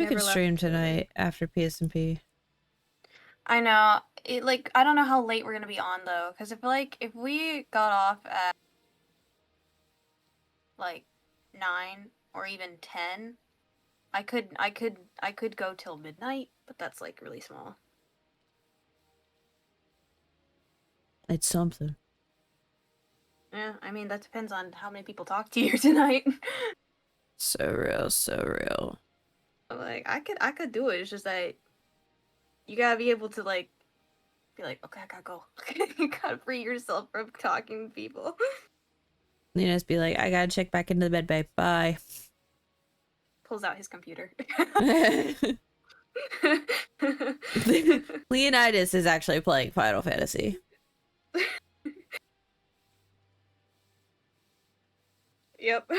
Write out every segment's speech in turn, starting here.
We could Never left stream the building. tonight after PSP. I know. I don't know how late we're gonna be on though, because if we got off at like 9 or even 10, I could go till midnight, but that's like really small. It's something. Yeah, I mean that depends on how many people talk to you tonight. So real, so real. Like I could do it. It's just that you gotta be able to like be like, okay, I gotta go. You gotta free yourself from talking to people. You just be like, I gotta check back into the bed, babe. Bye. Pulls out his computer. Leonidas is actually playing Final Fantasy. Yep.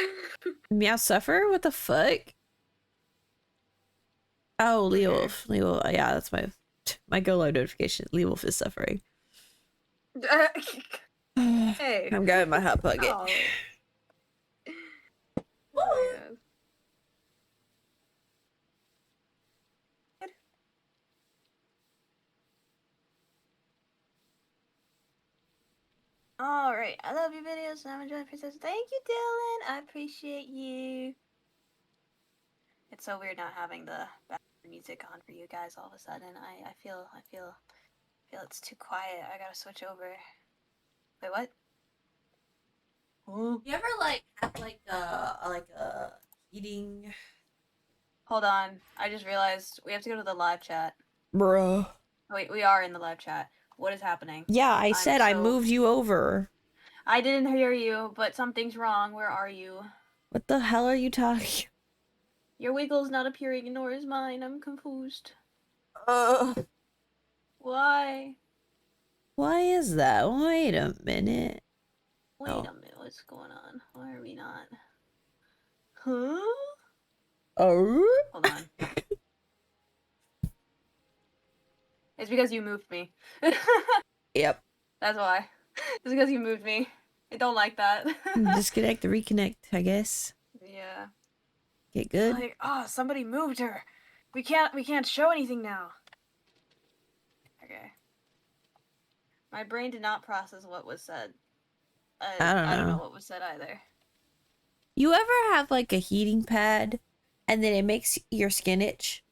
Meow suffer? What the fuck? Oh, Leowolf. Leowolf. Yeah, that's my go low notification. Leowolf is suffering. Hey. I'm grabbing my hot pocket. Oh. Oh my god. Alright, I love your videos and I'm enjoying Princess. Thank you, Dylan. I appreciate you. It's so weird not having the background music on for you guys all of a sudden. I feel it's too quiet. I gotta switch over. Wait, what? You ever like have like a heating? Hold on. I just realized we have to go to the live chat. Bruh. Wait, we are in the live chat. What is happening? Yeah, I said I moved you over. I didn't hear you, but something's wrong. Where are you? What the hell are you talking? Your wiggle's not appearing, nor is mine. I'm confused. Why? Why is that? Wait a minute. Wait a minute, what's going on? Why are we not? Huh? Oh. Hold on. It's because you moved me. Yep. That's why. It's because you moved me. I don't like that. Disconnect to reconnect, I guess. Yeah. Get good. Like, oh, somebody moved her. We can't show anything now. Okay. My brain did not process what was said. I don't know what was said either. You ever have like a heating pad and then it makes your skin itch?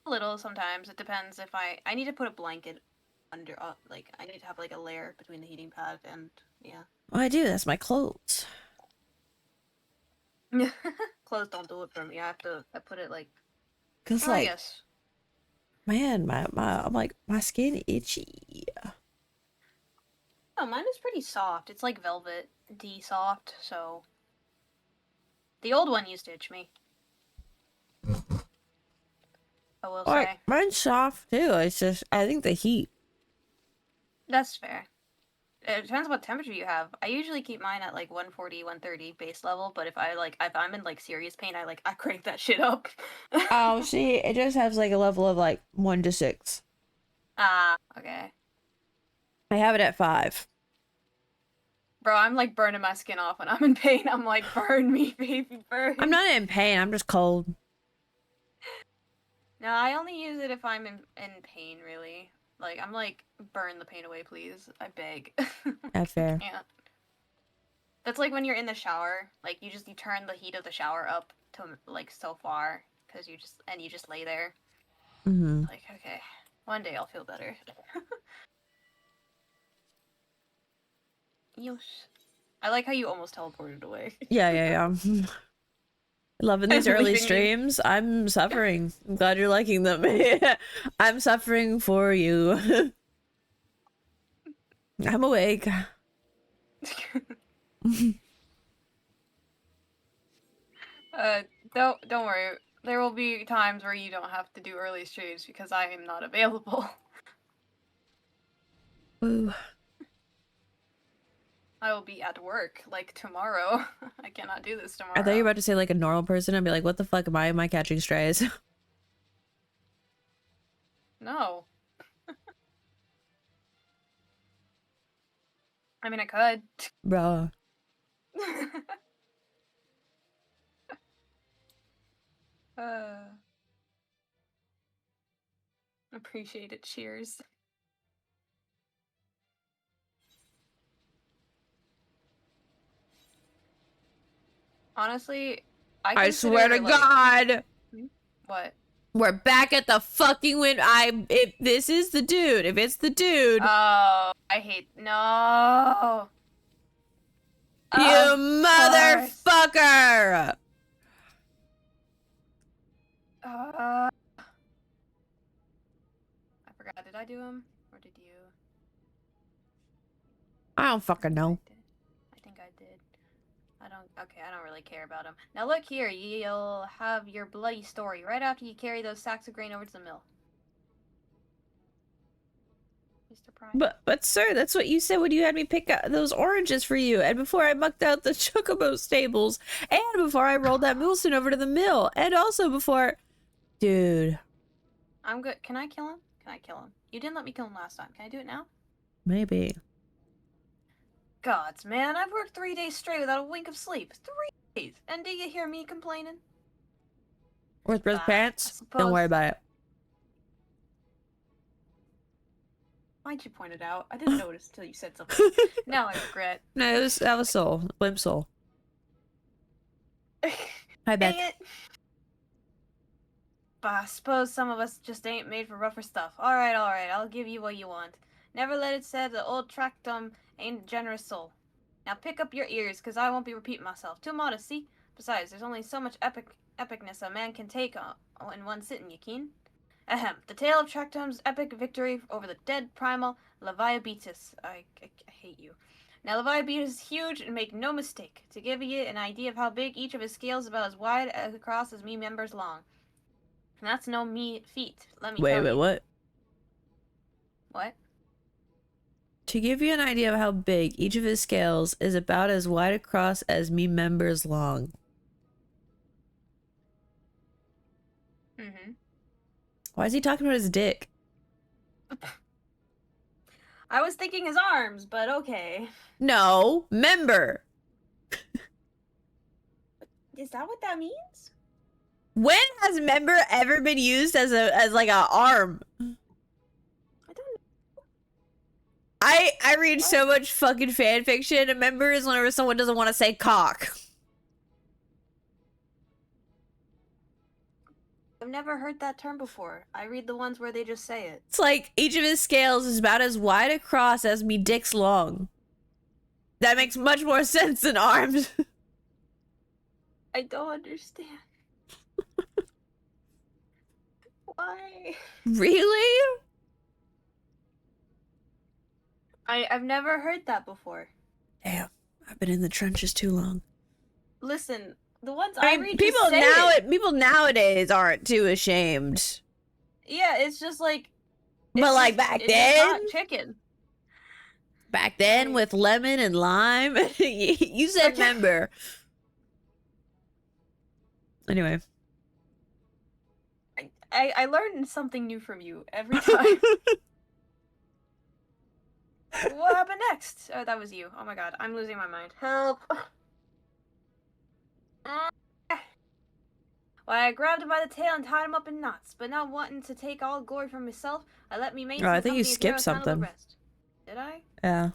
A little sometimes. It depends if I need to put a blanket under like I need to have like a layer between the heating pad and yeah. Well, I do. That's my clothes. Clothes don't do it for me. I put it like Cause I like, guess. man, I'm like my skin itchy. Oh, mine is pretty soft. It's like velvet D soft, so the old one used to itch me. I will say. Mine's soft too. It's just I think the heat. That's fair. It depends what temperature you have. I usually keep mine at like 140, 130 base level, but if I'm in like serious pain, I crank that shit up. Oh, see, it just has like a level of like 1 to 6. Ah, okay. I have it at 5. Bro, I'm like burning my skin off when I'm in pain. I'm like, burn me, baby, burn. I'm not in pain. I'm just cold. No, I only use it if I'm in pain, really. Like, I'm like, burn the pain away, please. I beg. That's fair. I can't. That's like when you're in the shower. Like, you turn the heat of the shower up to, like, so far. Because you just lay there. Mm-hmm. Like, okay, one day I'll feel better. Yosh. I like how you almost teleported away. Yeah. Loving these early streams. You. I'm suffering. I'm glad you're liking them. I'm suffering for you. I'm awake. Don't worry. There will be times where you don't have to do early streams because I am not available. Ooh. I will be at work, like, tomorrow. I cannot do this tomorrow. I thought you were about to say like a normal person. I'd be like, what the fuck am I catching strays? No. I mean, I could. Bruh. Appreciate it. Cheers. Honestly, I swear to God. What? We're back at the fucking win. If this is the dude, if it's the dude. Oh, I hate. No. You Of course. motherfucker! I forgot. Did I do him? Or did you? I don't fucking know. I think I did. Okay, I don't really care about him. Now look here, you'll have your bloody story right after you carry those sacks of grain over to the mill. Mr. Prime. But sir, that's what you said when you had me pick out those oranges for you, and before I mucked out the chocobo stables, and before I rolled that Moulson over to the mill, and also before... Dude. I'm good. Can I kill him? Can I kill him? You didn't let me kill him last time. Can I do it now? Maybe. Gods, man, I've worked 3 days straight without a wink of sleep. 3 days! And do you hear me complaining? With breast pants? Don't worry about it. Why'd you point it out? I didn't notice until you said something. Now I regret. No, that was Soul. Limp Soul. Hi, Beth. Dang it. But I suppose some of us just ain't made for rougher stuff. Alright, I'll give you what you want. Never let it said the old Tractum ain't a generous soul. Now pick up your ears, cause I won't be repeating myself. Too modest, see? Besides, there's only so much epicness a man can take in one sitting, you keen? Ahem. The tale of Tractum's epic victory over the dead primal Leviabetus. I hate you. Now Leviabetus is huge, and make no mistake. To give you an idea of how big, each of his scales is about as wide across as me members long. And that's no feat, let me tell you. Wait, what? What? To give you an idea of how big, each of his scales is about as wide across as me members long. Mm-hmm. Why is he talking about his dick? I was thinking his arms, but okay. No, member. Is that what that means? When has member ever been used as like a arm? I don't know. I read so much fucking fan fiction, and member is whenever someone doesn't want to say cock. I've never heard that term before. I read the ones where they just say it. It's like each of his scales is about as wide across as me dick's long. That makes much more sense than arms. I don't understand. Why? Really? I've never heard that before. Damn, I've been in the trenches too long. Listen, the ones I I mean, read people just say it. people nowadays aren't too ashamed. Yeah, it's just like. But like back then, chicken. Back then with lemon and lime, you said member. Anyway. I learned something new from you every time. What happened next? Oh, that was you. Oh my god, I'm losing my mind. Help! Well, I grabbed him by the tail and tied him up in knots, but not wanting to take all glory for myself, I let me mates. Oh, I think you skipped something. Did I? Yeah.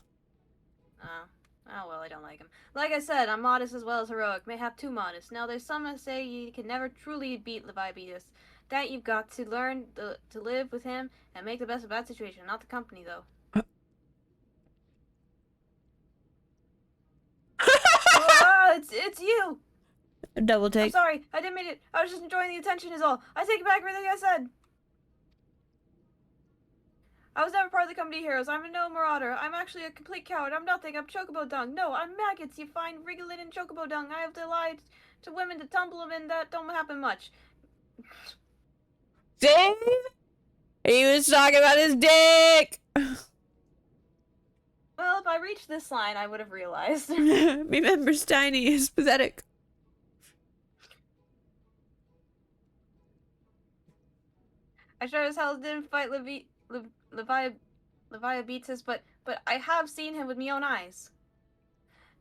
Oh well, I don't like him. Like I said, I'm modest as well as heroic. Mayhap too modest. Now, there's some that say you can never truly beat Leviabetus. That you've got to learn to live with him and make the best of a bad situation. Not the company, though. Oh, it's you! Double take. I'm sorry, I didn't mean it. I was just enjoying the attention is all. I take back everything I said. I was never part of the company heroes. I'm a no marauder. I'm actually a complete coward. I'm nothing. I'm chocobo dung. No, I'm maggots. You find wriggling in chocobo dung. I have to lie to women to tumble them in. That don't happen much. See? He was talking about his dick. Well, if I reached this line, I would have realized. Me member's tiny is pathetic. I sure as hell didn't fight Leviabetus, but I have seen him with my own eyes.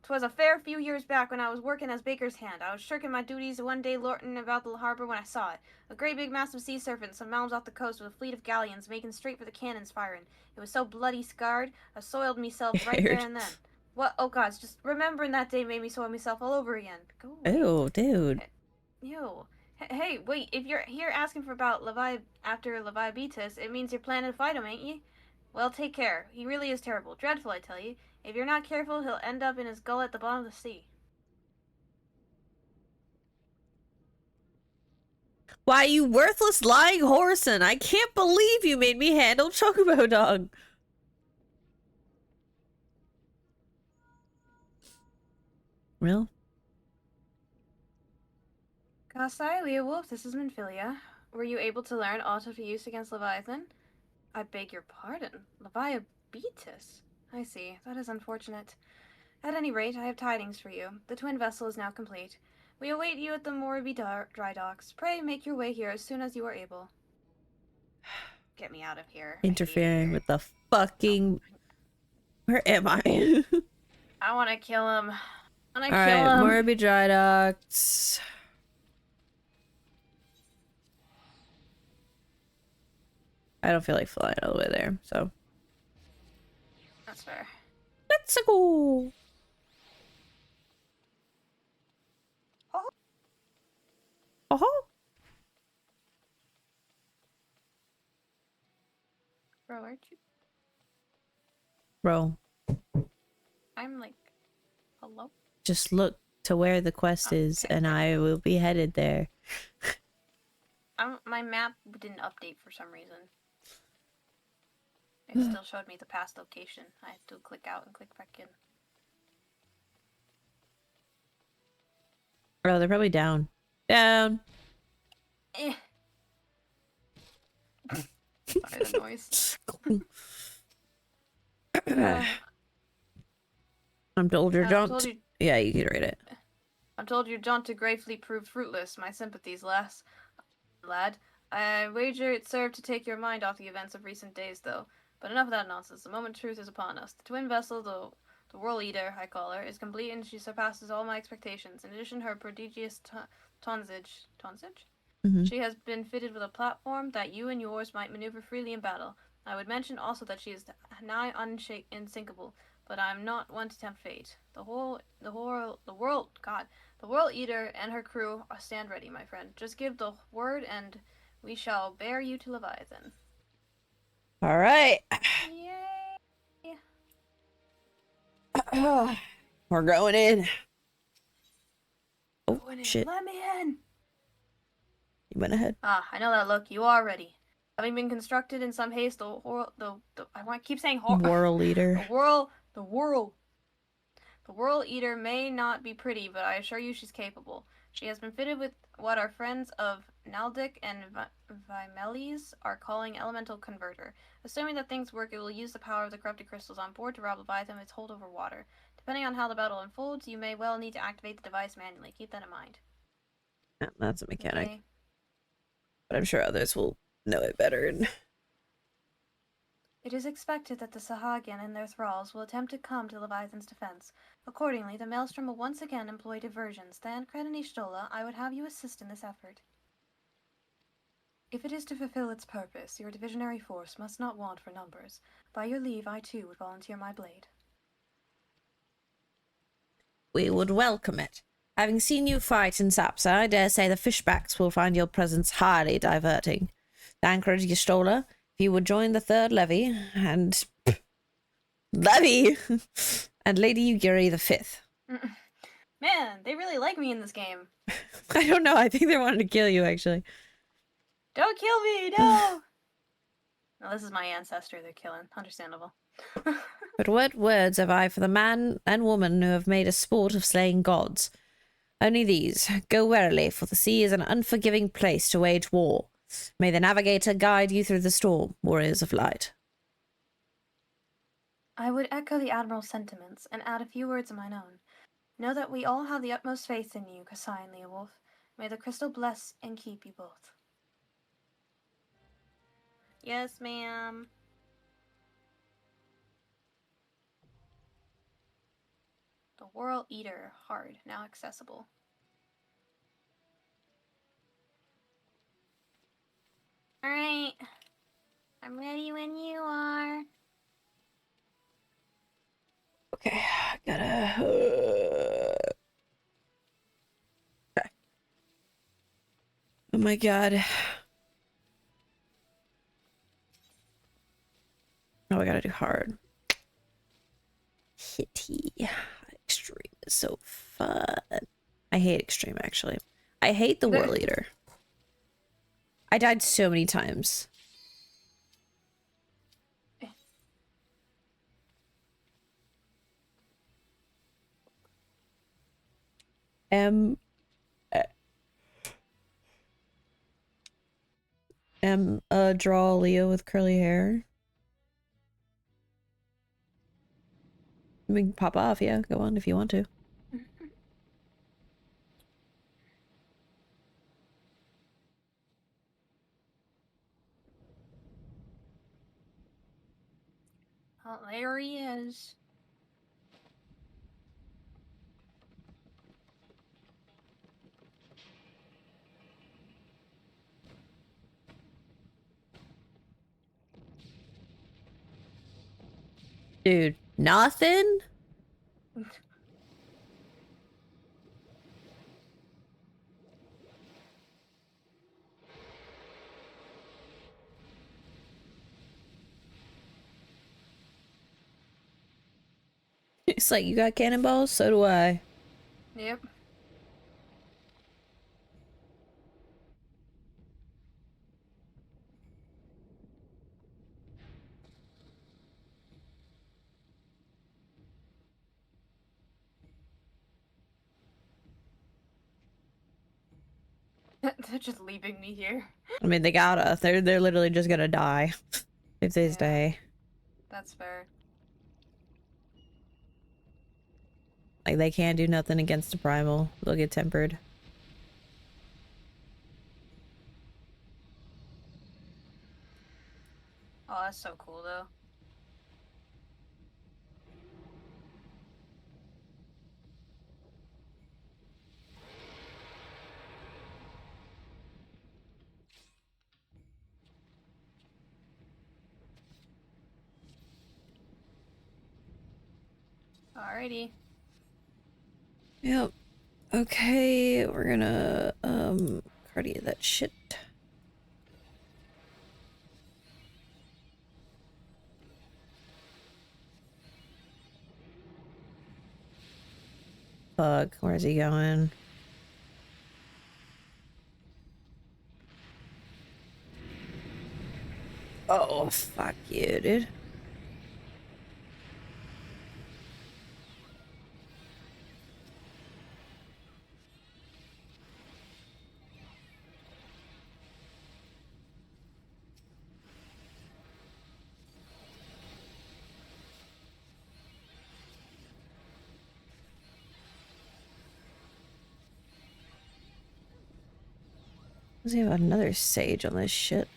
'Twas a fair few years back when I was working as baker's hand. I was shirking my duties one day lorting about the harbor when I saw it. A great big massive sea serpent some miles off the coast with a fleet of galleons making straight for the cannons firing. It was so bloody scarred, I soiled myself right there and then. What? Oh gods, just remembering that day made me soil myself all over again. Go away. Oh, dude. Ew. Hey, wait, if you're here asking for about after Leviabetus, it means you're planning to fight him, ain't you? Well, take care. He really is terrible. Dreadful, I tell you. If you're not careful, he'll end up in his gull at the bottom of the sea. Why, you worthless lying Horson! I can't believe you made me handle Chocobo Dog! Well? Kasai, Leowolf, this is Minfilia. Were you able to learn aught of use against Leviathan? I beg your pardon. Leviabetus? I see. That is unfortunate. At any rate, I have tidings for you. The twin vessel is now complete. We await you at the Moribi dry docks. Pray make your way here as soon as you are able. Get me out of here. Interfering with the fucking... Where am I? I want to kill him. I want to kill Alright, him. Moribi Dry Docks. I don't feel like flying all the way there, so... That's fair. Let's go! Oh. Oh! Bro, aren't you? Bro, I'm like, hello? just look to where the quest is, and I will be headed there. My map didn't update for some reason. It still showed me the past location. I have to click out and click back in. Oh, they're probably down. Down! Eh. Sorry, the noise. I'm told your jaunt. you, Yeah, you can read it. I'm told your jaunt to Greyfleet proved fruitless. My sympathies, lad. I wager it served to take your mind off the events of recent days, though. But enough of that nonsense. The moment of truth is upon us. The twin vessel, the World Eater, I call her, is complete and she surpasses all my expectations. In addition, her prodigious tonsage? Mm-hmm. She has been fitted with a platform that you and yours might maneuver freely in battle. I would mention also that she is nigh unsinkable, but I am not one to tempt fate. The World Eater and her crew stand ready, my friend. Just give the word and we shall bear you to Leviathan. All right. Yay! We're going in. Oh, Going in. shit. Let me in! You went ahead. Ah, I know that look. You are ready. Having been constructed in some haste, I want to keep saying World Leader. The World Eater may not be pretty, but I assure you she's capable. She has been fitted with what our friends of Naldic and Vimeles are calling Elemental Converter. Assuming that things work, it will use the power of the corrupted crystals on board to rob Leviathan of its hold over water. Depending on how the battle unfolds, you may well need to activate the device manually. Keep that in mind. Yeah, that's a mechanic. Okay. But I'm sure others will know it better. It is expected that the Sahagan and their thralls will attempt to come to Leviathan's defense. Accordingly, the Maelstrom will once again employ diversions. Thancred and Ishtola, I would have you assist in this effort. If it is to fulfill its purpose, your divisionary force must not want for numbers. By your leave, I too would volunteer my blade. We would welcome it. Having seen you fight in Sapsa, I dare say the fishbacks will find your presence highly diverting. Thancred Yistola, if you would join the third levy, and... Levy! And Lady Ugiri the fifth. Man, they really like me in this game. I don't know, I think they wanted to kill you, actually. Don't kill me, no! No, this is my ancestor they're killing. Understandable. But what words have I for the man and woman who have made a sport of slaying gods? Only these. Go warily, for the sea is an unforgiving place to wage war. May the navigator guide you through the storm, warriors of light. I would echo the Admiral's sentiments and add a few words of mine own. Know that we all have the utmost faith in you, Kasai and Leowolf. May the crystal bless and keep you both. Yes, ma'am. The The World Eater hard, now accessible. Alright. I'm ready when you are. Okay, I gotta... Okay. Oh my god. Oh, I gotta do hard. Hitty. Extreme is so fun. I hate extreme, actually. I hate the War Leader. I died so many times. Draw Leo with curly hair. We can pop off, yeah. Go on if you want to. Oh, there he is. Dude, nothing? It's like, you got cannonballs? So do I. Yep. They're just leaving me here. I mean, they gotta. They're literally just gonna die if they stay. That's fair. Like, they can't do nothing against the primal. They'll get tempered. Oh, that's so cool, though. Alrighty. Yep. Okay, we're gonna, cardio that shit. Fuck, where's he going? Oh, fuck you, dude. Does he have another sage on this shit?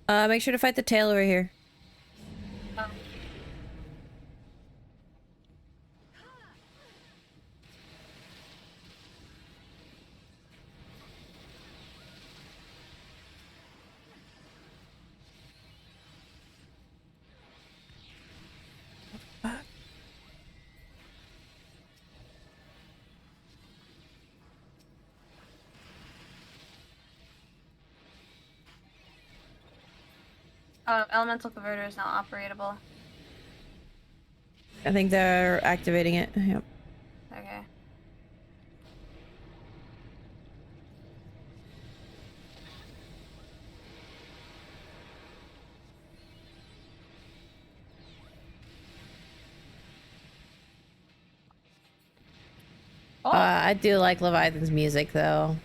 Make sure to fight the tail over here. Elemental converter is now operatable. I think they're activating it. Yep. Okay. Oh. I do like Leviathan's music, though.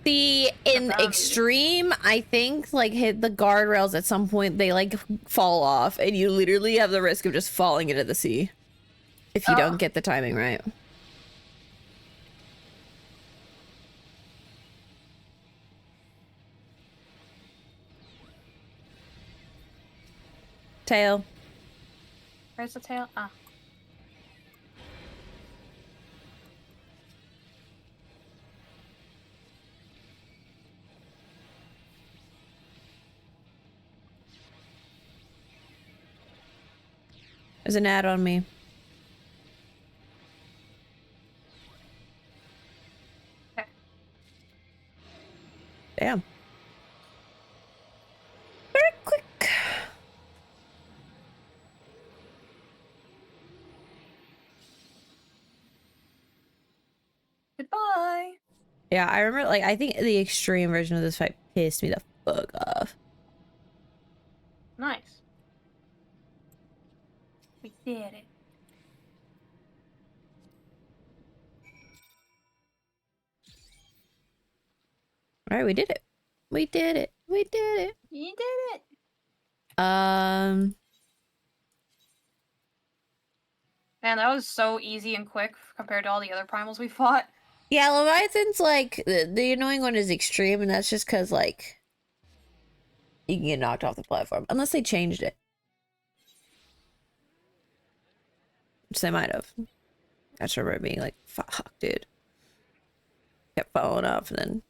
In extreme, I think like hit the guardrails at some point, they like fall off, and you literally have the risk of just falling into the sea if you don't get the timing right. Tail. Where's the tail? Ah. There's an ad on me. Okay. Damn. Very quick. Goodbye. Yeah, I remember, like, I think the extreme version of this fight pissed me the fuck off. Nice. We did it. Alright, we did it. We did it. We did it. You did it. Man, that was so easy and quick compared to all the other primals we fought. Yeah, Leviathan's like, the annoying one is extreme, and that's just because, like, you can get knocked off the platform. Unless they changed it. Which they might have. I just remember being like, fuck, dude. Kept falling off and then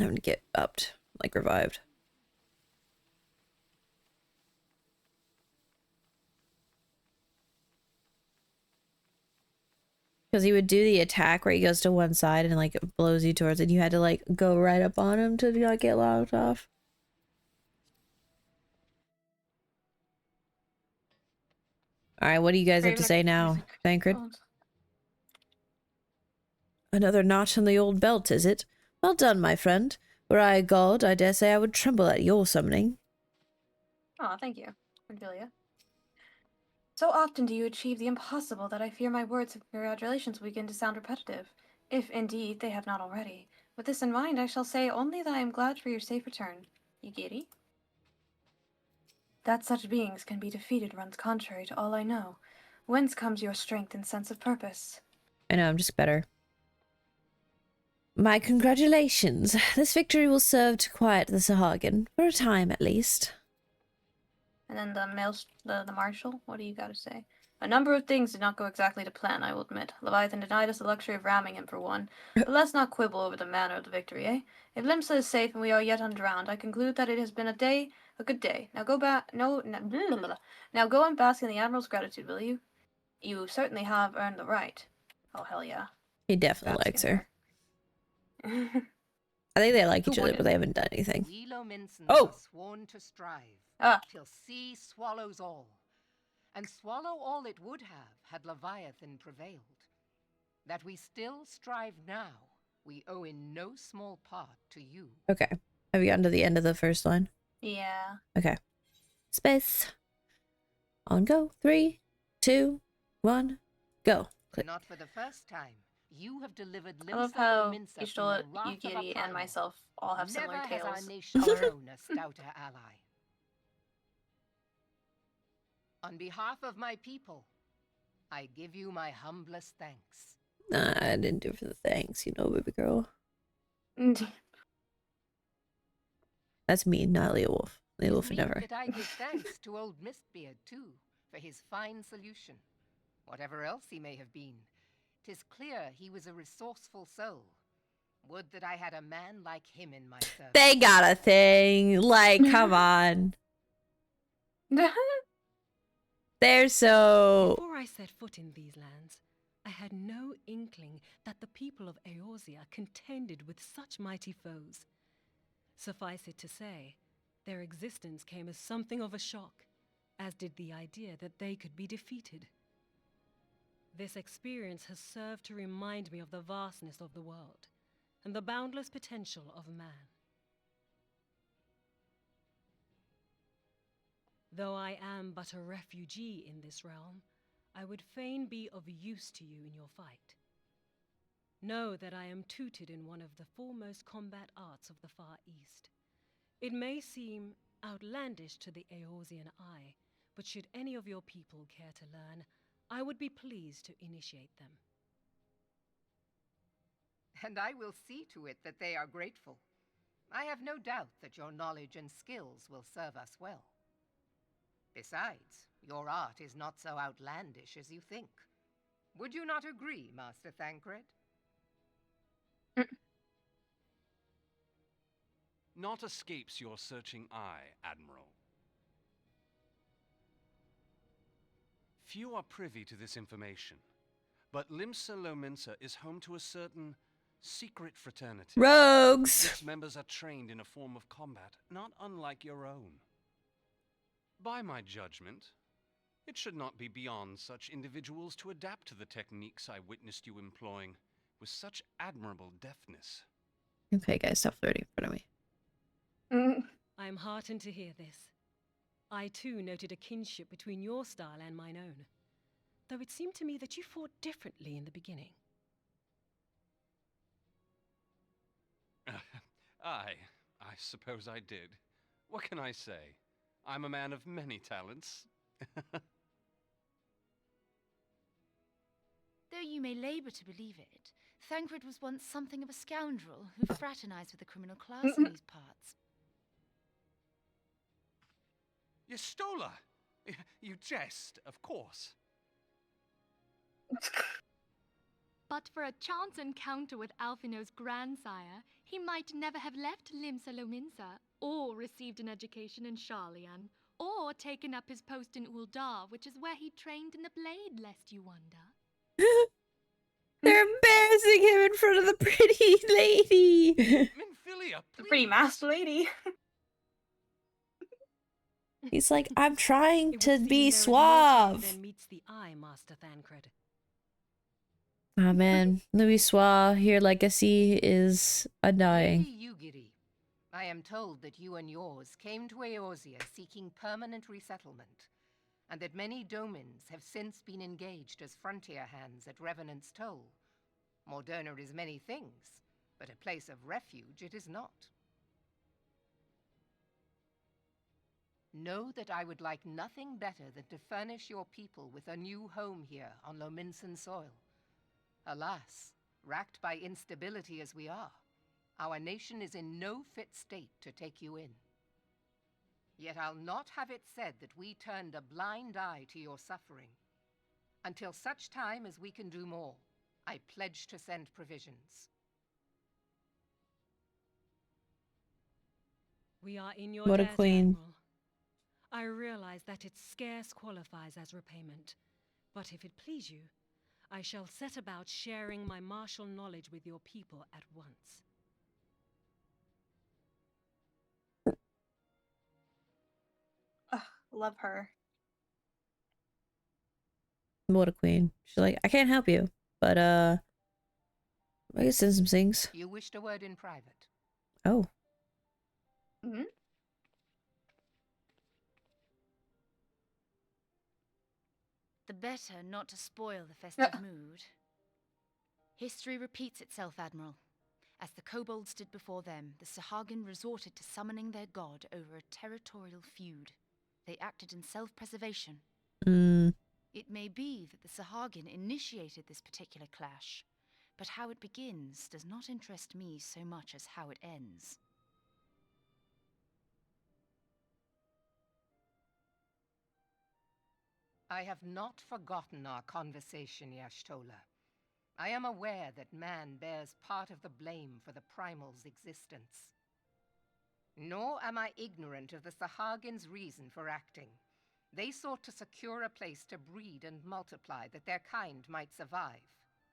having to get upped, like revived. Because he would do the attack where he goes to one side and like it blows you towards it. And you had to like go right up on him to not get locked off. Alright, what do you guys have to say now, Thancred? Another notch on the old belt, is it? Well done, my friend. Were I a god, I dare say I would tremble at your summoning. Oh, thank you, Cordelia. So often do you achieve the impossible that I fear my words of congratulations will begin to sound repetitive, if indeed they have not already. With this in mind, I shall say only that I am glad for your safe return. You giddy? That such beings can be defeated runs contrary to all I know. Whence comes your strength and sense of purpose? I know, I'm just better. My congratulations. This victory will serve to quiet the Sahagin, for a time at least. And then the marshal, what do you got to say? A number of things did not go exactly to plan, I will admit. Leviathan denied us the luxury of ramming him for one. But let's not quibble over the manner of the victory, eh? If Limsa is safe and we are yet undrowned, I conclude that it has been a good day. Now go back, Now go and bask in the Admiral's gratitude, will you? You certainly have earned the right. Oh, hell yeah. He definitely likes her. I think they like each other, but they haven't done anything. Oh! Sworn to strive till sea swallows all, and swallow all it would have had Leviathan prevailed. That we still strive now, we owe in no small part to you. Okay. Have you gotten to the end of the first line? Yeah. Okay. Space. On go. 3, 2, 1, go. Click. Not for the first time. You have delivered I love how Ishtola, Yugiri, and myself all have similar Never tales. has our nation known a stouter ally. On behalf of my people, I give you my humblest thanks. Nah, I didn't do it for the thanks, you know, baby girl. That's me, not Leo Wolf. Leo Wolf never. That I give thanks to old Mistbeard, too, for his fine solution. Whatever else he may have been, 'tis clear he was a resourceful soul. Would that I had a man like him in my service. They got a thing. Like, come on. They're so... Before I set foot in these lands, I had no inkling that the people of Eorzea contended with such mighty foes. Suffice it to say, their existence came as something of a shock, as did the idea that they could be defeated. This experience has served to remind me of the vastness of the world and the boundless potential of man. Though I am but a refugee in this realm, I would fain be of use to you in your fight. Know that I am tutored in one of the foremost combat arts of the Far East. It may seem outlandish to the Eorzean eye, but should any of your people care to learn, I would be pleased to initiate them. And I will see to it that they are grateful. I have no doubt that your knowledge and skills will serve us well. Besides, your art is not so outlandish as you think. Would you not agree, Master Thancred? Naught escapes your searching eye, Admiral. Few are privy to this information, but Limsa Lominsa is home to a certain secret fraternity. Rogues! Its members are trained in a form of combat not unlike your own. By my judgment, it should not be beyond such individuals to adapt to the techniques I witnessed you employing with such admirable deftness. Okay, guys, stop flirting in front of me. I am heartened to hear this. I too noted a kinship between your style and mine own, though it seemed to me that you fought differently in the beginning. I suppose I did. What can I say? I'm a man of many talents. Though you may labor to believe it, Thancred was once something of a scoundrel who fraternized with the criminal class in these parts. Yestola! You jest, of course. But for a chance encounter with Alphino's grandsire, he might never have left Limsa Lominsa, or received an education in Sharlayan, or taken up his post in Uldar, which is where he trained in the blade, lest you wonder. They're embarrassing him in front of the pretty lady! Minfilia, The please! pretty masked lady. He's like, I'm trying It to would seem be there is more to you suave. than meets the eye, Master Thancred. Oh man, Louis Suave, your legacy is undying. Lady Yugiri, I am told that you and yours came to Eorzea seeking permanent resettlement, and that many domins have since been engaged as frontier hands at Revenant's Toll. Morderna is many things, but a place of refuge it is not. Know that I would like nothing better than to furnish your people with a new home here on Lominsan soil. Alas, racked by instability as we are, our nation is in no fit state to take you in. Yet I'll not have it said that we turned a blind eye to your suffering. Until such time as we can do more, I pledge to send provisions. We are in your What a debt, queen. Admiral. I realize that it scarce qualifies as repayment, but if it please you, I shall set about sharing my martial knowledge with your people at once. Ugh, love her. What a queen. She's like, I can't help you, but I can send some things. You wished a word in private. Oh. The better not to spoil the festive mood. History repeats itself, Admiral. As the kobolds did before them, the Sahagin resorted to summoning their god over a territorial feud. They acted in self-preservation. It may be that the Sahagin initiated this particular clash, but how it begins does not interest me so much as how it ends. I have not forgotten our conversation, Y'ashtola. I am aware that man bears part of the blame for the Primal's existence. Nor am I ignorant of the Sahagins' reason for acting. They sought to secure a place to breed and multiply that their kind might survive.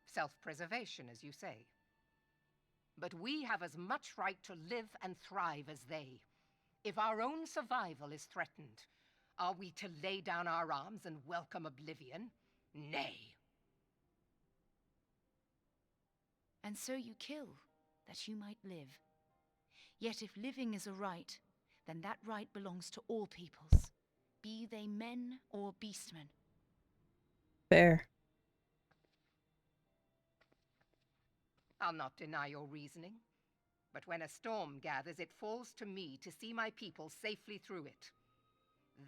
Self-preservation, as you say. But we have as much right to live and thrive as they. If our own survival is threatened, are we to lay down our arms and welcome oblivion? Nay. And so you kill, that you might live. Yet if living is a right, then that right belongs to all peoples, be they men or beastmen. Fair. I'll not deny your reasoning. But when a storm gathers, it falls to me to see my people safely through it.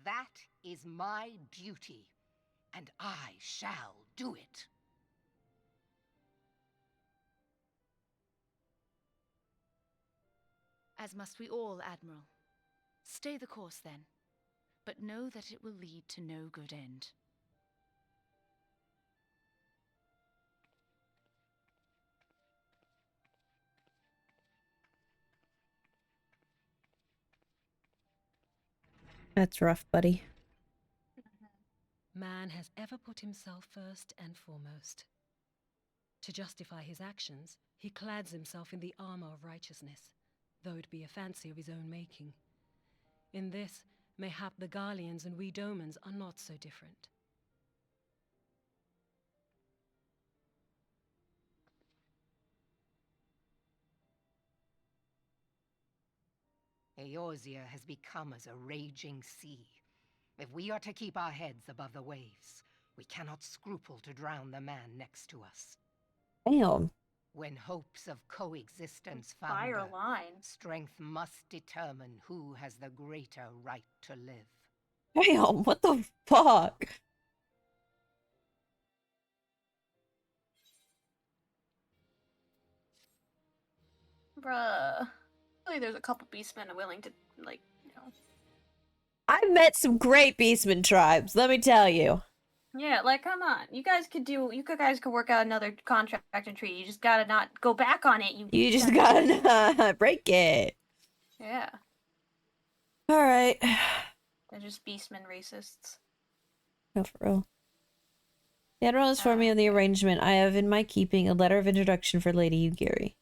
That is my duty, and I shall do it. As must we all, Admiral. Stay the course, then. But know that it will lead to no good end. That's rough, buddy. Man has ever put himself first and foremost. To justify his actions, he clads himself in the armor of righteousness, though it be a fancy of his own making. In this, mayhap the Garleans and we Domans are not so different. Eorzea has become as a raging sea. If we are to keep our heads above the waves, we cannot scruple to drown the man next to us. Damn. When hopes of coexistence Fire founder, line. strength must determine who has the greater right to live. Damn, what the fuck? Bruh. Really, there's a couple beastmen willing to, like, you know. I've met some great beastman tribes, let me tell you. Yeah, like, come on. You guys could work out another contract and treaty. You just gotta not go back on it. You just gotta break it. Yeah. Alright. They're just beastmen racists. No, for real. The Admiral has informed me of the arrangement. I have in my keeping a letter of introduction for Lady Ugiri.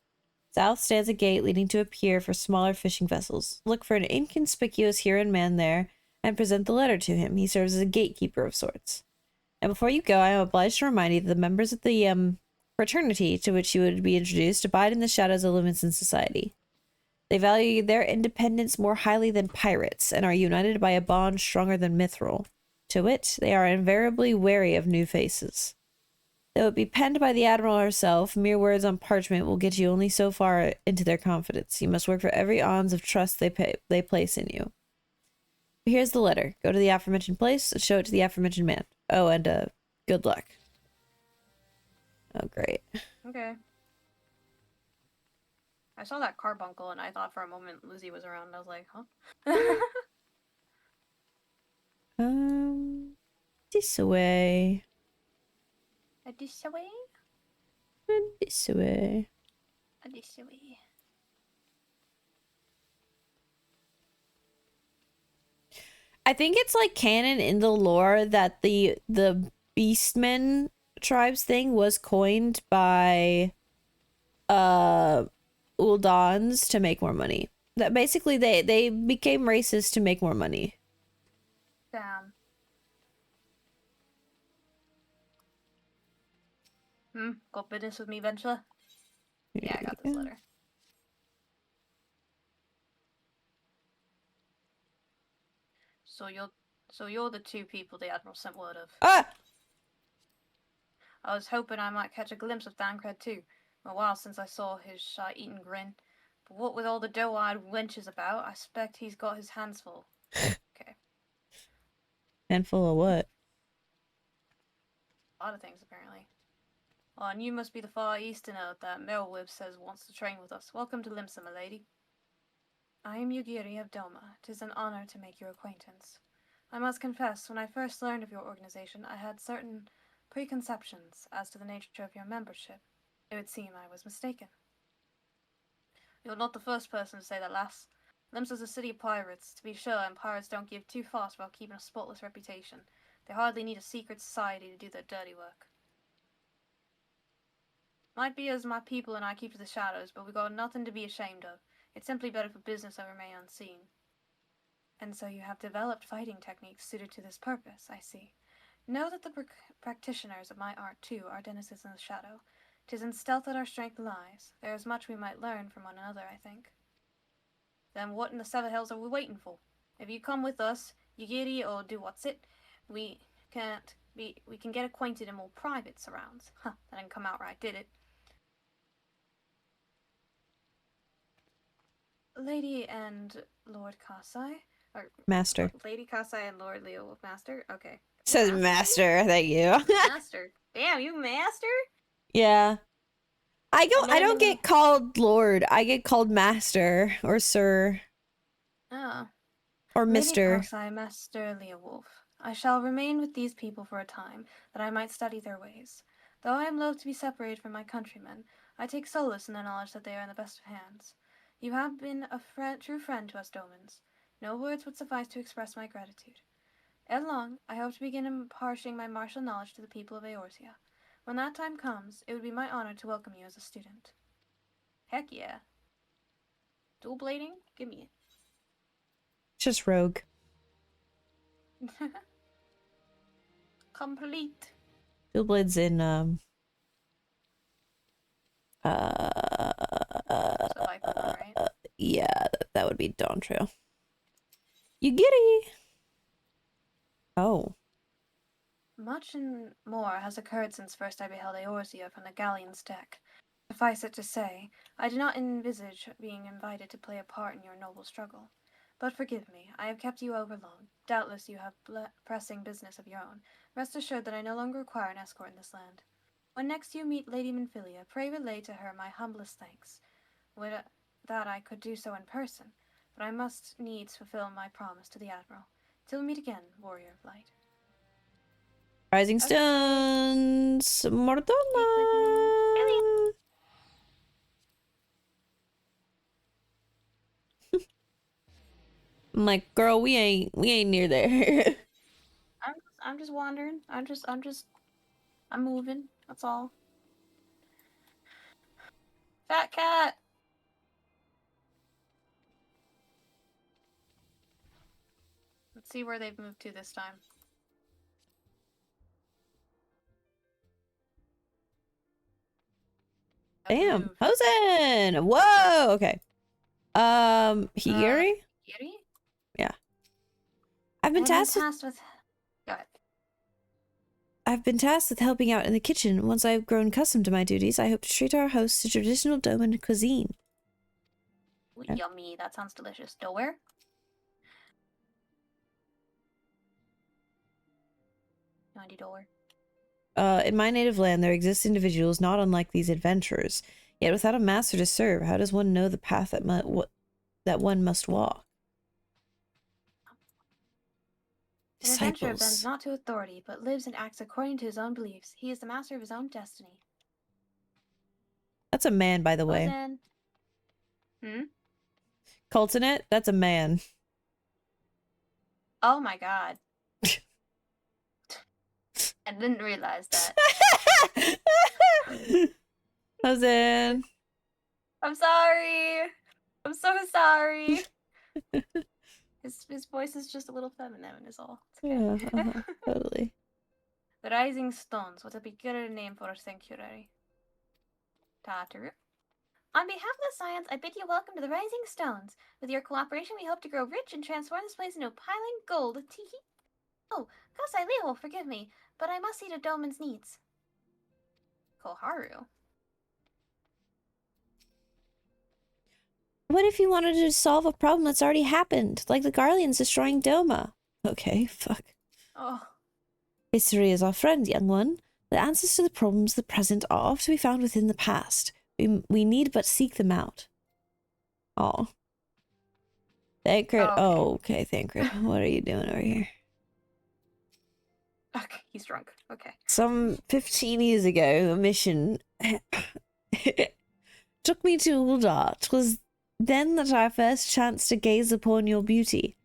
South stands a gate leading to a pier for smaller fishing vessels. Look for an inconspicuous Huron man there and present the letter to him. He serves as a gatekeeper of sorts. And before you go, I am obliged to remind you that the members of the fraternity to which you would be introduced abide in the shadows of limits in society. They value their independence more highly than pirates and are united by a bond stronger than mithril. To wit, they are invariably wary of new faces. Though it be penned by the Admiral herself, mere words on parchment will get you only so far into their confidence. You must work for every ounce of trust they place in you. Here's the letter. Go to the aforementioned place and show it to the aforementioned man. Oh, and good luck. Oh, great. Okay. I saw that carbuncle and I thought for a moment Lizzie was around. I was like, huh? This way. This way? This way. This way. I think it's like canon in the lore that the Beastmen tribes thing was coined by Uldans to make more money. That basically they became racist to make more money. Damn. Got business with me, Venture? Yeah, I got this letter. So you're the two people the Admiral sent word of. Ah! I was hoping I might catch a glimpse of Thancred too. A while since I saw his shy-eaten grin. But what with all the doe-eyed wenches about, I expect he's got his hands full. Okay. Handful of what? A lot of things, apparently. Oh, and you must be the Far Easterner that Merwib says wants to train with us. Welcome to Limsa, my lady. I am Ugiri of Doma. 'Tis an honor to make your acquaintance. I must confess, when I first learned of your organization, I had certain preconceptions as to the nature of your membership. It would seem I was mistaken. You're not the first person to say that, lass. Limsa's a city of pirates, to be sure, and pirates don't give two fuss about keeping a spotless reputation. They hardly need a secret society to do their dirty work. Might be as my people and I keep to the shadows, but we got nothing to be ashamed of. It's simply better for business that remain unseen. And so you have developed fighting techniques suited to this purpose, I see. Know that the practitioners of my art, too, are denizens in the shadow. 'Tis in stealth that our strength lies. There is much we might learn from one another, I think. Then what in the seven hells are we waiting for? If you come with us, Ugiri, or do what's it, we can get acquainted in more private surrounds. Huh, that didn't come out right, did it? Lady and Lord Kasai? Or Master. Lady Kasai and Lord Leo Wolf Master? Okay. Says master, thank you. Master. Damn, you master? Yeah. I never don't been- get called Lord. I get called Master or Sir Oh. or Lady Mister. Kasai, Master Leo Wolf. I shall remain with these people for a time, that I might study their ways. Though I am loath to be separated from my countrymen, I take solace in the knowledge that they are in the best of hands. You have been a true friend to us Domans. No words would suffice to express my gratitude. Ere long, I hope to begin imparting my martial knowledge to the people of Eorzea. When that time comes, it would be my honor to welcome you as a student. Heck yeah. Dual blading? Give me Just rogue. it. Complete. Dual blades in Viper one, right? yeah, that would be Dawn Trail. You giddy. Oh. Much and more has occurred since first I beheld Eorzea from the galleon's deck. Suffice it to say, I did not envisage being invited to play a part in your noble struggle. But forgive me, I have kept you over long. Doubtless you have pressing business of your own. Rest assured that I no longer require an escort in this land. When next you meet Lady Minfilia, pray relay to her my humblest thanks. Would that I could do so in person, but I must needs fulfill my promise to the Admiral. Till we meet again, warrior of light. Rising Stones. Mortona. I'm like, girl, we ain't near there. I'm just wandering. I'm moving. That's all. Fat cat. Let's see where they've moved to this time. Damn. Hosen. Whoa. Okay. Higiri? Higiri? Yeah. I've been tasked with Go ahead. I've been tasked with helping out in the kitchen. Once I've grown accustomed to my duties, I hope to treat our hosts to traditional Doman cuisine. Ooh, yummy. That sounds delicious. Nowhere? $90. In my native land, there exist individuals not unlike these adventurers. Yet without a master to serve, how does one know the path that one must walk? An adventurer bends not to authority, but lives and acts according to his own beliefs. He is the master of his own destiny. That's a man, by the way. Coltonet, that's a man. Oh my god. I didn't realize that. Hosen. I'm sorry. I'm so sorry. His voice is just a little feminine is all. Okay. Yeah, totally. The Rising Stones. What a beginner name for a sanctuary. Tataru. On behalf of the Scions, I bid you welcome to the Rising Stones. With your cooperation, we hope to grow rich and transform this place into a piling gold. Teehee. Oh, Kasai Leo, forgive me, but I must see to Doman's needs. Koharu. What if you wanted to solve a problem that's already happened, like the Garleans destroying Doma? Okay, fuck. Oh. History is our friend, young one. The answers to the problems of the present are oft to be found within the past. We need but seek them out. Oh. Thancred. Oh, okay, Thancred. What are you doing over here? Okay, he's drunk. Okay. Some 15 years ago, a mission took me to Uldar. 'Twas then that I first chanced to gaze upon your beauty.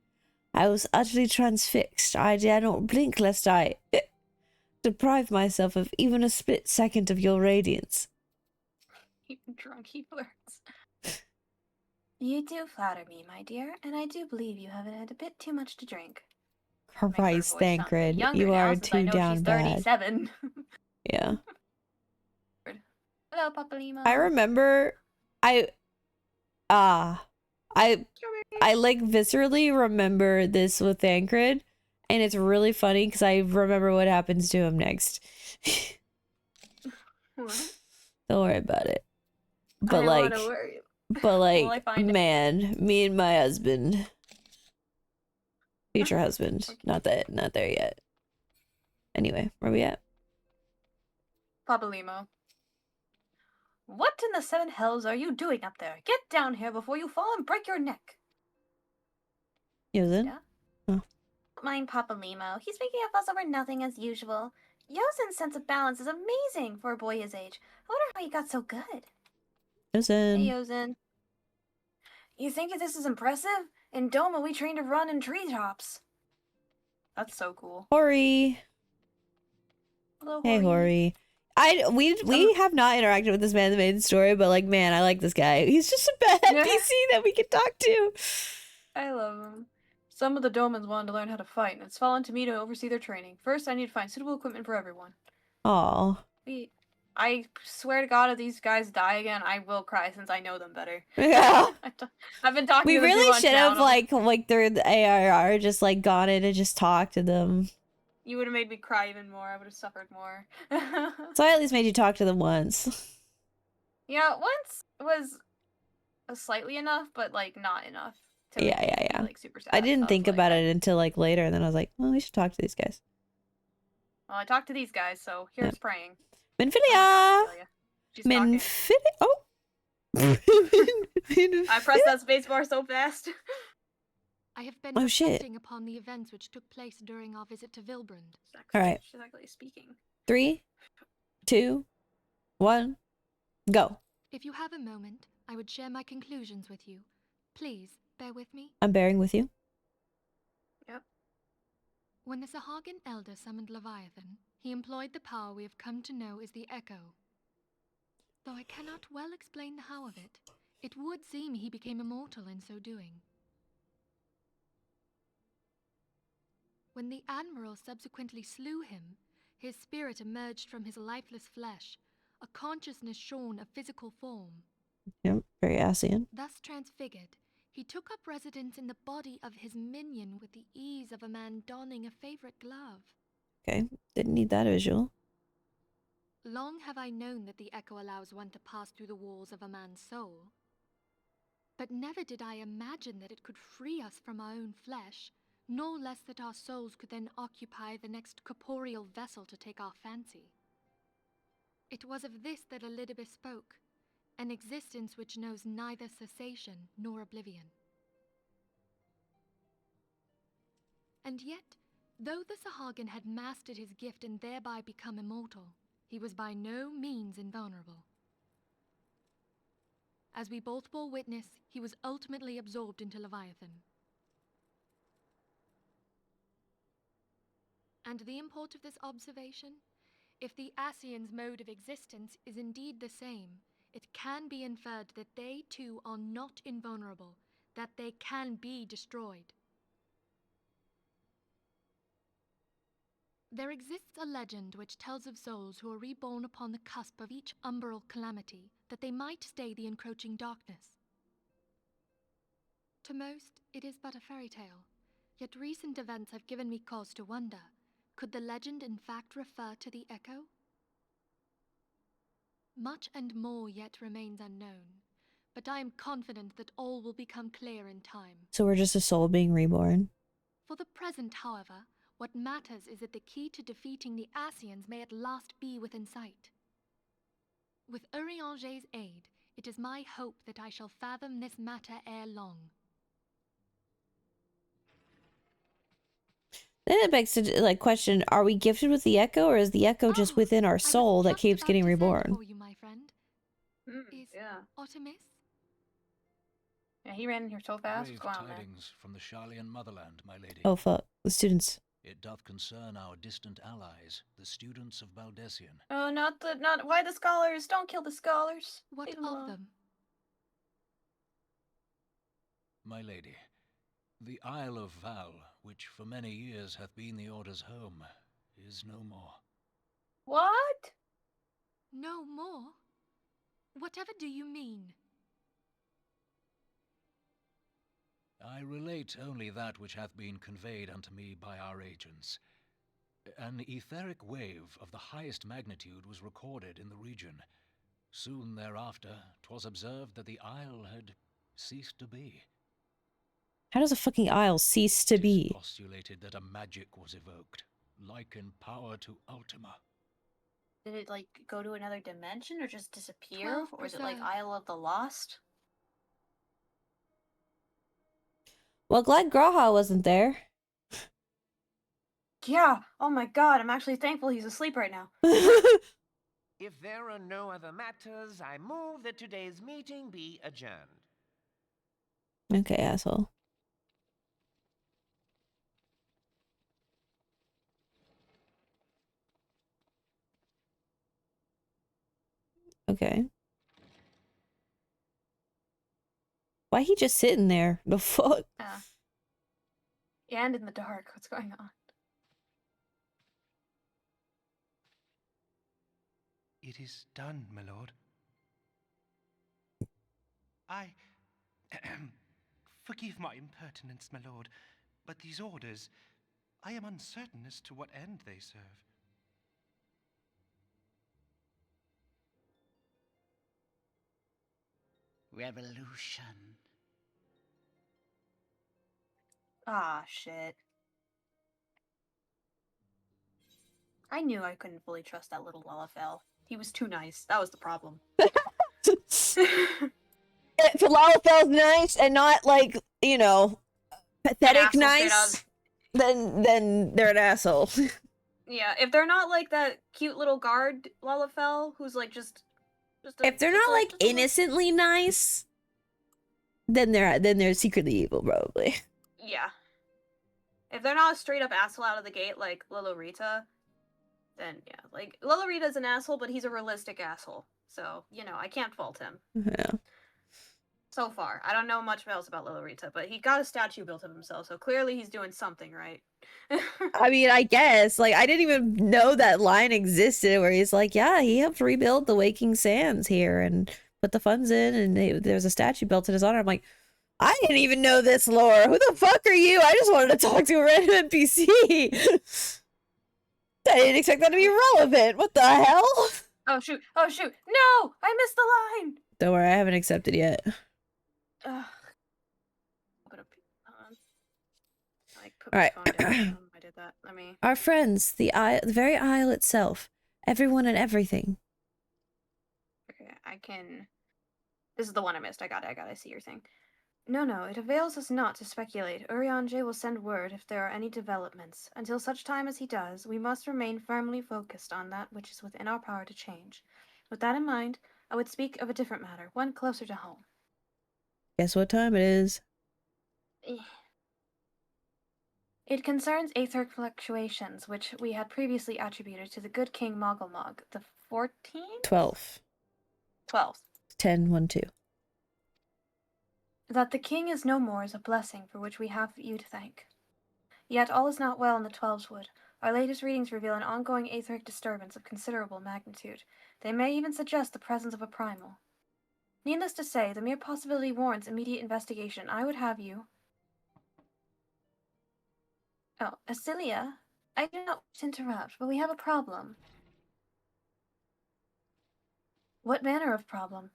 I was utterly transfixed. I dare not blink lest I deprive myself of even a split second of your radiance. Even drunk, he flirts. You do flatter me, my dear, and I do believe you have had a bit too much to drink. Christ, Thancred, you are too down bad. 37. Yeah. Hello, Papa Lima. I remember, I like viscerally remember this with Thancred, and it's really funny because I remember what happens to him next. What? Don't worry about it. But I don't like, wanna worry. But Will I like, find it? man, me and my husband, future husband, Okay. not there yet. Anyway, where we at? Papa Limo. What in the seven hells are you doing up there? Get down here before you fall and break your neck. Yosin? Yeah? Oh. Don't mind Papa Limo. He's making a fuss over nothing as usual. Yosin's sense of balance is amazing for a boy his age. I wonder how he got so good. Yosin. Hey, Yosin. You think this is impressive? In Doma, we train to run in treetops. That's so cool. Hori. Hello, Hey, Hori. We have not interacted with this man in the main story, but like, man, I like this guy. He's just a bad NPC that we can talk to. I love him. Some of the Domans wanted to learn how to fight, and it's fallen to me to oversee their training. First, I need to find suitable equipment for everyone. Aw. I swear to God, if these guys die again, I will cry since I know them better. Yeah. I've been talking We to them really too should much have now, like through the ARR just like gone in and just talked to them. You would have made me cry even more. I would have suffered more. So I at least made you talk to them once. Yeah, once was slightly enough, but like not enough to make me be, like super sad. I didn't think like, about it until like later, and then I was like, well, we should talk to these guys. Well, I talked to these guys, so here's praying. Minfilia! She's talking. Oh! I pressed that spacebar so fast. I have been reflecting upon the events which took place during our visit to Vilbrand. All right. She's actually speaking. 3, 2, 1, go. If you have a moment, I would share my conclusions with you. Please, bear with me. I'm bearing with you. Yep. When the Sahagin Elder summoned Leviathan, he employed the power we have come to know as the Echo. Though I cannot well explain the how of it, it would seem he became immortal in so doing. When the Admiral subsequently slew him, his spirit emerged from his lifeless flesh, a consciousness shorn of physical form. Yep, very Asian. Thus transfigured, he took up residence in the body of his minion with the ease of a man donning a favorite glove. Okay, didn't need that visual. Long have I known that the Echo allows one to pass through the walls of a man's soul. But never did I imagine that it could free us from our own flesh, nor less that our souls could then occupy the next corporeal vessel to take our fancy. It was of this that Elidibus spoke, an existence which knows neither cessation nor oblivion. And yet, though the Sahagin had mastered his gift and thereby become immortal, he was by no means invulnerable. As we both bore witness, he was ultimately absorbed into Leviathan. And the import of this observation? If the Asians' mode of existence is indeed the same, it can be inferred that they too are not invulnerable, that they can be destroyed. There exists a legend which tells of souls who are reborn upon the cusp of each umbral calamity, that they might stay the encroaching darkness. To most, it is but a fairy tale, yet recent events have given me cause to wonder. Could the legend in fact refer to the Echo? Much and more yet remains unknown, but I am confident that all will become clear in time. So we're just a soul being reborn? For the present, however, what matters is that the key to defeating the Asians may at last be within sight. With Urianger's aid, it is my hope that I shall fathom this matter ere long. Then it begs to like question: are we gifted with the Echo, or is the Echo just within our soul that keeps getting reborn? For you, my friend. Is Artemis? Yeah, he ran in here so fast. Grave What's going on tidings from the Sharlayan motherland, my lady. Oh fuck, the students. It doth concern our distant allies, the students of Baldessian. Oh, why the scholars? Don't kill the scholars. What of them? My lady, the Isle of Val, which for many years hath been the Order's home, is no more. What? No more? Whatever do you mean? I relate only that which hath been conveyed unto me by our agents. An etheric wave of the highest magnitude was recorded in the region. Soon thereafter, 'twas observed that the isle had ceased to be. How does a fucking isle cease to 'Tis be? postulated that a magic was evoked, like in power to Ultima. Did it, like, go to another dimension or just disappear? 12 Or is it like preserved. Isle of the Lost? Well, glad Graha wasn't there. Yeah! Oh my god, I'm actually thankful he's asleep right now. If there are no other matters, I move that today's meeting be adjourned. Okay, asshole. Okay. Why he just sitting there? The fuck? Yeah, and in the dark, what's going on? It is done, my lord. I... Forgive my impertinence, my lord, but these orders, I am uncertain as to what end they serve. Revolution. Ah, shit. I knew I couldn't fully trust that little Lalafell. He was too nice. That was the problem. If Lalafell's nice and not like, you know, pathetic nice, then they're an asshole. Yeah, if they're not like that cute little guard Lalafell who's like just if they're not like innocently nice, then they're secretly evil, probably. Yeah. If they're not a straight up asshole out of the gate like Lolorita, then yeah, like Lolorita's an asshole, but he's a realistic asshole. So, you know, I can't fault him. Yeah. So far. I don't know much else about Lolorita, but he got a statue built of himself, so clearly he's doing something right. I mean, I guess. Like, I didn't even know that line existed where he's like, yeah, he helped rebuild the Waking Sands here and put the funds in, and there's a statue built in his honor. I'm like, I didn't even know this lore. Who the fuck are you? I just wanted to talk to a random NPC. I didn't expect that to be relevant. What the hell? Oh, shoot. Oh, shoot. No! I missed the line! Don't worry, I haven't accepted yet. Ugh. All right. I did that. Let me... Our friends, the very isle itself, everyone and everything. Okay, I can... This is the one I missed. I got it. I see your thing. No, it avails us not to speculate. Urianger will send word if there are any developments. Until such time as he does, we must remain firmly focused on that which is within our power to change. With that in mind, I would speak of a different matter, one closer to home. Guess what time it is? It concerns aetheric fluctuations, which we had previously attributed to the good King Moggelmog, the 14th? 12. 12th. 10, 1, 2. That the king is no more is a blessing for which we have you to thank. Yet all is not well in the Twelveswood. Our latest readings reveal an ongoing aetheric disturbance of considerable magnitude. They may even suggest the presence of a primal. Needless to say, the mere possibility warrants immediate investigation. I would have you... Oh, Asilia, I do not wish to interrupt, but we have a problem. What manner of problem?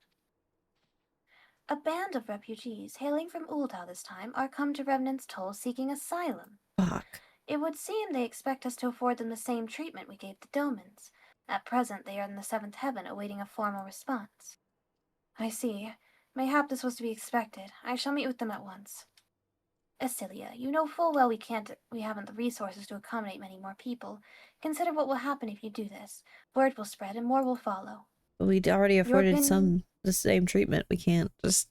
A band of refugees, hailing from Ul'dah this time, are come to Revenant's Toll seeking asylum. Fuck. It would seem they expect us to afford them the same treatment we gave the Domans. At present, they are in the seventh heaven, awaiting a formal response. I see. Mayhap this was to be expected. I shall meet with them at once. Asilia, you know full well we haven't the resources to accommodate many more people. Consider what will happen if you do this. Word will spread and more will follow. We'd already afforded the same treatment. We can't just...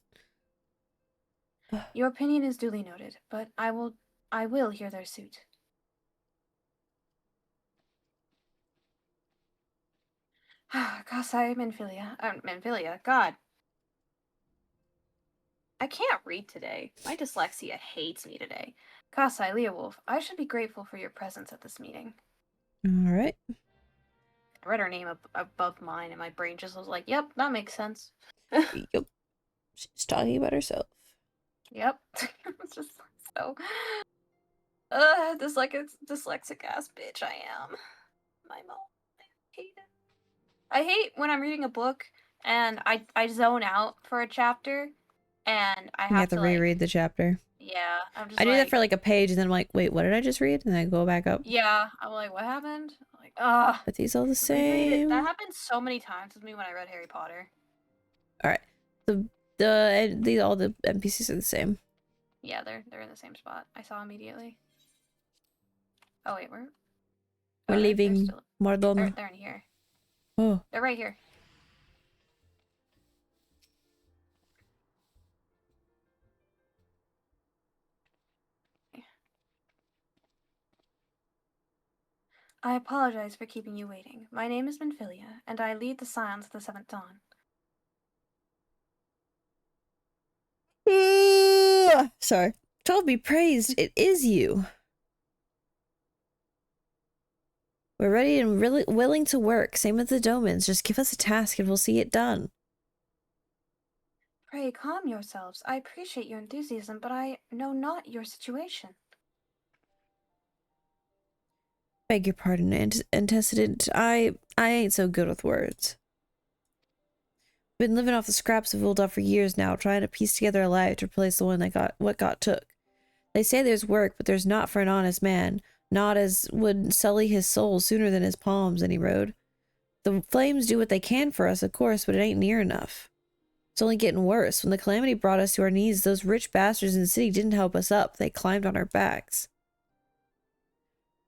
Your opinion is duly noted, but I will hear their suit. Kasai Manphilia, God. I can't read today. My dyslexia hates me today. Kasai Leowolf, I should be grateful for your presence at this meeting. Alright. I read her name above mine, and my brain just was like, yep, that makes sense. Yep. She's talking about herself. Yep. It's just so... dyslexic ass bitch I am. My mom. I hate it. I hate when I'm reading a book and I zone out for a chapter, and I You have to to reread the chapter. Yeah, I'm just I do like, that for like a page, and then I'm like, wait, what did I just read? And then I go back up. yeah, I'm like, what happened? I'm like, But these all the reread it. same. That happened so many times with me when I read Harry Potter. All right, all the NPCs are the same. Yeah, they're in the same spot. I saw immediately. Oh wait, we're leaving Mardona. They're in here. Oh, They're right here. I apologize for keeping you waiting. My name is Benfilia, and I lead the Scions of the Seventh Dawn. sorry. 12 be praised. It is you. We're ready and really willing to work. Same with the Domans. Just give us a task and we'll see it done. Pray calm yourselves. I appreciate your enthusiasm, but I know not your situation. Beg your pardon, antecedent. I ain't so good with words. Been living off the scraps of Ulda for years now, trying to piece together a life to replace the one that got took. They say there's work, but there's not for an honest man. Not as would sully his soul sooner than his palms, any road. The flames do what they can for us, of course, but it ain't near enough. It's only getting worse. When the calamity brought us to our knees, those rich bastards in the city didn't help us up. They climbed on our backs.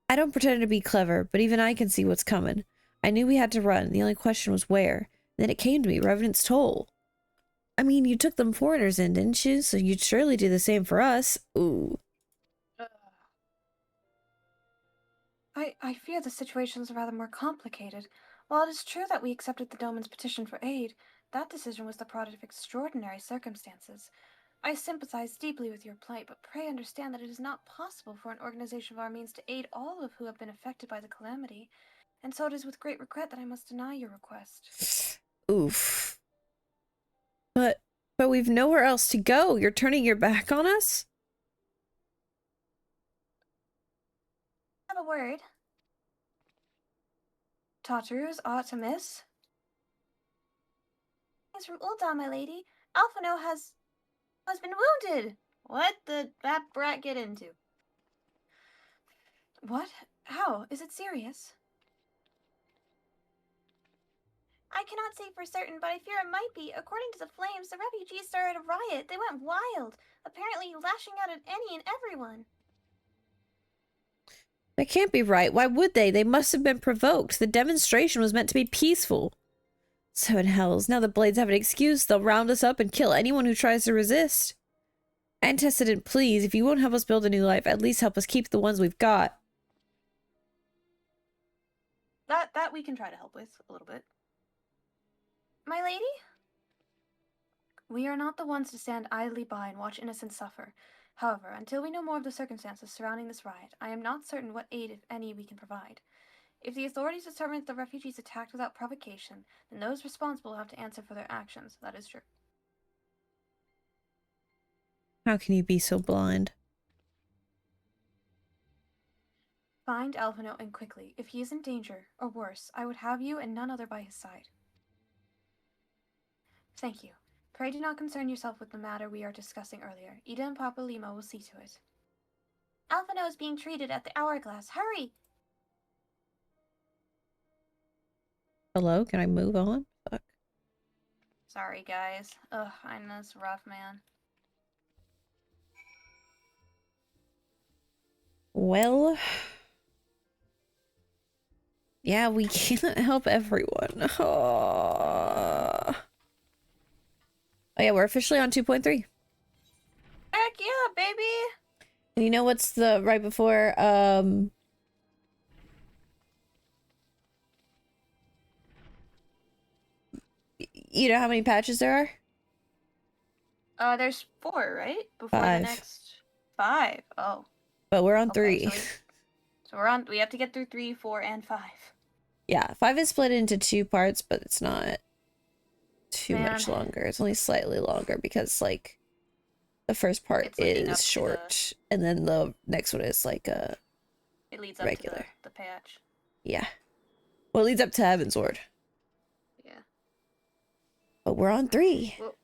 I don't pretend to be clever, but even I can see what's coming. I knew we had to run. The only question was where. Then it came to me, Revenant's Toll. I mean, you took them foreigners in, didn't you? So you'd surely do the same for us. Ooh. I fear the situation is rather more complicated. While it is true that we accepted the Doman's petition for aid, that decision was the product of extraordinary circumstances. I sympathize deeply with your plight, but pray understand that it is not possible for an organization of our means to aid all of who have been affected by the calamity, and so it is with great regret that I must deny your request. Oof. But we've nowhere else to go. You're turning your back on us? Have a word. Tartarus ought to miss. He's from Ul'dah, my lady. Alphino has been wounded. What did that brat get into? What? How? Is it serious? I cannot say for certain, but I fear it might be. According to the flames, the refugees started a riot. They went wild, apparently lashing out at any and everyone. That can't be right. Why would they? They must have been provoked. The demonstration was meant to be peaceful. Seven hells. Now the Blades have an excuse. They'll round us up and kill anyone who tries to resist. Antecedent, please. If you won't help us build a new life, at least help us keep the ones we've got. That we can try to help with a little bit. My lady? We are not the ones to stand idly by and watch innocents suffer. However, until we know more of the circumstances surrounding this riot, I am not certain what aid, if any, we can provide. If the authorities determine that the refugees attacked without provocation, then those responsible will have to answer for their actions. That is true. How can you be so blind? Find Alphino and quickly. If he is in danger, or worse, I would have you and none other by his side. Thank you. Pray do not concern yourself with the matter we are discussing earlier. Ida and Papa Lima will see to it. Alphino is being treated at the Hourglass. Hurry! Hello? Can I move on? Fuck. Sorry, guys. Ugh, I know it's rough, man. Well... yeah, we can't help everyone. Oh yeah, we're officially on 2.3. Heck yeah, baby! And you know what's the right before, you know how many patches there are? There's 4, right? Before 5. the next 5. Oh. But we're on Okay, 3. So we're on. We have to get through 3, 4, and 5. Yeah, 5 is split into 2 parts, but it's not too much longer. It's only slightly longer because, like, the first part is short, and then the next one is like a it leads up regular. to the patch. Yeah. Well, it leads up to Heavensward. Yeah. But we're on 3. Well,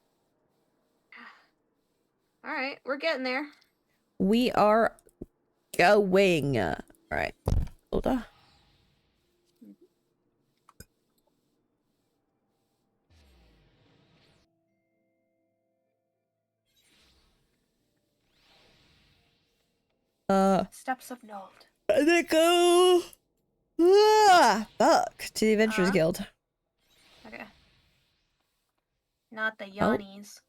all right, we're getting there. We are going. All right. Hold on. Steps of Nold. And then go. Fuck. To the Adventurers Guild. Okay. Not the yawnies.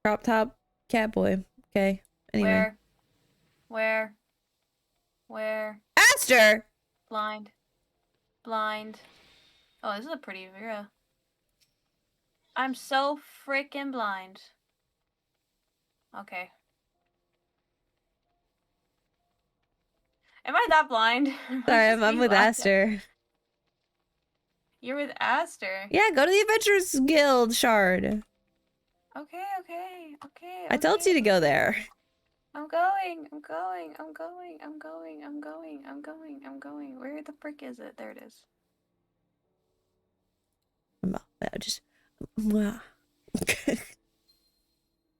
Crop top, catboy. Okay. Anyway. Where? Aster! Blind. Oh, this is a pretty Vera. I'm so freaking blind. Okay. Am I that blind? Sorry, I'm with Aster. You're with Aster? Yeah, go to the Adventurers Guild shard. Okay. I told you to go there. I'm going. Where the frick is it? There it is. Just.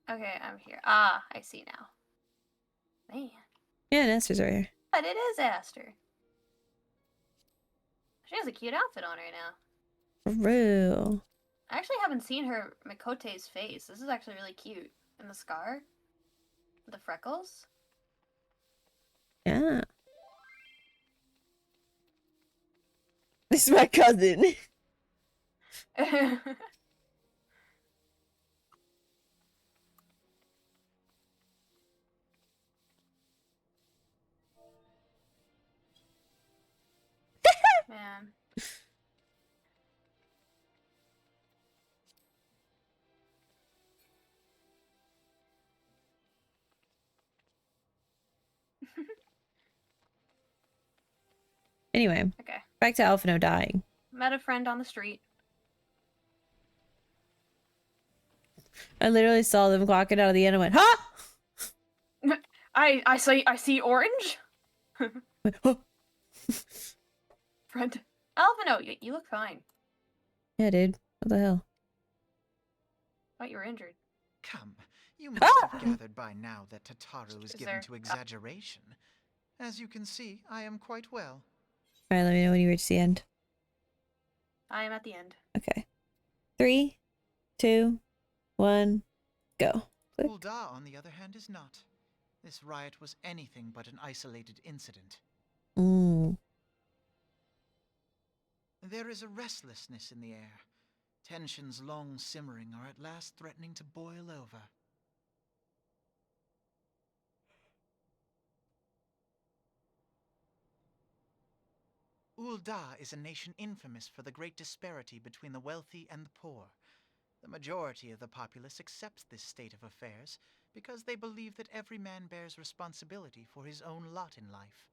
Okay, I'm here. Ah, I see now. Man. Yeah, and Aster's right here. But it is Aster. She has a cute outfit on right now. For real. I actually haven't seen her Mikote's face. This is actually really cute. And the scar. The freckles. Yeah. This is my cousin. Man. Anyway. Okay. Back to Alphino dying. Met a friend on the street. I literally saw them clocking out of the end and went, huh? I see orange. Friend. Alvino, you look fine. Yeah, dude. What the hell? Thought you were injured. Come, you must have gathered by now that Tataru is given to exaggeration. As you can see, I am quite well. Alright, let me know when you reach the end. I am at the end. Okay. 3, 2, 1, go. Click. Ulda, on the other hand, is not. This riot was anything but an isolated incident. There is a restlessness in the air. Tensions long simmering are at last threatening to boil over. Ulda is a nation infamous for the great disparity between the wealthy and the poor. The majority of the populace accepts this state of affairs because they believe that every man bears responsibility for his own lot in life.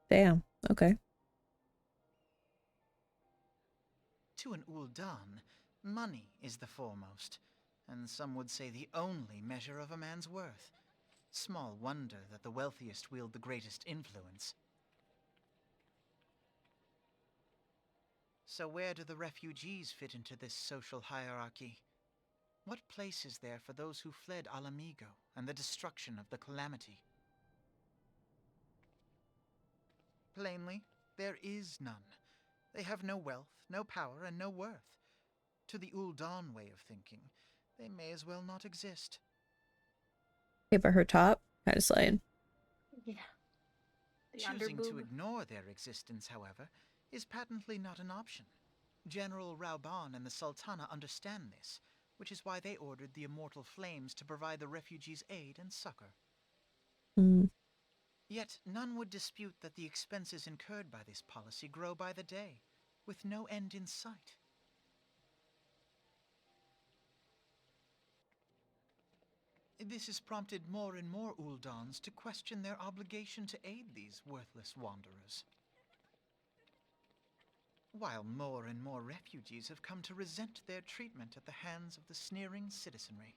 Damn. Okay. To an Uldan, money is the foremost, and some would say the only measure of a man's worth. Small wonder that the wealthiest wield the greatest influence. So where do the refugees fit into this social hierarchy? What place is there for those who fled Alamigo and the destruction of the Calamity? Plainly, there is none. They have no wealth, no power, and no worth. To the Uldan way of thinking, they may as well not exist. Okay, but her top, kind of slaying. Yeah. Choosing to ignore their existence, however, is patently not an option. General Rauban and the Sultana understand this, which is why they ordered the Immortal Flames to provide the refugees aid and succor. Yet none would dispute that the expenses incurred by this policy grow by the day, with no end in sight. This has prompted more and more Uldans to question their obligation to aid these worthless wanderers. While more and more refugees have come to resent their treatment at the hands of the sneering citizenry.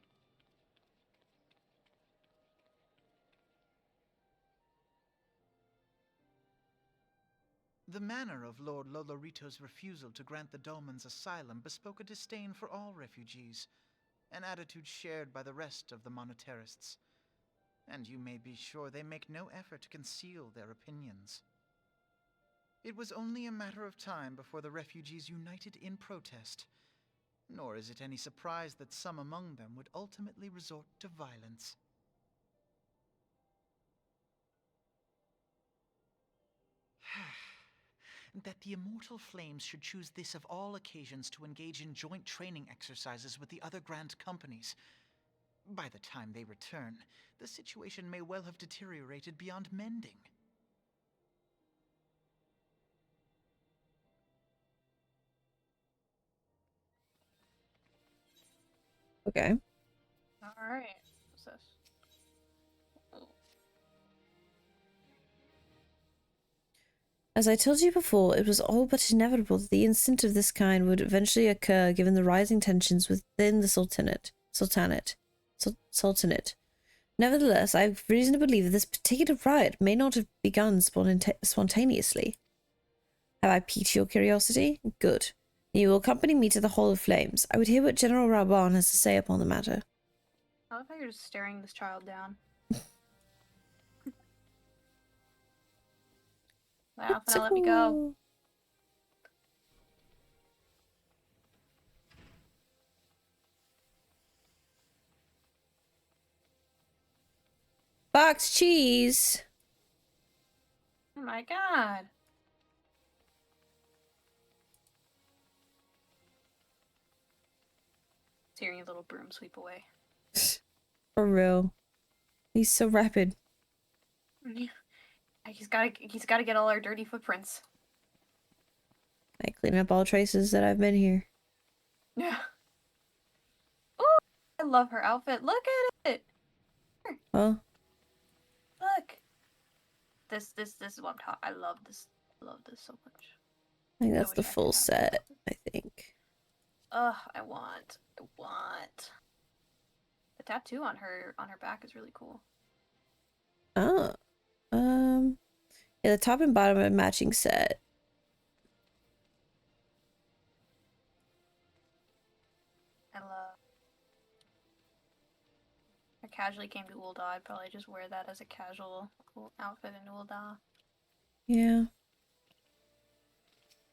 The manner of Lord Lolorito's refusal to grant the dolmens asylum bespoke a disdain for all refugees, an attitude shared by the rest of the monetarists. And you may be sure they make no effort to conceal their opinions. It was only a matter of time before the refugees united in protest, nor is it any surprise that some among them would ultimately resort to violence. That the immortal flames should choose this of all occasions to engage in joint training exercises with the other Grand Companies. By the time they return, the situation may well have deteriorated beyond mending. Okay. Alright. What's this? As I told you before, it was all but inevitable that the incident of this kind would eventually occur given the rising tensions within the Sultanate. Nevertheless, I have reason to believe that this particular riot may not have begun spontaneously. Have I piqued your curiosity? Good. You will accompany me to the Hall of Flames. I would hear what General Raban has to say upon the matter. I love how you're just staring this child down. Wow, now let me go. Box cheese. Oh my god. Hearing your little broom sweep away. For real. He's so rapid. He's gotta get all our dirty footprints. I clean up all traces that I've been here. Yeah. Oh, I love her outfit. Look at it. Huh? Look. This is what I'm talking. I love this. I love this so much. I think that's the full set, I think. Ugh, I want. The tattoo on her back is really cool. Oh. Yeah, the top and bottom are a matching set. I casually came to Ul'dah. I'd probably just wear that as a casual outfit in Ul'dah. Yeah.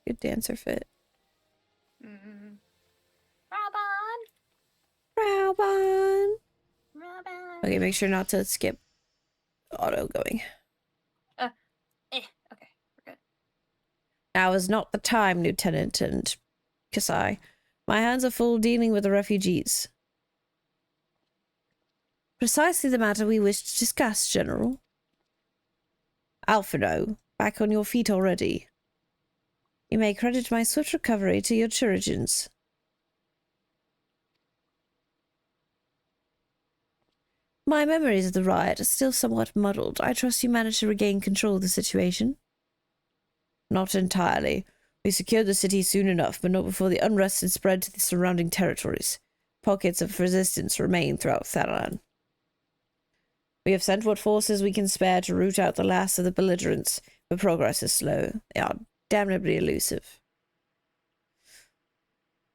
Good dancer fit. Mm-hmm. Raban! Okay, Robin. make sure not to skip auto going. Okay, we're good. Now is not the time, Lieutenant and Kasai. My hands are full dealing with the refugees. Precisely the matter we wish to discuss, General. Alphino, back on your feet already. You may credit my swift recovery to your chirurgeons. My memories of the riot are still somewhat muddled. I trust you managed to regain control of the situation. Not entirely. We secured the city soon enough, but not before the unrest had spread to the surrounding territories. Pockets of resistance remain throughout Thanalan. We have sent what forces we can spare to root out the last of the belligerents, but progress is slow. They are damnably elusive.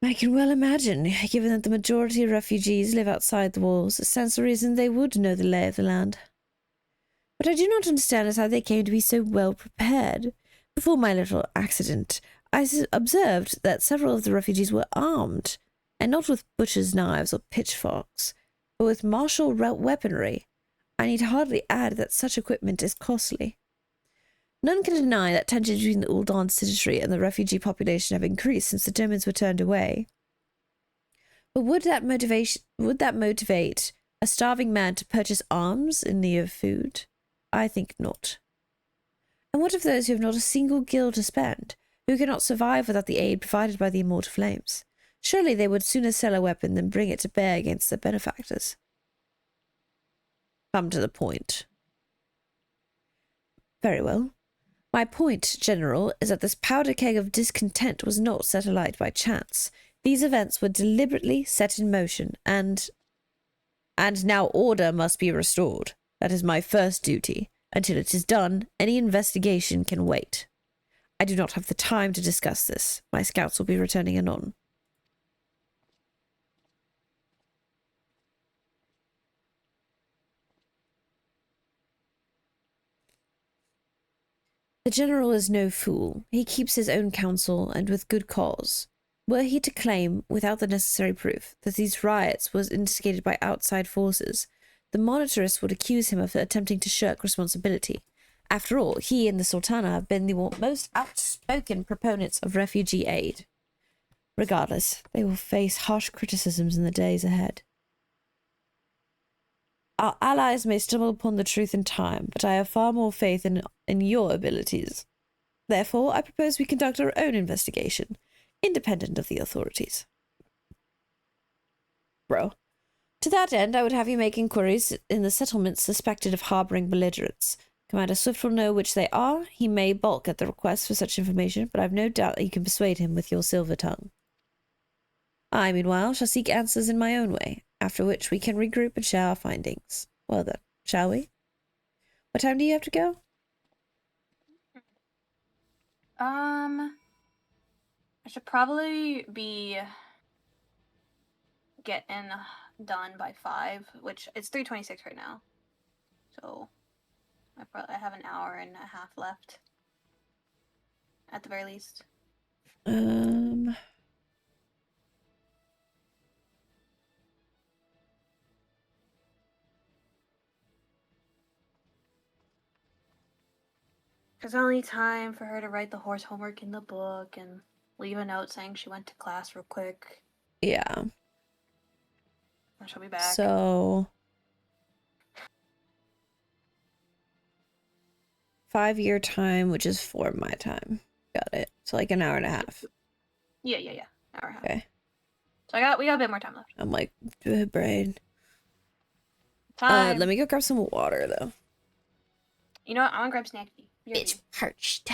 I can well imagine, given that the majority of refugees live outside the walls, it stands to reason they would know the lay of the land. What I do not understand is how they came to be so well prepared. Before my little accident, I observed that several of the refugees were armed, and not with butcher's knives or pitchforks, but with martial weaponry. I need hardly add that such equipment is costly. None can deny that tensions between the Ul'dah citizenry and the refugee population have increased since the Germans were turned away. But would that motivate a starving man to purchase arms in lieu of food? I think not. And what of those who have not a single gil to spend, who cannot survive without the aid provided by the immortal flames? Surely they would sooner sell a weapon than bring it to bear against their benefactors. Come to the point. Very well. My point, General, is that this powder keg of discontent was not set alight by chance. These events were deliberately set in motion, and now order must be restored. That is my first duty. Until it is done, any investigation can wait. I do not have the time to discuss this. My scouts will be returning anon. The general is no fool. He keeps his own counsel, and with good cause. Were he to claim, without the necessary proof, that these riots was instigated by outside forces, the monetarist would accuse him of attempting to shirk responsibility. After all, he and the Sultana have been the most outspoken proponents of refugee aid. Regardless, they will face harsh criticisms in the days ahead. Our allies may stumble upon the truth in time, but I have far more faith in your abilities. Therefore, I propose we conduct our own investigation, independent of the authorities. Bro. To that end, I would have you make inquiries in the settlements suspected of harboring belligerents. Commander Swift will know which they are. He may balk at the request for such information, but I have no doubt that you can persuade him with your silver tongue. I, meanwhile, shall seek answers in my own way, after which we can regroup and share our findings. Well then, shall we? What time do you have to go? I should probably be getting done by 5, which it's 3:26 right now. So I have an hour and a half left. At the very least. There's only time for her to write the horse homework in the book and leave a note saying she went to class real quick. Yeah. And she'll be back. So 5 your time, which is 4 my time. Got it. So like an hour and a half. Yeah. Hour and a half. Okay. So we got a bit more time left. I'm like, brain. Time. Let me go grab some water though. You know what? I'm gonna grab snacky. It's parched.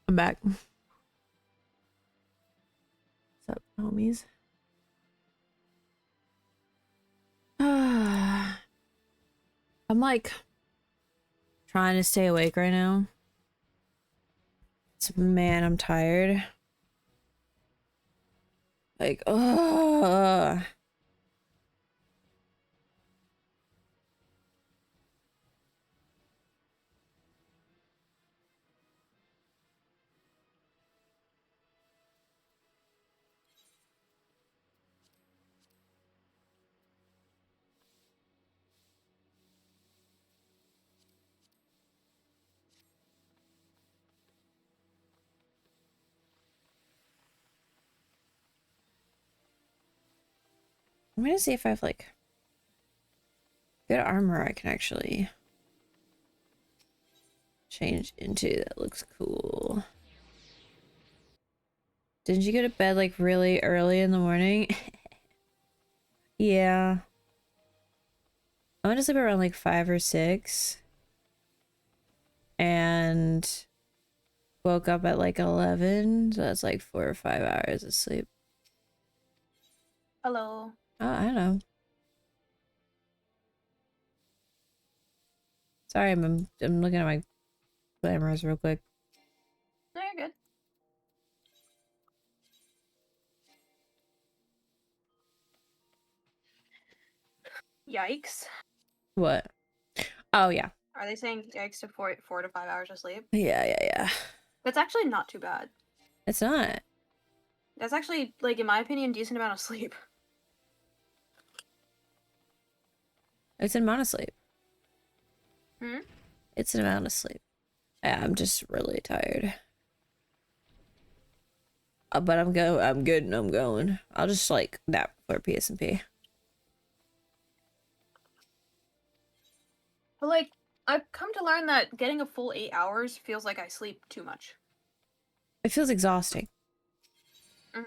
I'm back. What's up, homies? I'm like trying to stay awake right now. Man, I'm tired. Like, ugh. I'm gonna see if I have like good armor I can actually change into that looks cool. Didn't you go to bed like really early in the morning? Yeah. I went to sleep around like 5 or 6. And woke up at like 11. So that's like 4 or 5 hours of sleep. Hello. Oh, I don't know. Sorry, I'm looking at my glamours real quick. No, you're good. Yikes. What? Oh, yeah. Are they saying yikes to 4 to 5 hours of sleep? Yeah. That's actually not too bad. It's not. That's actually, like, in my opinion, decent amount of sleep. It's an amount of sleep. Hmm? It's an amount of sleep. Yeah, I'm just really tired. But I'm good and I'm going. I'll just like nap for PSP. But, like, I've come to learn that getting a full 8 hours feels like I sleep too much. It feels exhausting. Mm.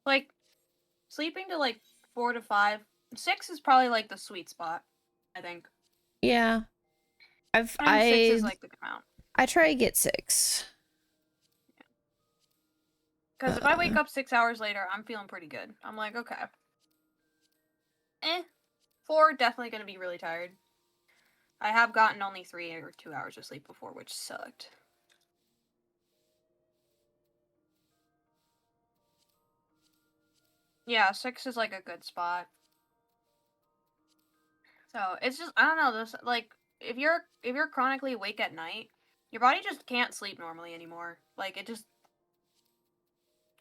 Like, sleeping to, like, 4 to 5. 6 is probably, like, the sweet spot, I think. Yeah. I think 6 is, like, the amount. I try to get 6. Because if I wake up 6 hours later, I'm feeling pretty good. I'm like, okay. 4, definitely gonna be really tired. I have gotten only 3 or 2 hours of sleep before, which sucked. Yeah, 6 is like a good spot. So it's just, I don't know, this, like, if you're chronically awake at night, your body just can't sleep normally anymore. Like, it just,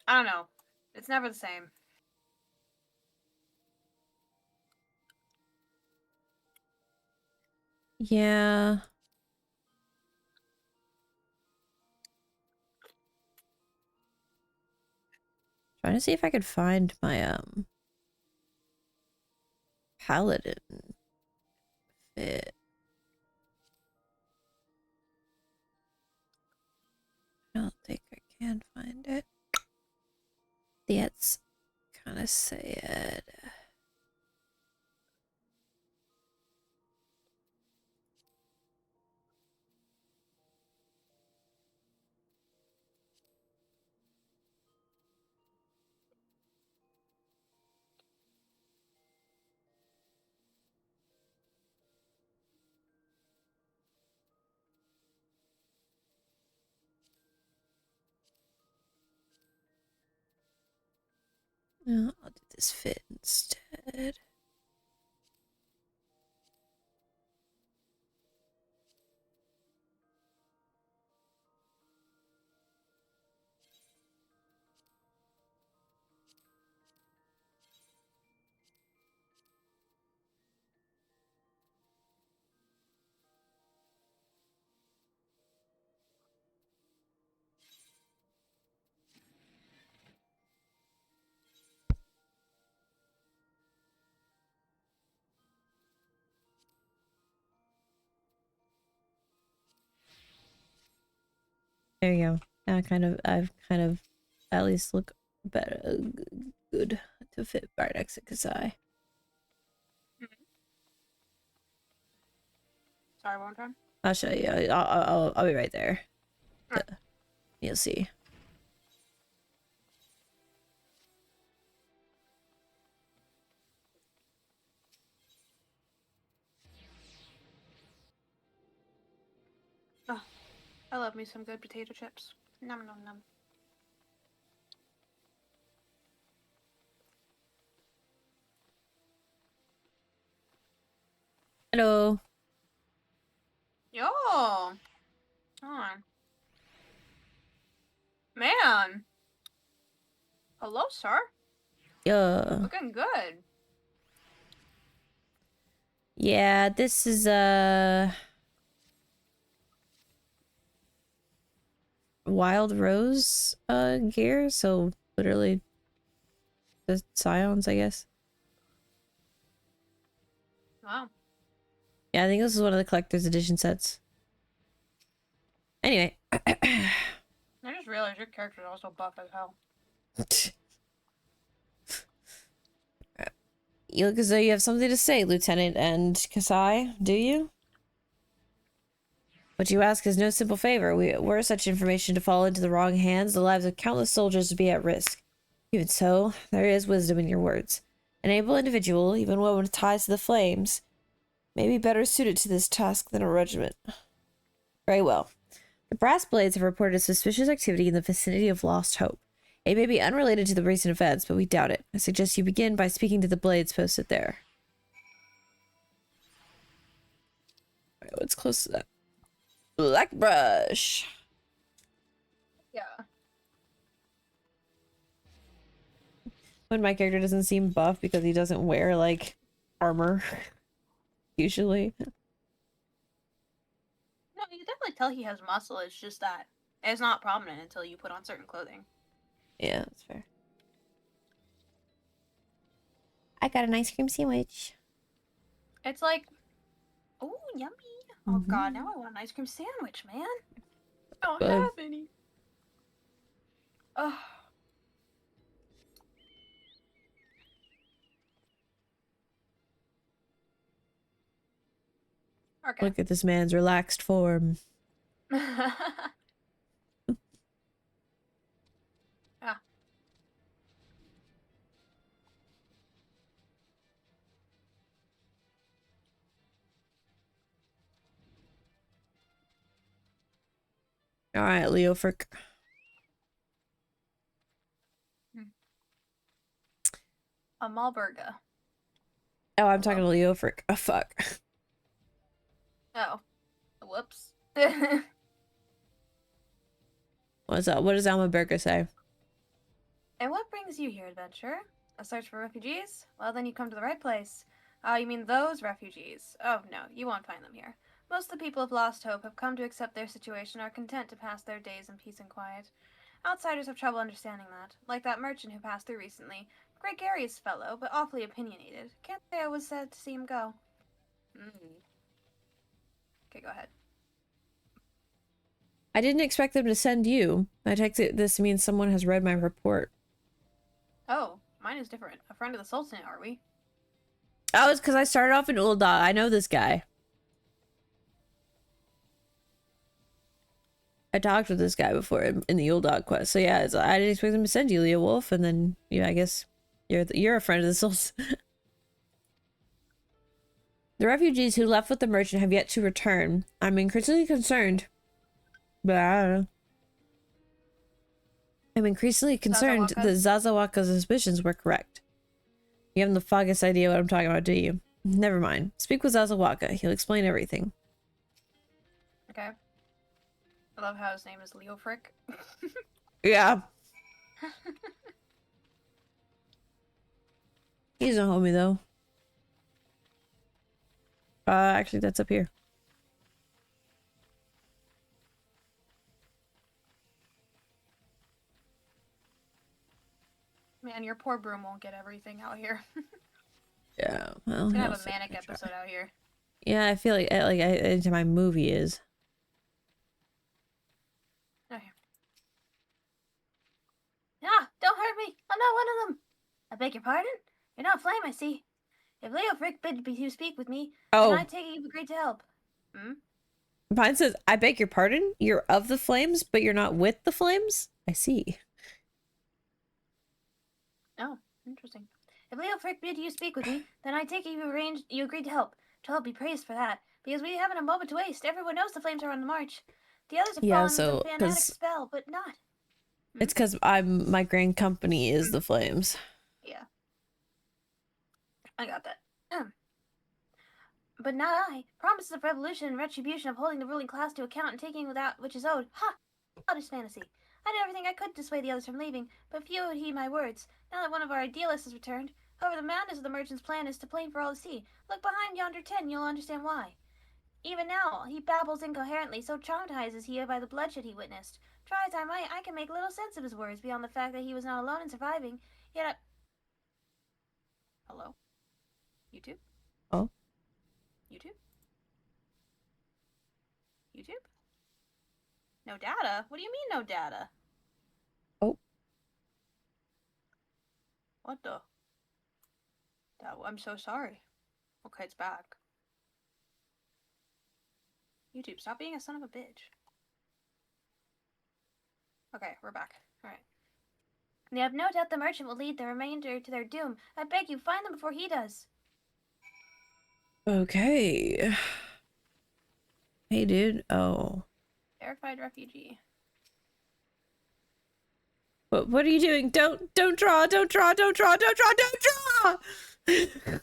I don't know. It's never the same. Yeah. Trying to see if I could find my paladin fit. I don't think I can find it. That's kind of sad. No, I'll do this fit instead. There you go. Now I've kind of at least look better, good to fit right next to Kasai. Sorry, one more time. I'll show you. I'll be right there. Right. You'll see. I love me some good potato chips. Nom nom nom. Hello. Yo. On. Man. Hello, sir. Yeah. Looking good. Yeah, this is Wild Rose gear, so literally the Scions, I guess. Wow. Yeah, I think this is one of the collector's edition sets. Anyway. I just realized your character is also buff as hell. You look as though you have something to say, Lieutenant and Kasai, do you? What you ask is no simple favor. Were such information to fall into the wrong hands, the lives of countless soldiers would be at risk. Even so, there is wisdom in your words. An able individual, even one with ties to the flames, may be better suited to this task than a regiment. Very well. The Brass Blades have reported suspicious activity in the vicinity of Lost Hope. It may be unrelated to the recent events, but we doubt it. I suggest you begin by speaking to the Blades posted there. Alright, what's close to that? Blackbrush. Yeah. When my character doesn't seem buff because he doesn't wear, like, armor. Usually. No, you can definitely tell he has muscle. It's just that it's not prominent until you put on certain clothing. Yeah, that's fair. I got an ice cream sandwich. It's like, oh, yummy. Oh god, now I want an ice cream sandwich, man. I don't have any. Ugh. Okay. Look at this man's relaxed form. Yeah. Alright, Leo Frick. A Malburga. Oh, I'm talking to Leo Frick. Oh, fuck. Oh. Whoops. What's up? What does Alma Berger say? And what brings you here, adventurer? A search for refugees? Well, then you come to the right place. You mean those refugees? Oh, no, you won't find them here. Most of the people of Lost Hope have come to accept their situation and are content to pass their days in peace and quiet. Outsiders have trouble understanding that, like that merchant who passed through recently. Gregarious fellow, but awfully opinionated. Can't say I was sad to see him go. Okay, go ahead. I didn't expect them to send you. I take it this means someone has read my report. Oh, mine is different. A friend of the Sultan, are we? Oh, it's because I started off in Ul'dah. I know this guy. I talked with this guy before in the Ul'dah quest. So yeah, I didn't expect them to send you, Leo Wolf, and then yeah, I guess you're a friend of the Sultan. The refugees who left with the merchant have yet to return. I'm increasingly concerned. But I don't know. I'm increasingly concerned that Zazawaka's suspicions were correct. You haven't the foggiest idea what I'm talking about, do you? Never mind. Speak with Zazawaka. He'll explain everything. Okay. I love how his name is Leo Frick. Yeah. He's a homie, though. Actually, that's up here. Man, your poor broom won't get everything out here. Yeah, well, It's gonna have a manic episode out here. Yeah, I feel like into my movie is. Okay. Ah, don't hurt me! I'm not one of them! I beg your pardon? You're not Flame, I see. If Leo Frick bid you speak with me, then I take it you've agreed to help. Mine says, I beg your pardon? You're of the Flames, but you're not with the Flames? I see. Oh, interesting. If Leo Frick bid you speak with me, then I take it you agreed to help. To help be praised for that, because we haven't a moment to waste. Everyone knows the Flames are on the march. The others have fallen into a fanatic spell, but not. It's because my grand company is the flames. Yeah. I got that. But not I. Promises of revolution and retribution of holding the ruling class to account and taking without which is owed. Ha! Childish fantasy. I did everything I could to dissuade the others from leaving, but few would heed my words. Now that one of our idealists has returned, however, the madness of the merchant's plan is to plain for all to see. Look behind yonder tent, and you'll understand why. Even now, he babbles incoherently, so traumatized is he by the bloodshed he witnessed. Try as I might, I can make little sense of his words, beyond the fact that he was not alone in surviving. Yet I... Hello? YouTube? Oh? YouTube? YouTube? No data? What do you mean no data? Oh. What the? I'm so sorry. Okay, it's back. YouTube, stop being a son of a bitch. Okay, we're back. Alright. They have no doubt the merchant will lead the remainder to their doom. I beg you, find them before he does. Okay. Hey, dude. Oh. Terrified refugee. What are you doing? Don't draw! Don't draw! Don't draw! Don't draw! Don't draw!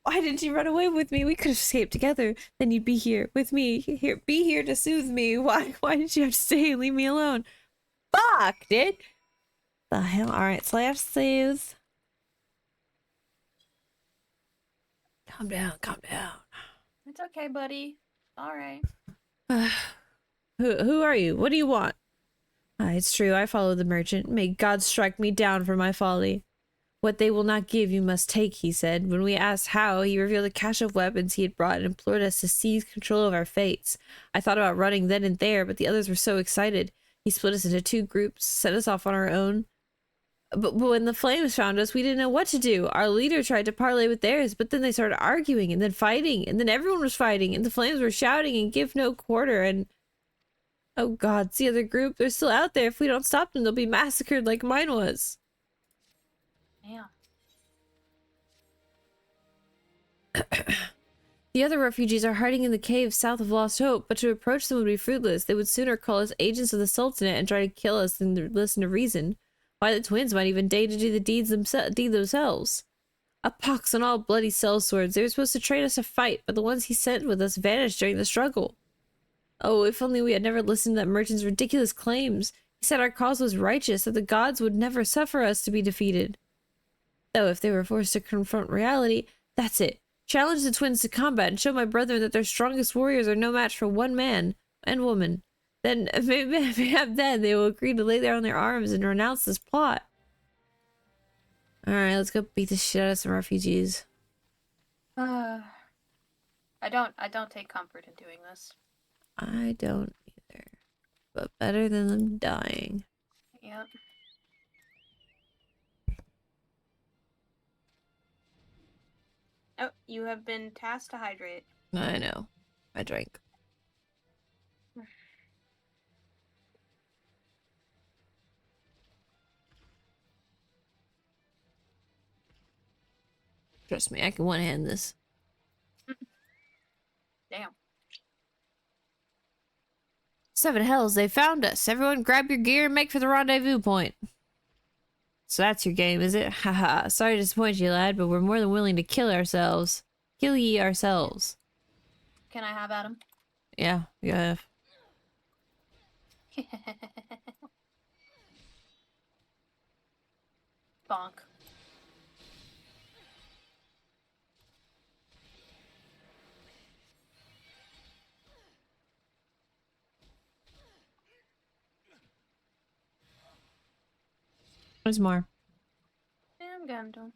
Why didn't you run away with me? We could have escaped together. Then you'd be here with me. Be here to soothe me. Why did you have to stay and leave me alone? Fuck, dude. The hell? Alright, slash saves. Calm down, calm down. It's okay, buddy. Alright. Who are you? What do you want? It's true, I follow the merchant. May God strike me down for my folly. What they will not give, you must take, he said. When we asked how, he revealed a cache of weapons he had brought and implored us to seize control of our fates. I thought about running then and there, but the others were so excited. He split us into 2 groups, sent us off on our own. But when the flames found us, we didn't know what to do. Our leader tried to parlay with theirs, but then they started arguing and then fighting, and then everyone was fighting, and the flames were shouting and give no quarter, and... Oh god, it's the other group. They're still out there. If we don't stop them, they'll be massacred like mine was. Yeah. The other refugees are hiding in the caves south of Lost Hope, but to approach them would be fruitless. They would sooner call us agents of the Sultanate and try to kill us than to listen to reason. Why, the twins might even dare to do the deed themselves. A pox on all bloody sellswords. They were supposed to train us to fight, but the ones he sent with us vanished during the struggle. Oh, if only we had never listened to that merchant's ridiculous claims. He said our cause was righteous, that the gods would never suffer us to be defeated. Though if they were forced to confront reality, that's it. Challenge the twins to combat and show my brethren that their strongest warriors are no match for one man and woman. Then, maybe then they will agree to lay down their arms and renounce this plot. Alright, let's go beat the shit out of some refugees. I don't take comfort in doing this. I don't either. But better than them dying. Yep. Oh, you have been tasked to hydrate. I know. I drank. Trust me, I can one-hand this. Damn. 7 hells, they found us. Everyone grab your gear and make for the rendezvous point. So that's your game, is it? Haha, sorry to disappoint you, lad, but we're more than willing to kill ourselves. Kill ye ourselves. Can I have Adam? Yeah, you have. Bonk. There's more. I'm going to.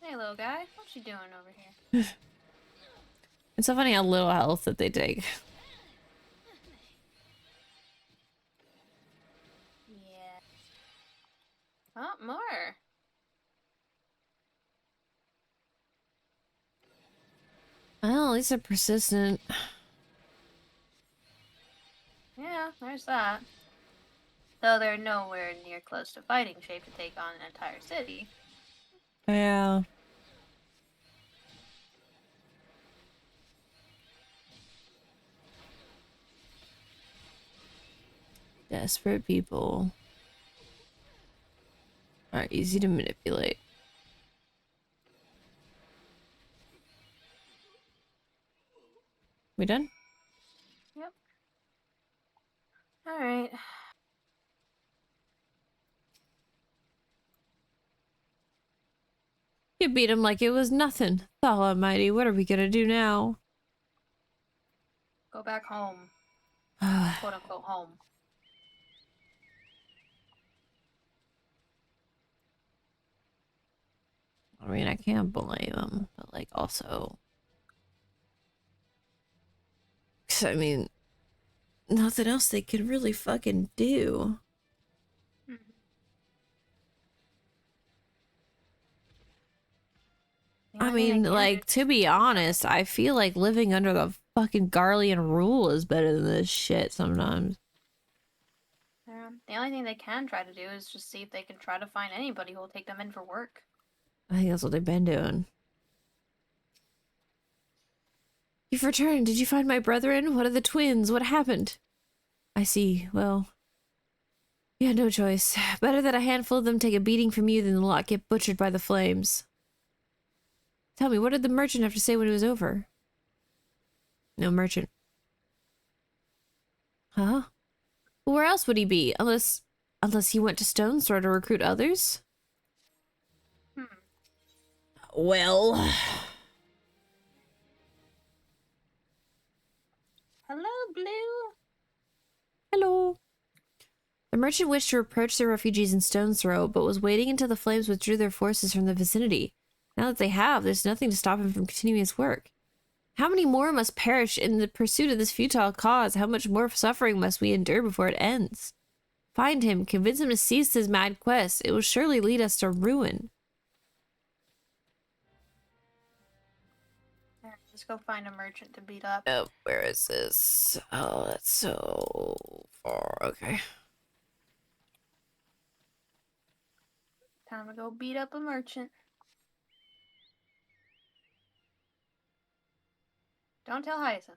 Hey, little guy. What you doing over here? It's so funny how little health that they take. Yeah. Oh, more. Well, at least they're persistent. There's that. Though they're nowhere near close to fighting shape to take on an entire city. Yeah. Desperate people are easy to manipulate. We done? Yep. Alright. You beat him like it was nothing. The Almighty, what are we gonna do now? Go back home. Quote unquote home. I mean, I can't blame him, but like also, 'cause, I mean, nothing else they could really fucking do. I mean, like, to be honest, I feel like living under the fucking Garlean rule is better than this shit sometimes. The only thing they can try to do is just see if they can try to find anybody who will take them in for work. I think that's what they've been doing. You've returned. Did you find my brethren? What are the twins? What happened? I see. Well, you had no choice. Better that a handful of them take a beating from you than the lot get butchered by the flames. Tell me, what did the merchant have to say when it was over? No merchant. Huh? Well, where else would he be? Unless he went to Stone's Throw to recruit others? Well... Hello, Blue. Hello. The merchant wished to approach the refugees in Stone's Throw, but was waiting until the flames withdrew their forces from the vicinity. Now that they have, there's nothing to stop him from continuing his work. How many more must perish in the pursuit of this futile cause? How much more suffering must we endure before it ends? Find him, convince him to cease his mad quest. It will surely lead us to ruin. Just go find a merchant to beat up. Oh, where is this? Oh, that's so far. Okay. Time to go beat up a merchant. Don't tell Hyacinth.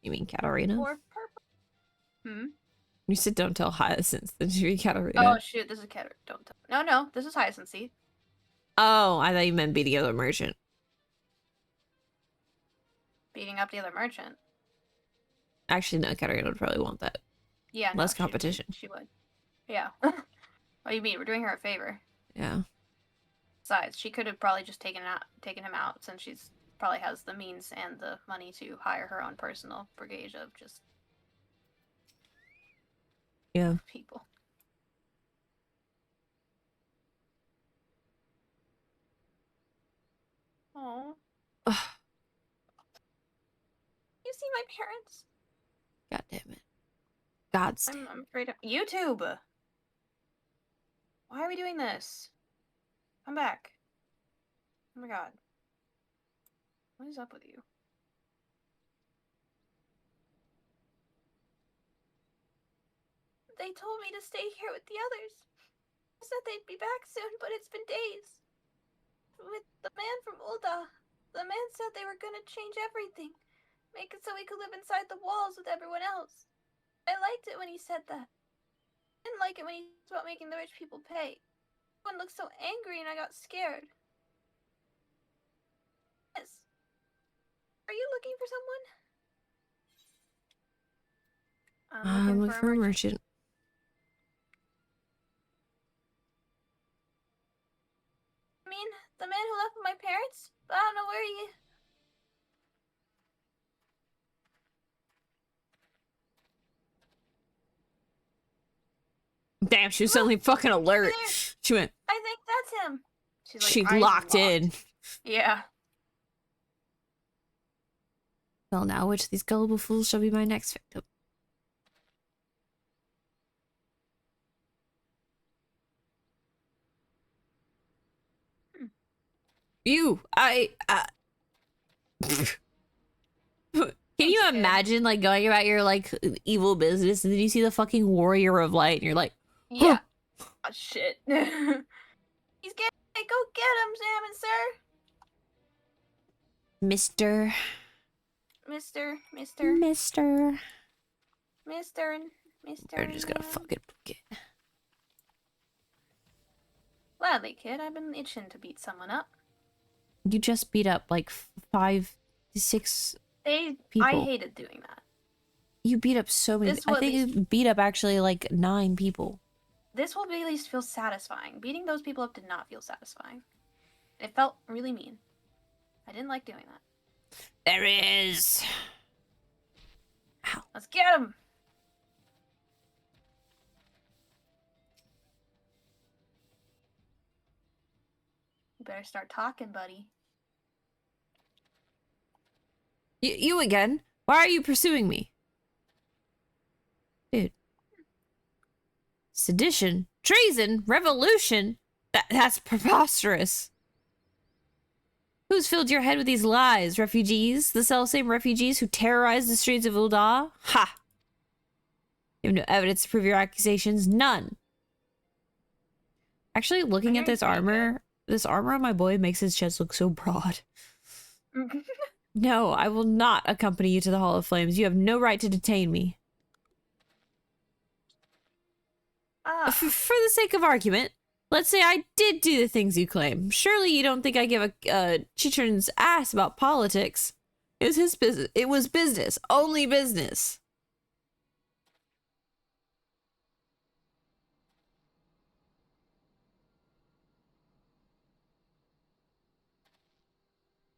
You mean Katarina? Or purple. Hmm? You said don't tell Hyacinth. Did you mean Katarina? Oh shoot, this is Katarina. Don't tell. No, this is Hyacinth. See? Oh, I thought you meant beating the other merchant. Beating up the other merchant. Actually, no, Katarina would probably want that. Yeah, less competition. She would. Yeah. What do you mean? We're doing her a favor. Yeah. Besides, she could have probably just taken him out since she's probably has the means and the money to hire her own personal brigade of just people. Oh. You see my parents? God damn it. God's damn. I'm afraid of YouTube. Why are we doing this? Come back. Oh my god. What is up with you? They told me to stay here with the others. Said they'd be back soon, but it's been days. With the man from Ul'dah, the man said they were gonna change everything. Make it so we could live inside the walls with everyone else. I liked it when he said that. I didn't like it when he talked about making the rich people pay. Everyone looked so angry and I got scared. Yes. Are you looking for someone? I'm looking for a merchant. I mean, the man who left with my parents? But I don't know where he... Damn, she was suddenly fucking alert. She went... I think that's him. She's like, she locked in. Yeah. Well, now which of these gullible fools shall be my next victim? Can you imagine, like, going about your, like, evil business and then you see the fucking Warrior of Light and you're like, yeah. Oh, shit. He's getting... Go get him, Salmon, sir. Mister. I'm just gonna fucking book it. Gladly, kid. I've been itching to beat someone up. You just beat up, like, 5 to 6 people. I hated doing that. You beat up so many. I think you beat up, actually, like, 9 people. This will at least feel satisfying. Beating those people up did not feel satisfying. It felt really mean. I didn't like doing that. There is. Ow. Let's get him. You better start talking, buddy. You again? Why are you pursuing me? Dude. Sedition, treason, revolution. That's preposterous. Who's filled your head with these lies? Refugees? The selfsame refugees who terrorized the streets of Ul'dah? Ha! You have no evidence to prove your accusations? None. Actually, looking at this armor on my boy makes his chest look so broad. No, I will not accompany you to the Hall of Flames. You have no right to detain me. For the sake of argument, let's say I did do the things you claim. Surely you don't think I give a chitron's ass about politics. It was his business. It was business. Only business.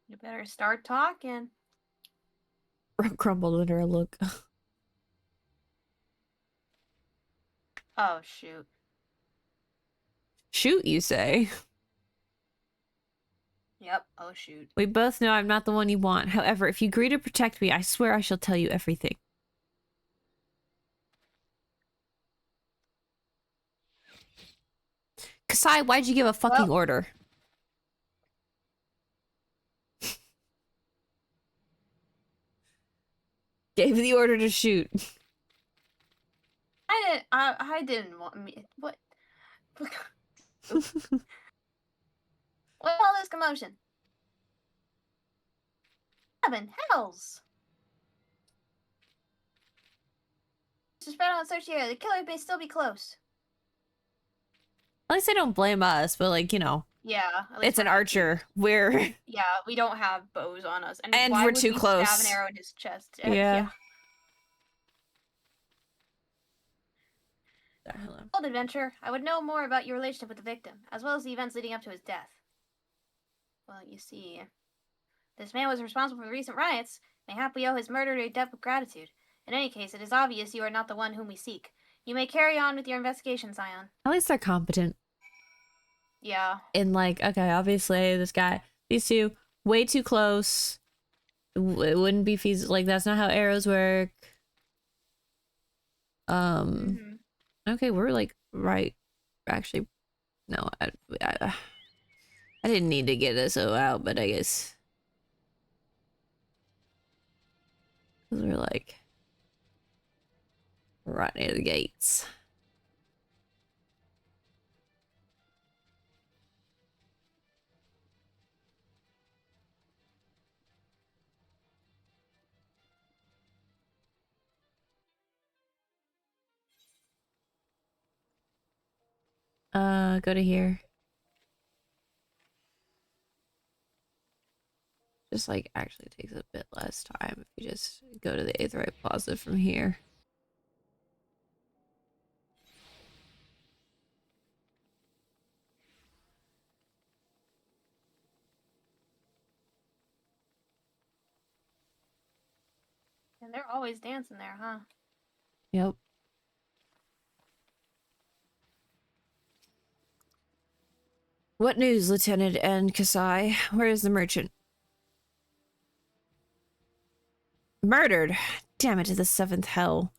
You better start talking. Crumbled under a look. Oh, shoot. Shoot, you say? Yep, oh shoot. We both know I'm not the one you want. However, if you agree to protect me, I swear I shall tell you everything. Kasai, why'd you give a fucking order? Gave the order to shoot. I didn't want me. What? What's all this commotion? Heaven, hells! To spread out and search the area. The killer may still be close. At least I don't blame us, but like, you know. Yeah. It's an archer. We're... Yeah, we don't have bows on us. And why we're would too we close. Stab an arrow in his chest? Yeah. Old adventure, I would know more about your relationship with the victim, as well as the events leading up to his death. Well, you see, this man was responsible for the recent riots. Mayhap we owe his murder to a debt of gratitude. In any case, it is obvious you are not the one whom we seek. You may carry on with your investigation, Scion. At least they're competent. Yeah. In like, okay, obviously this guy, these two, way too close. It wouldn't be feasible. Like, that's not how arrows work. Okay, we're like right. Actually, no, I didn't need to get this out, but I guess we're like right near the gates. Go to here. Just like actually takes a bit less time if you just go to the Aetheryte Plaza from here. And they're always dancing there, huh? Yep. What news, Lieutenant and Kasai? Where is the merchant? Murdered! Damn it to the 7th hell.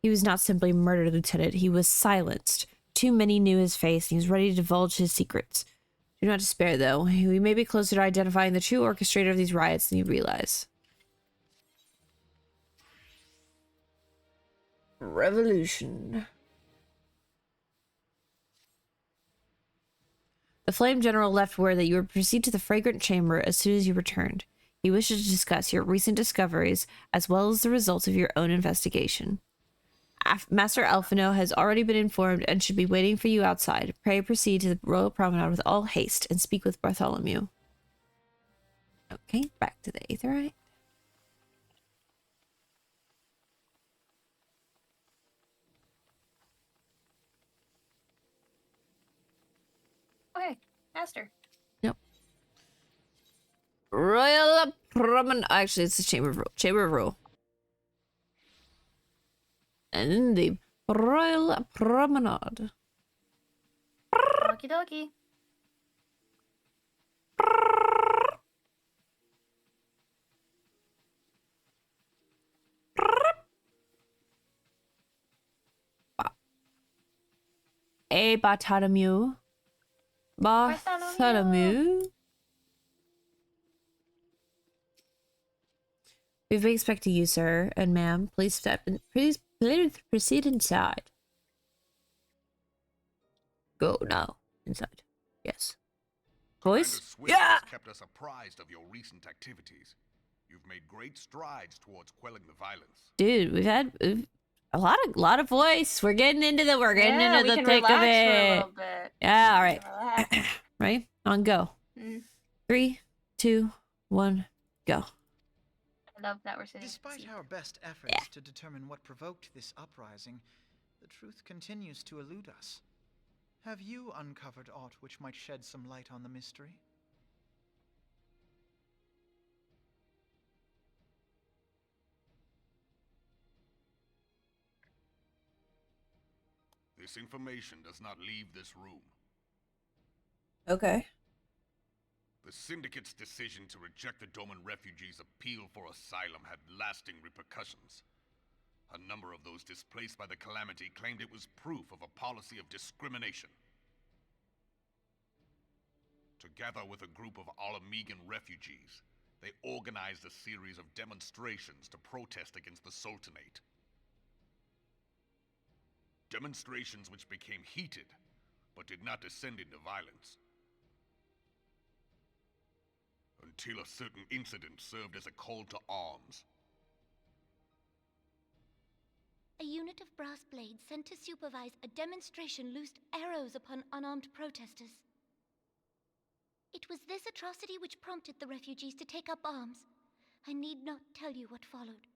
He was not simply murdered, Lieutenant. He was silenced. Too many knew his face, and he was ready to divulge his secrets. Do not despair, though. We may be closer to identifying the true orchestrator of these riots than you realize. Revolution. The Flame General left word that you would proceed to the Fragrant Chamber as soon as you returned. He wishes to discuss your recent discoveries as well as the results of your own investigation. Master Alphino has already been informed and should be waiting for you outside. Pray proceed to the Royal Promenade with all haste and speak with Bartholomew. Okay, back to the Aetheryte. Okay, Master. Nope. Royal Promenade. Actually, it's the Chamber of Rule. Chamber of Rule. And the Royal Promenade. Okie dokie. Bartholomew. Bartholomew. We've been expecting you, sir and ma'am. Please proceed inside. Go now. Inside. Yes. Voice? Yeah! Kept us apprised of your recent activities. You've made great strides towards quelling the violence. Dude, we've had a lot of voice. We're getting into the thick of it. For a little bit. Yeah, all right. Ready? On go. 3, 2, 1, go. I love that we're sitting. Despite our best efforts to determine what provoked this uprising, the truth continues to elude us. Have you uncovered aught which might shed some light on the mystery? This information does not leave this room. Okay. The Syndicate's decision to reject the Doman refugees' appeal for asylum had lasting repercussions. A number of those displaced by the calamity claimed it was proof of a policy of discrimination. Together with a group of Alamegan refugees, they organized a series of demonstrations to protest against the Sultanate. Demonstrations which became heated, but did not descend into violence. Until a certain incident served as a call to arms. A unit of brass blades sent to supervise a demonstration loosed arrows upon unarmed protesters. It was this atrocity which prompted the refugees to take up arms. I need not tell you what followed.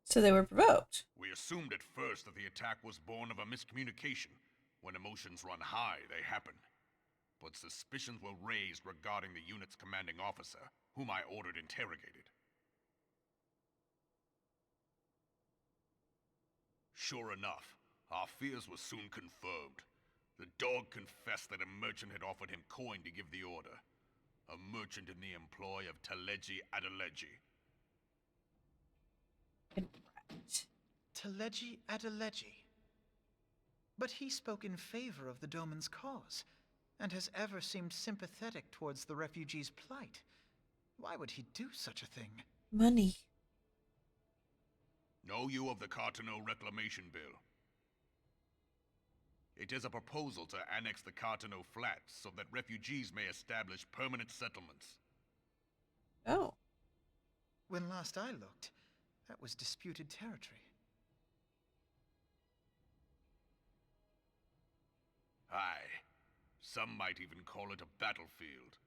So they were provoked. We assumed at first that the attack was born of a miscommunication. When emotions run high, they happen. But suspicions were raised regarding the unit's commanding officer, whom I ordered interrogated. Sure enough, our fears were soon confirmed. The dog confessed that a merchant had offered him coin to give the order. A merchant in the employ of Teleji Adeleji. Teleji Adeleji? But he spoke in favor of the Doman's cause, and has ever seemed sympathetic towards the refugees' plight. Why would he do such a thing? Money. Know you of the Cartano Reclamation Bill? It is a proposal to annex the Cartano Flats so that refugees may establish permanent settlements. Oh. When last I looked, that was disputed territory. Aye. Some might even call it a battlefield.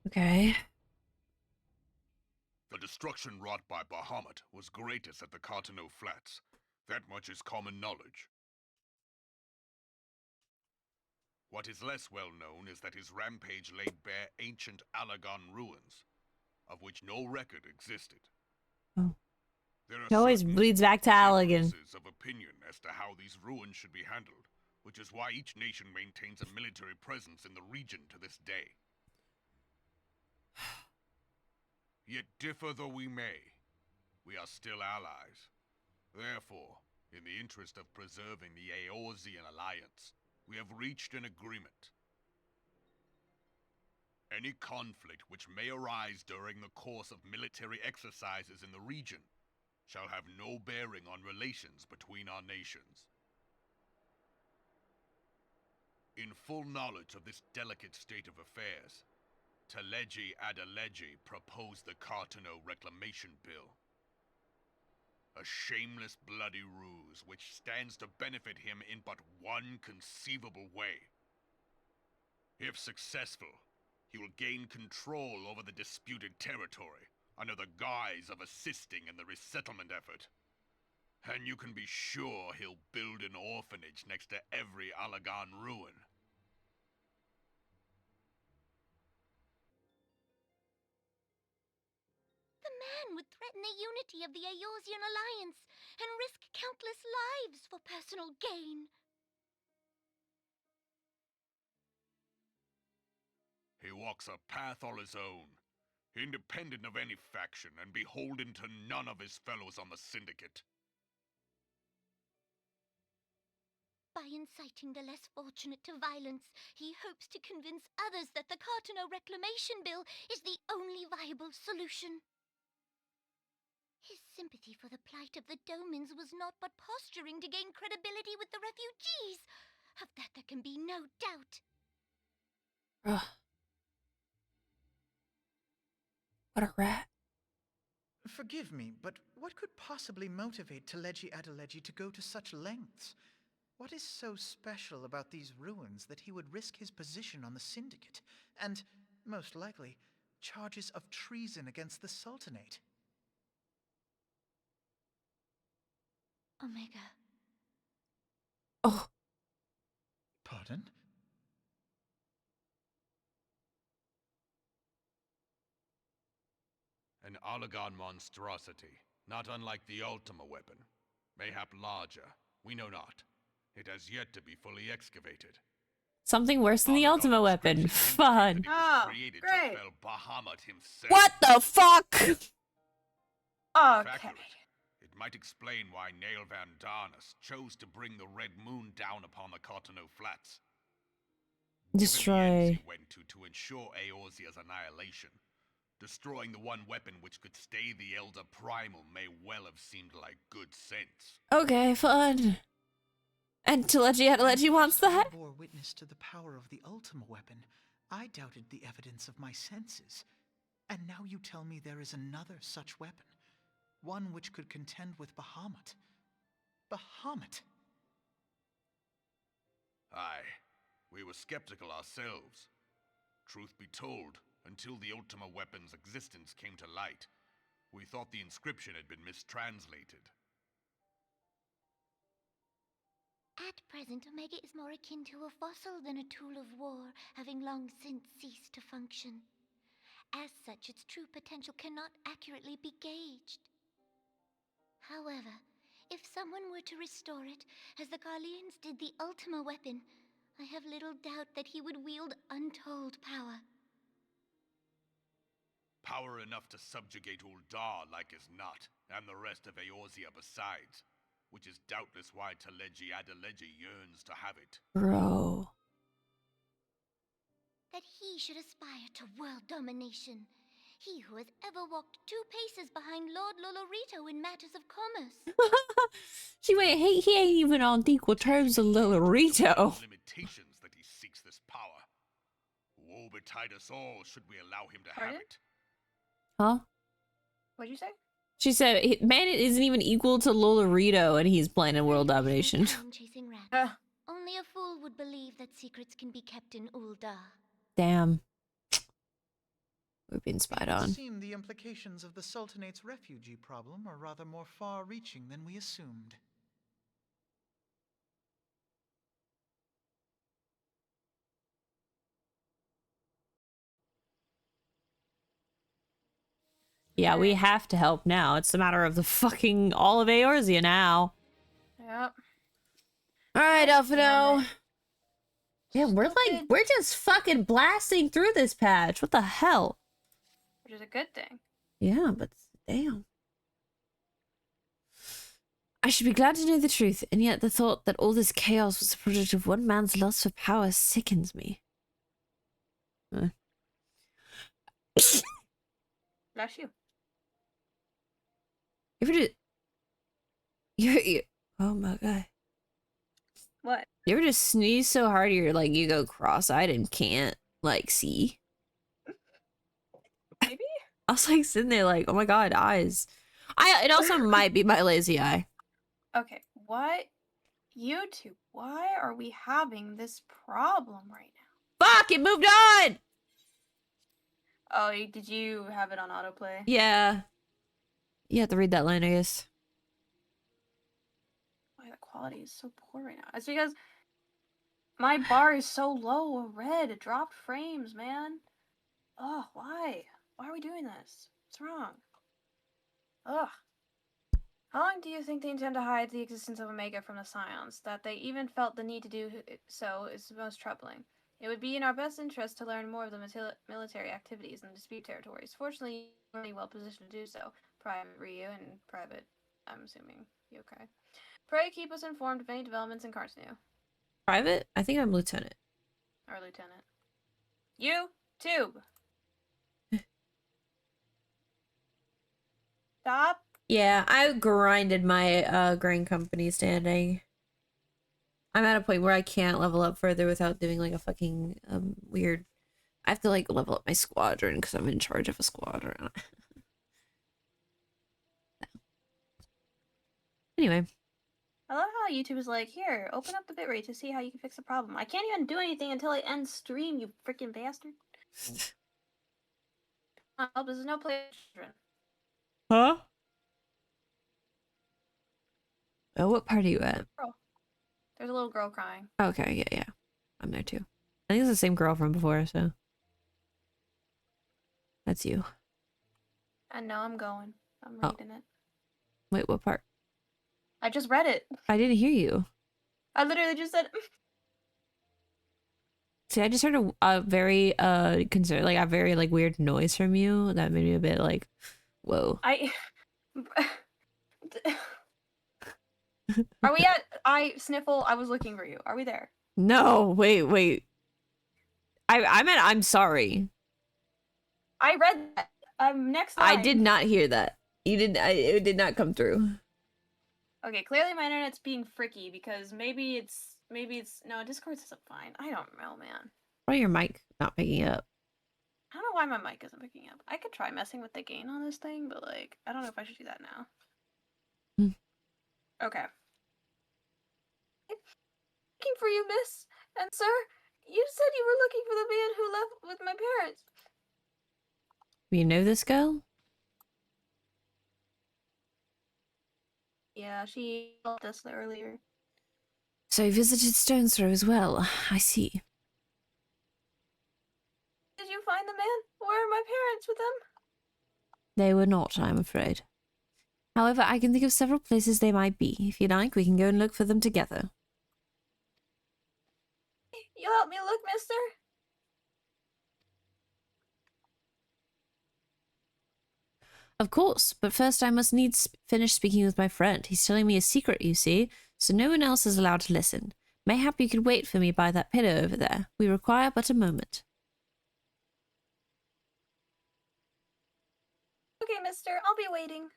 Okay. The destruction wrought by Bahamut was greatest at the Cartano Flats. That much is common knowledge. What is less well known is that his rampage laid bare ancient Alagon ruins, of which no record existed. Oh. There are It always bleeds back to Allagan. differences of opinion as to how these ruins should be handled, which is why each nation maintains a military presence in the region to this day. Yet differ though we may, we are still allies. Therefore, In the interest of preserving the Eorzean alliance, we have reached an agreement. Any conflict which may arise during the course of military exercises in the region shall have no bearing on relations between our nations. In full knowledge of this delicate state of affairs, Teleji Adeleji proposed the Cartano Reclamation Bill. A shameless bloody ruse which stands to benefit him in but one conceivable way. If successful, he will gain control over the disputed territory under the guise of assisting in the resettlement effort. And you can be sure he'll build an orphanage next to every Allagan ruin. The man would threaten the unity of the Eorzean alliance and risk countless lives for personal gain. He walks a path all his own, independent of any faction and beholden to none of his fellows on the Syndicate. By inciting the less fortunate to violence, he hopes to convince others that the Cartano Reclamation Bill is the only viable solution. His sympathy for the plight of the Domans was not but posturing to gain credibility with the refugees. Of that there can be no doubt. Ugh. What a rat. Forgive me, but what could possibly motivate Teleji Adeleji to go to such lengths? What is so special about these ruins that he would risk his position on the Syndicate, and, most likely, charges of treason against the Sultanate? Omega. Oh. Pardon? An Allagan monstrosity, not unlike the Ultima weapon. Mayhap larger, we know not. It has yet to be fully excavated. Something worse than the Ultima weapon. Fun. Oh, Created great. to fell Bahamut himself. What the fuck? Okay. It might explain why Nail Van Darnus chose to bring the Red Moon down upon the Cartano Flats. Destroy. He went to ensure Eorzea's annihilation. Destroying the one weapon which could stay the Elder Primal may well have seemed like good sense. Okay, fun. And Teleji Adeleji wants that? I bore witness to the power of the Ultima weapon. I doubted the evidence of my senses. And now you tell me there is another such weapon. One which could contend with Bahamut. Bahamut! Aye, we were skeptical ourselves. Truth be told, until the Ultima weapon's existence came to light, we thought the inscription had been mistranslated. At present, Omega is more akin to a fossil than a tool of war, having long since ceased to function. As such, its true potential cannot accurately be gauged. However, if someone were to restore it, as the Garleans did the Ultima weapon, I have little doubt that he would wield untold power. Power enough to subjugate Uldar like as not, and the rest of Eorzea besides. Which is doubtless why Teleji Adeleji yearns to have it. Bro. That he should aspire to world domination. He who has ever walked 2 paces behind Lord Lolorito in matters of commerce. He ain't even on equal terms with Lolorito. Limitations that he seeks this power. Woe betide us all should we allow him to have it. Huh? What'd you say? She said, man, it isn't even equal to Lolorito, and he's planning world domination. Chasing rats. Only a fool would believe that secrets can be kept in Uldar. Damn. We're being spied on. It would seem the implications of the Sultanate's refugee problem are rather more far-reaching than we assumed. Yeah, we have to help now. It's a matter of the fucking all of Eorzea now. Yep. Alright, Alphino. Yeah, we're just fucking blasting through this patch. What the hell? Which is a good thing. Yeah, but damn. I should be glad to know the truth, and yet the thought that all this chaos was the product of one man's lust for power sickens me. Bless you. You ever do... You... Oh my god. What? You ever just sneeze so hard you're like, you go cross-eyed and can't, like, see? Maybe? I was like sitting there like, oh my god, eyes. It also might be my lazy eye. Okay, what? YouTube, why are we having this problem right now? Fuck, it moved on! Oh, did you have it on autoplay? Yeah. You have to read that line, I guess. Why the quality is so poor right now? It's because my bar is so low, red. It dropped frames, man. Oh, why? Why are we doing this? What's wrong? Ugh. How long do you think they intend to hide the existence of Omega from the Scions? That they even felt the need to do so is most troubling. It would be in our best interest to learn more of the military activities in the dispute territories. Fortunately, you're really well positioned to do so. Private Ryu and Private, I'm assuming you okay. Pray keep us informed of any developments in Cartanu. Private? I think I'm lieutenant. Or lieutenant. YouTube! Stop! Yeah, I grinded my grain company standing. I'm at a point where I can't level up further without doing like a fucking weird... I have to like level up my squadron because I'm in charge of a squadron. Anyway. I love how YouTube is like, here, open up the bitrate to see how you can fix the problem. I can't even do anything until I end stream, you freaking bastard. Oh, there's no play. Huh? Oh, what part are you at? Girl. There's a little girl crying. Okay, yeah. I'm there too. I think it's the same girl from before, so. That's you. I know I'm going. I'm reading it. Wait, what part? I just read it. I didn't hear you. I literally just said... See, I just heard a very like a very like weird noise from you that made me a bit like, whoa. Are we at Sniffle? I was looking for you. Are we there? No, wait. I meant I'm sorry. I read that. Next line. I did not hear that. You didn't. It did not come through. Okay, clearly my internet's being fricky because maybe it's no, Discord says I'm fine. I don't know, man. Why your mic not picking up? I don't know why my mic isn't picking up. I could try messing with the gain on this thing, but like I don't know if I should do that now. Okay. Looking for you, miss. And sir, you said you were looking for the man who left with my parents. You know this girl? Yeah, she told us earlier. So you visited Stone's Throw as well. I see. Did you find the man? Where are my parents with them? They were not, I'm afraid. However, I can think of several places they might be. If you like, we can go and look for them together. You'll help me look, mister? Of course, but first I must needs finish speaking with my friend. He's telling me a secret, you see, so no one else is allowed to listen. Mayhap you could wait for me by that pillar over there. We require but a moment. Okay, mister, I'll be waiting.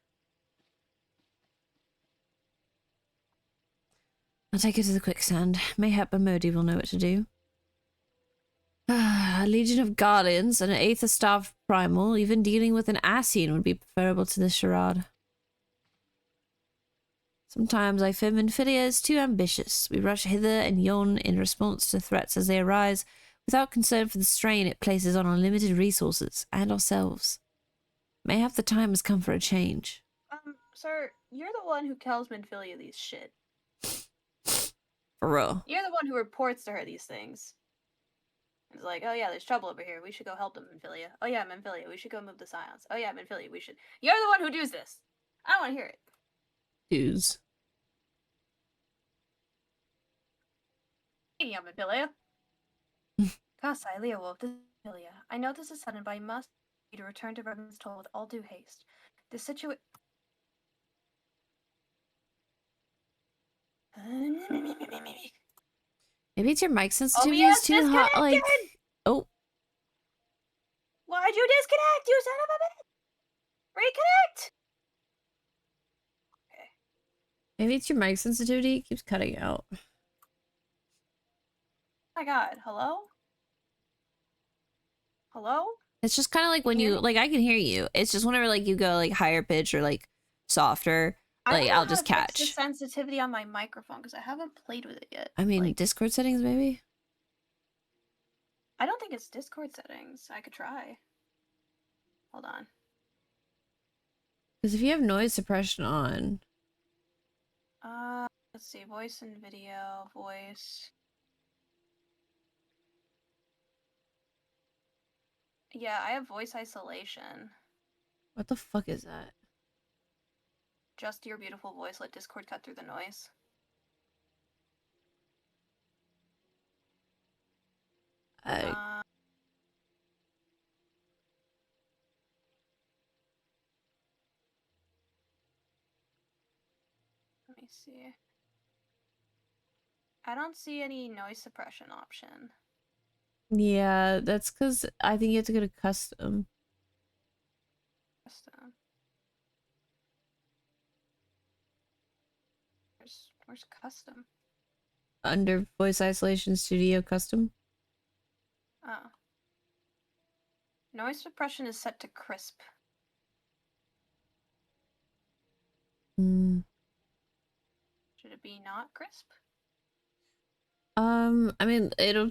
I'll take her to the quicksand. Mayhap Amodi will know what to do. A legion of guardians and an Aether-starved primal, even dealing with an Ascian would be preferable to this charade. Sometimes I fear Minfilia is too ambitious. We rush hither and yon in response to threats as they arise, without concern for the strain it places on our limited resources and ourselves. Mayhap the time has come for a change. Sir, you're the one who tells Minfilia these shit. For real. You're the one who reports to her these things. It's like, oh yeah, there's trouble over here. We should go help them, Minfilia. Oh yeah, Minfilia, we should go move the Scions. Oh yeah, Minfilia, we should... You're the one who does this! I don't want to hear it. Do's. Speaking of Minfilia. Kasai, Leowolf, this is Minfilia. I know this is sudden, but I must need to return to Revan's Toll with all due haste. The situation... Maybe it's your mic sensitivity is too hot. Like, oh. Why'd you disconnect, you son of a bitch? Reconnect! Okay. Maybe it's your mic sensitivity. It keeps cutting out. Oh my god. Hello? Hello? It's just kind of like when you, like, I can hear you. It's just whenever, like, you go, like, higher pitch or, like, softer, like, I'll just catch. Fix the sensitivity on my microphone because I haven't played with it yet. I mean, Discord settings, maybe? I don't think it's Discord settings. I could try. Hold on. Because if you have noise suppression on... Let's see. Voice and video. Voice. Yeah, I have voice isolation. What the fuck is that? Just your beautiful voice. Let Discord cut through the noise. Let me see. I don't see any noise suppression option. Yeah, that's because I think you have to go to custom. Custom. Where's custom? Under voice isolation studio custom. Oh. Noise suppression is set to crisp. Hmm. Should it be not crisp? I mean, it'll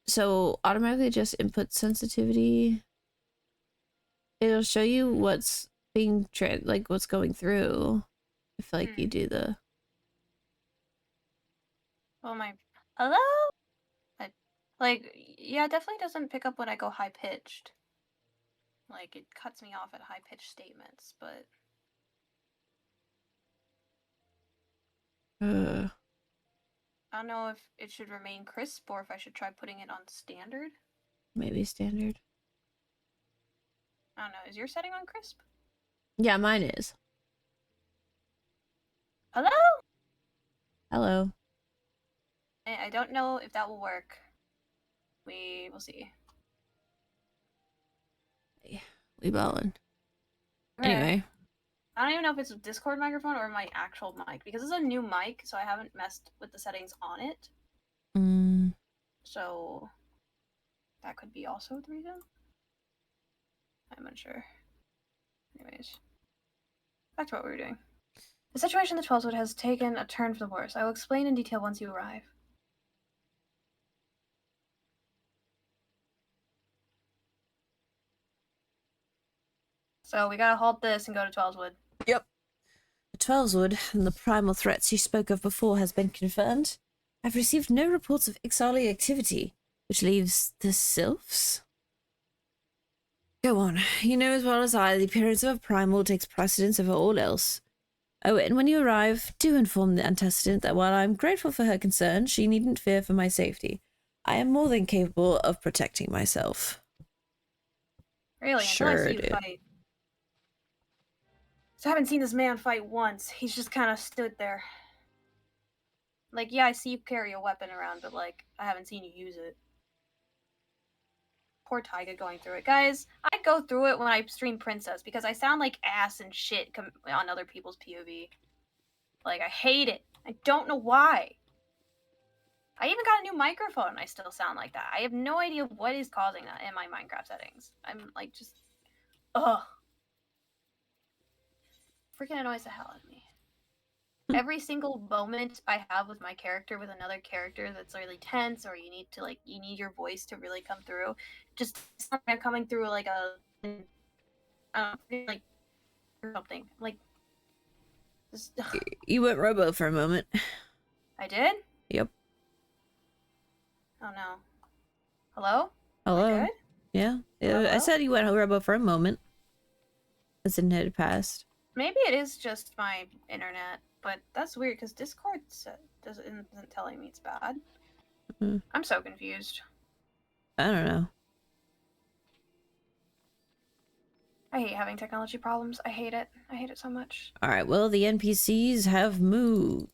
so automatically adjust input sensitivity. It'll show you what's being like what's going through. If like you do the. Oh my. Hello? Yeah, it definitely doesn't pick up when I go high pitched. Like, it cuts me off at high pitched statements, but. I don't know if it should remain crisp or if I should try putting it on standard. Maybe standard. I don't know. Is your setting on crisp? Yeah, mine is. Hello? Hello. I don't know if that will work. We will see. Yeah, we ballin'. Okay. Anyway. I don't even know if it's a Discord microphone or my actual mic, because it's a new mic, so I haven't messed with the settings on it. So that could be also the reason. I'm unsure. Anyways, back to what we were doing. The situation in the 12th Wood has taken a turn for the worse. I will explain in detail once you arrive. So we gotta halt this and go to 12's Wood. Yep. The 12's Wood and the primal threats you spoke of before has been confirmed. I've received no reports of Ixali activity, which leaves the sylphs. Go on. You know as well as I, the appearance of a primal takes precedence over all else. Oh, and when you arrive, do inform the antecedent that while I am grateful for her concern, she needn't fear for my safety. I am more than capable of protecting myself. Really? Sure, until I see you fight. So I haven't seen this man fight once. He's just kind of stood there. Like, yeah, I see you carry a weapon around, but, like, I haven't seen you use it. Poor Taiga going through it. Guys, I go through it when I stream Princess, because I sound like ass and shit on other people's POV. Like, I hate it. I don't know why. I even got a new microphone and I still sound like that. I have no idea what is causing that in my Minecraft settings. I'm, like, just... Ugh. Freaking annoys the hell out of me. Every single moment I have with my character with another character that's really tense, or you need your voice to really come through, just I'm coming through like like or something. Like just, you went robo for a moment. I did? Yep. Oh no. Hello? Hello? Am I good? Yeah. Hello? I said you went robo for a moment. As it had passed. Maybe it is just my internet, but that's weird because Discord isn't telling me it's bad. I'm so confused. I don't know. I hate having technology problems. I hate it. I hate it so much. Alright, well, the NPCs have moved.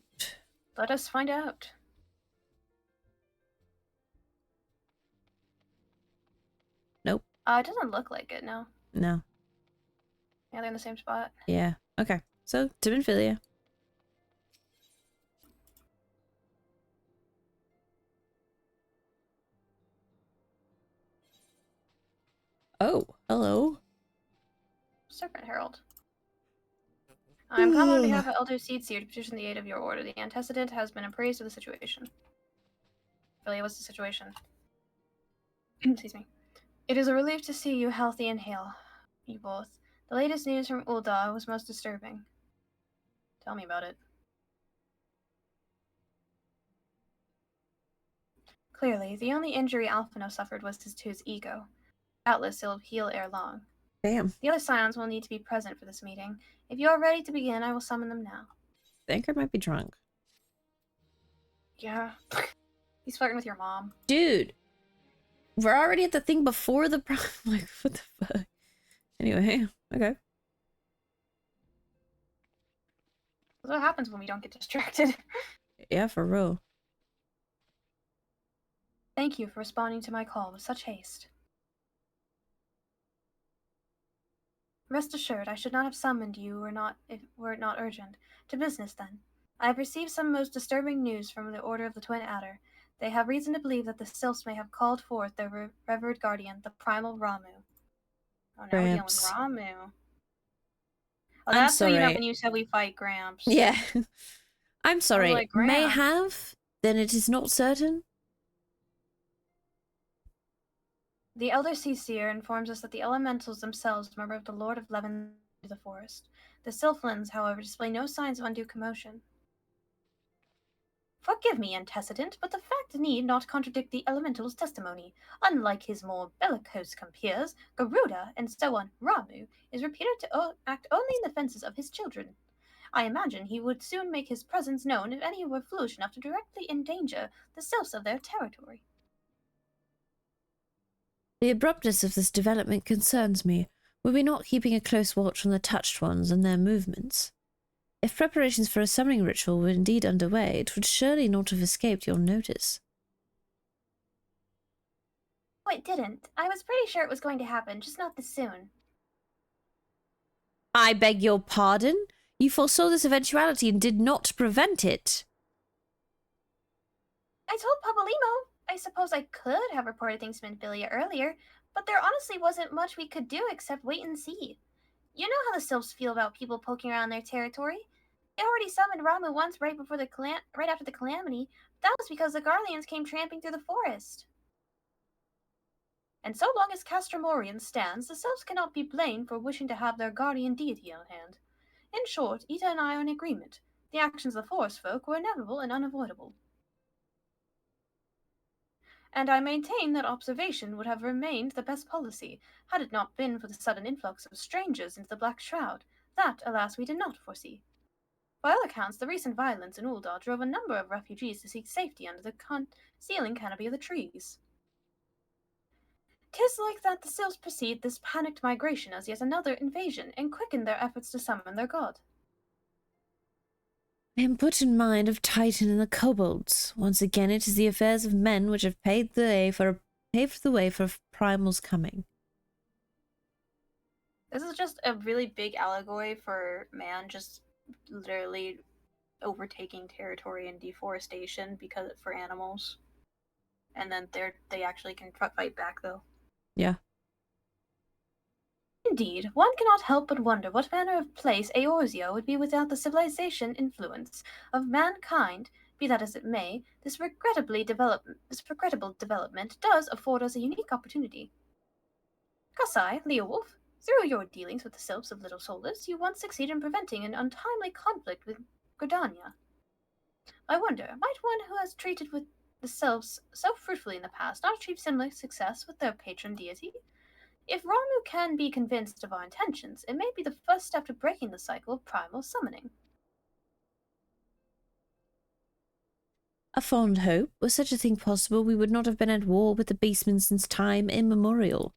Let us find out. Nope. It doesn't look like it, no. No. Yeah, they're in the same spot. Yeah. Okay. So, Tim and Philia. Oh, hello. Serpent Herald. I'm calling on behalf of Elder Seedseer to petition the aid of your order. The antecedent has been appraised of the situation. Philia, what's the situation? Excuse me. It is a relief to see you healthy and hale. You both. The latest news from Ul'dah was most disturbing. Tell me about it. Clearly, the only injury Alphino suffered was to his ego. Doubtless he'll heal ere long. Damn. The other Scions will need to be present for this meeting. If you are ready to begin, I will summon them now. I think I might be drunk. Yeah. He's flirting with your mom. Dude! We're already at the thing before the like, what the fuck? Anyway, okay. That's what happens when we don't get distracted. Yeah, for real. Thank you for responding to my call with such haste. Rest assured, I should not have summoned you were it not urgent. To business, then. I have received some most disturbing news from the Order of the Twin Adder. They have reason to believe that the Sylphs may have called forth their revered guardian, the primal Ramu. Oh, now we're dealing with Ramu. Oh, that's what you meant when you said we fight Gramps. Yeah. I'm sorry. Like, may have, then it is not certain. The Elder Seedseer informs us that the elementals themselves murmur of the Lord of Levin to the forest. The Sylphlings, however, display no signs of undue commotion. Forgive me, antecedent, but the fact need not contradict the elemental's testimony. Unlike his more bellicose compeers, Garuda, and so on, Ramu, is reputed to act only in the defenses of his children. I imagine he would soon make his presence known if any were foolish enough to directly endanger the Sylphs of their territory. The abruptness of this development concerns me. Were we not keeping a close watch on the touched ones and their movements? If preparations for a summoning ritual were indeed underway, it would surely not have escaped your notice. Oh, it didn't. I was pretty sure it was going to happen, just not this soon. I beg your pardon? You foresaw this eventuality and did not prevent it. I told Pabalimo. I suppose I could have reported things to Minfilia earlier, but there honestly wasn't much we could do except wait and see. You know how the Sylphs feel about people poking around their territory. They already summoned Ramu once right after the calamity. That was because the Garleans came tramping through the forest. And so long as Castromorian stands, the Sylphs cannot be blamed for wishing to have their guardian deity on hand. In short, Ita and I are in agreement. The actions of the forest folk were inevitable and unavoidable. And I maintain that observation would have remained the best policy, had it not been for the sudden influx of strangers into the Black Shroud. That, alas, we did not foresee. By all accounts, the recent violence in Ul'dah drove a number of refugees to seek safety under the concealing canopy of the trees. 'Tis like that the Sylphs perceived this panicked migration as yet another invasion, and quickened their efforts to summon their god. I am put in mind of Titan and the kobolds. Once again, it is the affairs of men which have paved the way for Primal's coming. This is just a really big allegory for man just literally overtaking territory and deforestation because for animals, and then they actually can fight back though. Yeah. Indeed, one cannot help but wonder what manner of place Eorzea would be without the civilization influence of mankind. Be that as it may, this regrettable development does afford us a unique opportunity. Kasai, Leowolf, through your dealings with the Sylphs of Little Solus, you once succeeded in preventing an untimely conflict with Gridania. I wonder, might one who has treated with the Sylphs so fruitfully in the past not achieve similar success with their patron deity? If Ramu can be convinced of our intentions, it may be the first step to breaking the cycle of primal summoning. A fond hope. Were such a thing possible, we would not have been at war with the beastmen since time immemorial.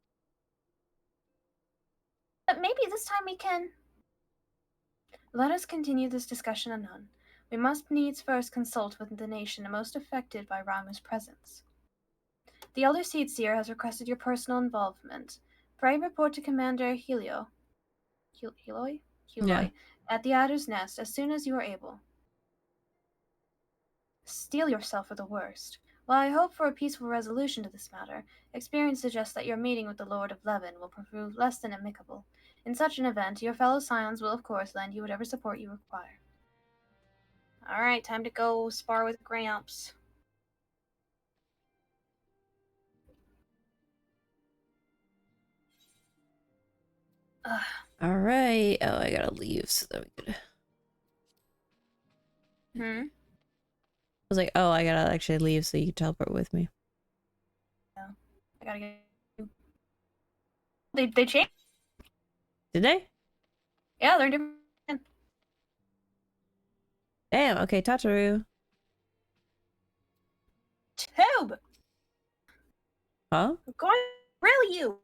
But maybe this time we can. Let us continue this discussion anon. We must needs first consult with the nation most affected by Ramuh's presence. The Elder Seed Seer has requested your personal involvement. Pray report to Commander Heloi Yeah. at the Adder's Nest as soon as you are able. Steel yourself for the worst. While I hope for a peaceful resolution to this matter, experience suggests that your meeting with the Lord of Levin will prove less than amicable. In such an event, your fellow Scions will of course lend you whatever support you require. Alright, time to go spar with Gramps. Alright. Oh, I gotta leave so that we could... I was like, oh, I gotta actually leave so you can teleport with me. Yeah. I gotta get... They changed? Did they? Yeah, they're different. Damn, okay, Tataru. Tube! Huh? I'm going to grill you!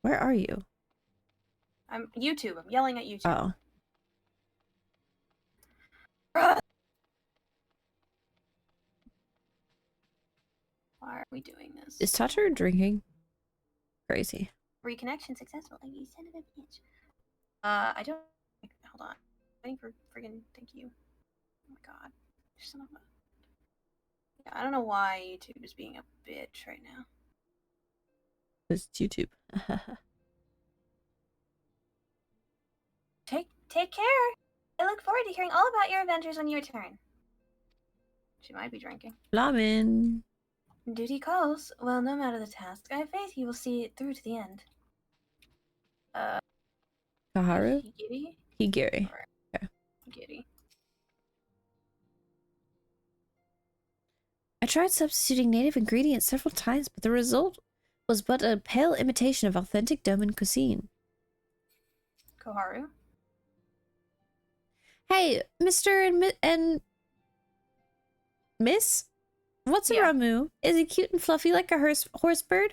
Where are you? I'm YouTube. I'm yelling at YouTube. Oh. Why are we doing this? Is Tataru drinking? Crazy. Reconnection successful. You son of a bitch. I don't... Hold on. Waiting for friggin' thank you. Oh my god. Son of a... Yeah, I don't know why YouTube is being a bitch right now. It's YouTube. Take care. I look forward to hearing all about your adventures when you return. She might be drinking. Lamin. Duty calls. Well, no matter the task, I have faith you will see it through to the end. Kaharu? Higiri? Higiri. Okay. Higiri. I tried substituting native ingredients several times, but the result was but a pale imitation of authentic Doman cuisine. Koharu? Hey, Mr. and Miss? What's a Ramu? Is he cute and fluffy like a horse bird?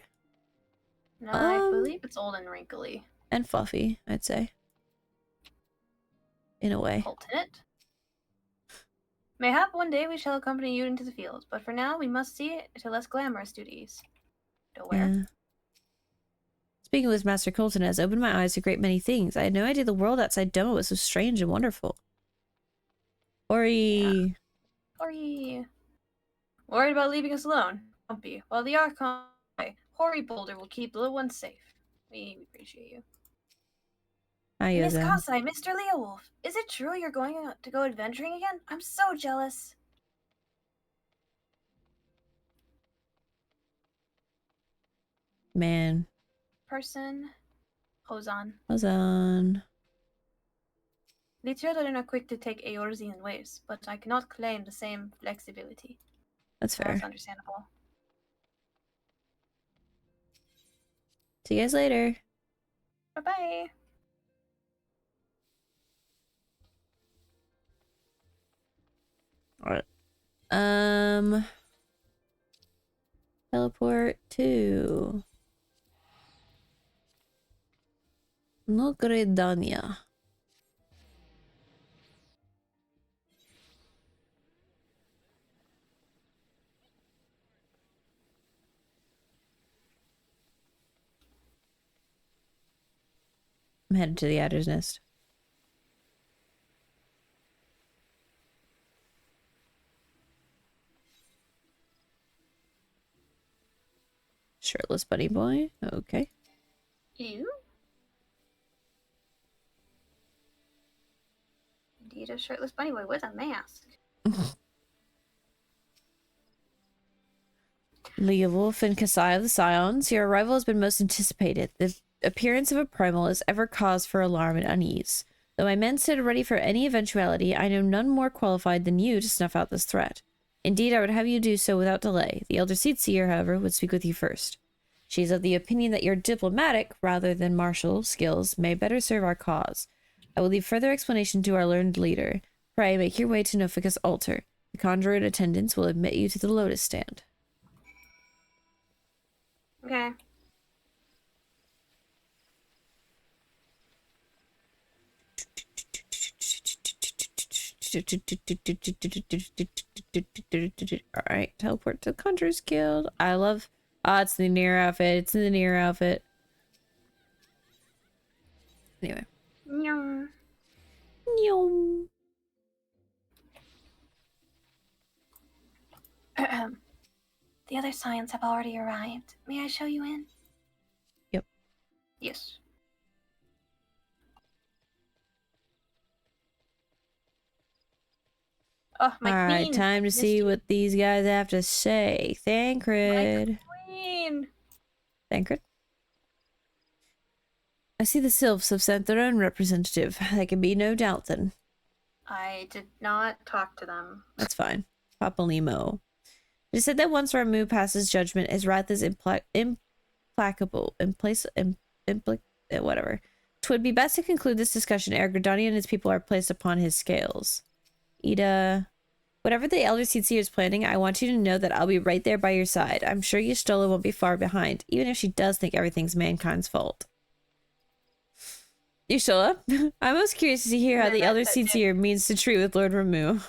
No, I believe it's old and wrinkly. And fluffy, I'd say. In a way. Alternate? Mayhap one day we shall accompany you into the field, but for now we must see to less glamorous duties. Where? Yeah. Speaking with Master Colton has opened my eyes to a great many things. I had no idea the world outside Doma was so strange and wonderful. Ori. Yeah. Ori. Worried about leaving us alone? Don't be. While the Archon, Hori Boulder will keep the little ones safe. We appreciate you. Miss Kasai, Mr. Leowolf, is it true you're going to go adventuring again? I'm so jealous. Man. Person. Hozan. Hozan. The children are quick to take Eorzean ways, but I cannot claim the same flexibility. That's fair. That's understandable. See you guys later. Bye-bye. Alright. Teleport to Nogredania. I'm headed to the Adder's Nest. Shirtless bunny boy. Okay. Ew. Indeed, a shirtless bunny boy with a mask. Leowolf and Kasai of the Scions, your arrival has been most anticipated. The appearance of a primal is ever cause for alarm and unease. Though my men stood ready for any eventuality, I know none more qualified than you to snuff out this threat. Indeed, I would have you do so without delay. The Elder Seed Seer, however, would speak with you first. She is of the opinion that your diplomatic, rather than martial, skills may better serve our cause. I will leave further explanation to our learned leader. Pray, make your way to Nofika's altar. The conjurer in attendance will admit you to the lotus stand. Okay. Alright, teleport to the Conjurers Guild. I love... Ah, it's the Nier outfit. It's in the Nier outfit. Anyway. Nyong. Nyong. The other scions have already arrived. May I show you in? Yep. Yes. Oh, my Alright, queen. time to see what these guys have to say. Thancred. My queen. Thancred. I see the Sylphs have sent their own representative. There can be no doubt then. I did not talk to them. That's fine. Papa Limo. It is said that once Ramu passes judgment, his wrath is implacable. Whatever. 'Twould be best to conclude this discussion ere Gridani and his people are placed upon his scales. Ida. Whatever the Elder Seedseer is planning, I want you to know that I'll be right there by your side. I'm sure Y'shtola won't be far behind, even if she does think everything's mankind's fault. Y'shtola, I'm most curious to hear how the Elder Seedseer means to treat with Lord Ramu.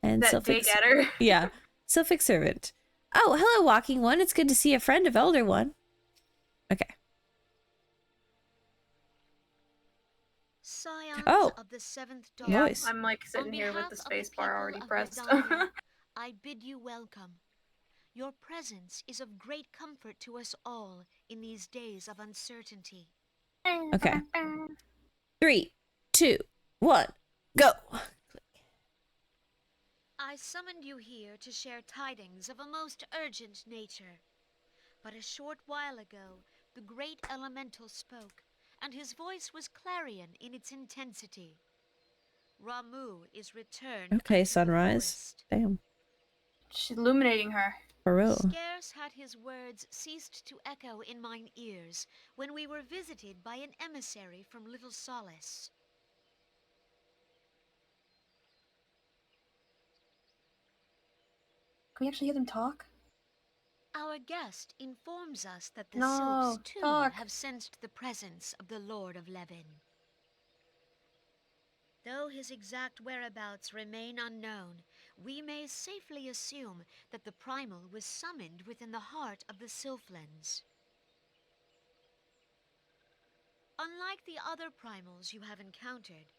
And that day-getter. Yeah. Sylphic servant. Oh, hello, Walking One. It's good to see a friend of Elder One. Okay. Scions of the seventh dawn. Yeah, I'm like sitting here with the space bar already pressed. I bid you welcome. Your presence is of great comfort to us all in these days of uncertainty. Okay. 3, 2, 1, go. I summoned you here to share tidings of a most urgent nature. But a short while ago, the great elemental spoke, and his voice was clarion in its intensity. Ramu is returned. Okay, Sunrise. Damn. She's illuminating her. For real. Scarce had his words ceased to echo in mine ears when we were visited by an emissary from Little Solace. Can we actually hear them talk? Our guest informs us that the No, Sylphs too talk. have sensed the presence of the Lord of Levin. Though his exact whereabouts remain unknown, we may safely assume that the Primal was summoned within the heart of the Sylphlands. Unlike the other Primals you have encountered,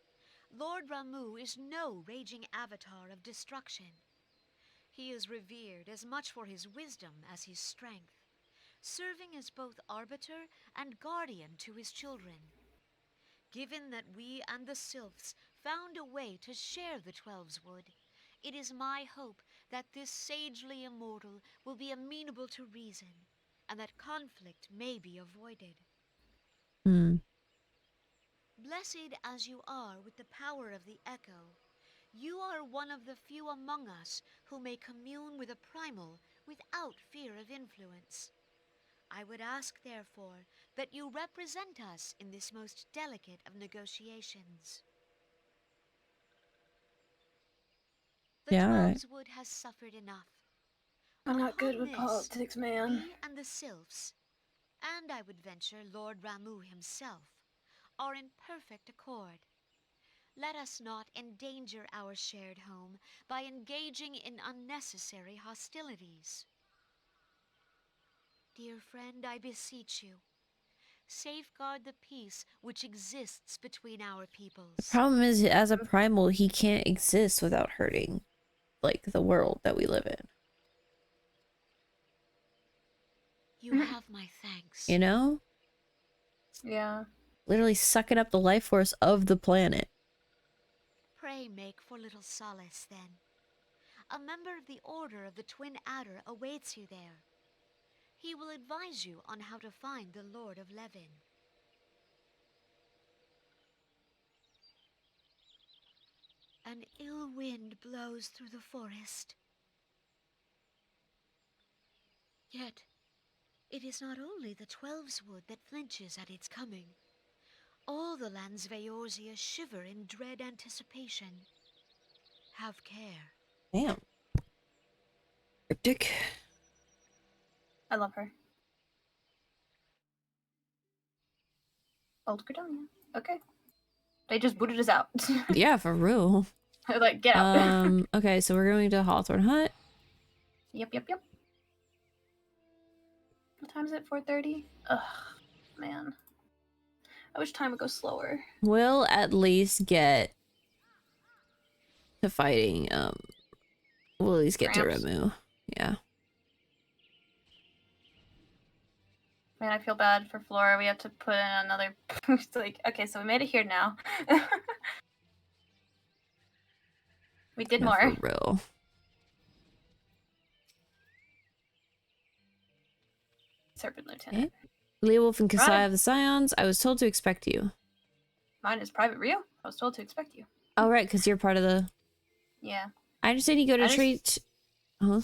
Lord Ramu is no raging avatar of destruction. He is revered as much for his wisdom as his strength, serving as both arbiter and guardian to his children. Given that we and the Sylphs found a way to share the Twelveswood, it is my hope that this sagely immortal will be amenable to reason, and that conflict may be avoided. Blessed as you are with the power of the Echo, you are one of the few among us who may commune with a primal without fear of influence. I would ask, therefore, that you represent us in this most delicate of negotiations. The Twelveswood has suffered enough. I'm not good with politics, man. We and the Sylphs, and I would venture Lord Ramu himself, are in perfect accord. Let us not endanger our shared home by engaging in unnecessary hostilities. Dear friend, I beseech you, safeguard the peace which exists between our peoples. The problem is, as a primal, he can't exist without hurting, like, the world that we live in. You have my thanks. You know? Yeah. Literally sucking up the life force of the planet. Pray make for Little Solace, then. A member of the Order of the Twin Adder awaits you there. He will advise you on how to find the Lord of Levin. An ill wind blows through the forest. Yet, it is not only the Twelveswood that flinches at its coming. All the lands of Eorzea shiver in dread anticipation. Have care. Damn. Cryptic. I love her. Old Credonia. Okay. They just booted us out. Yeah, for real. Like, get out. Okay, so we're going to Hawthorne Hut. Yep. What time is it? 4:30? Ugh, man. I wish time would go slower. We'll at least get to fighting, we'll at least get to Ramu. Yeah. Man, I feel bad for Flora. We have to put in another... It's like, okay, so we made it here now. We did more. For real. Serpent Lieutenant. Okay. Leowolf and Kasai of the Scions, I was told to expect you. Mine is Private Rio. I was told to expect you. Oh, right, because you're part of the... Yeah. I understand you go to treat... Huh?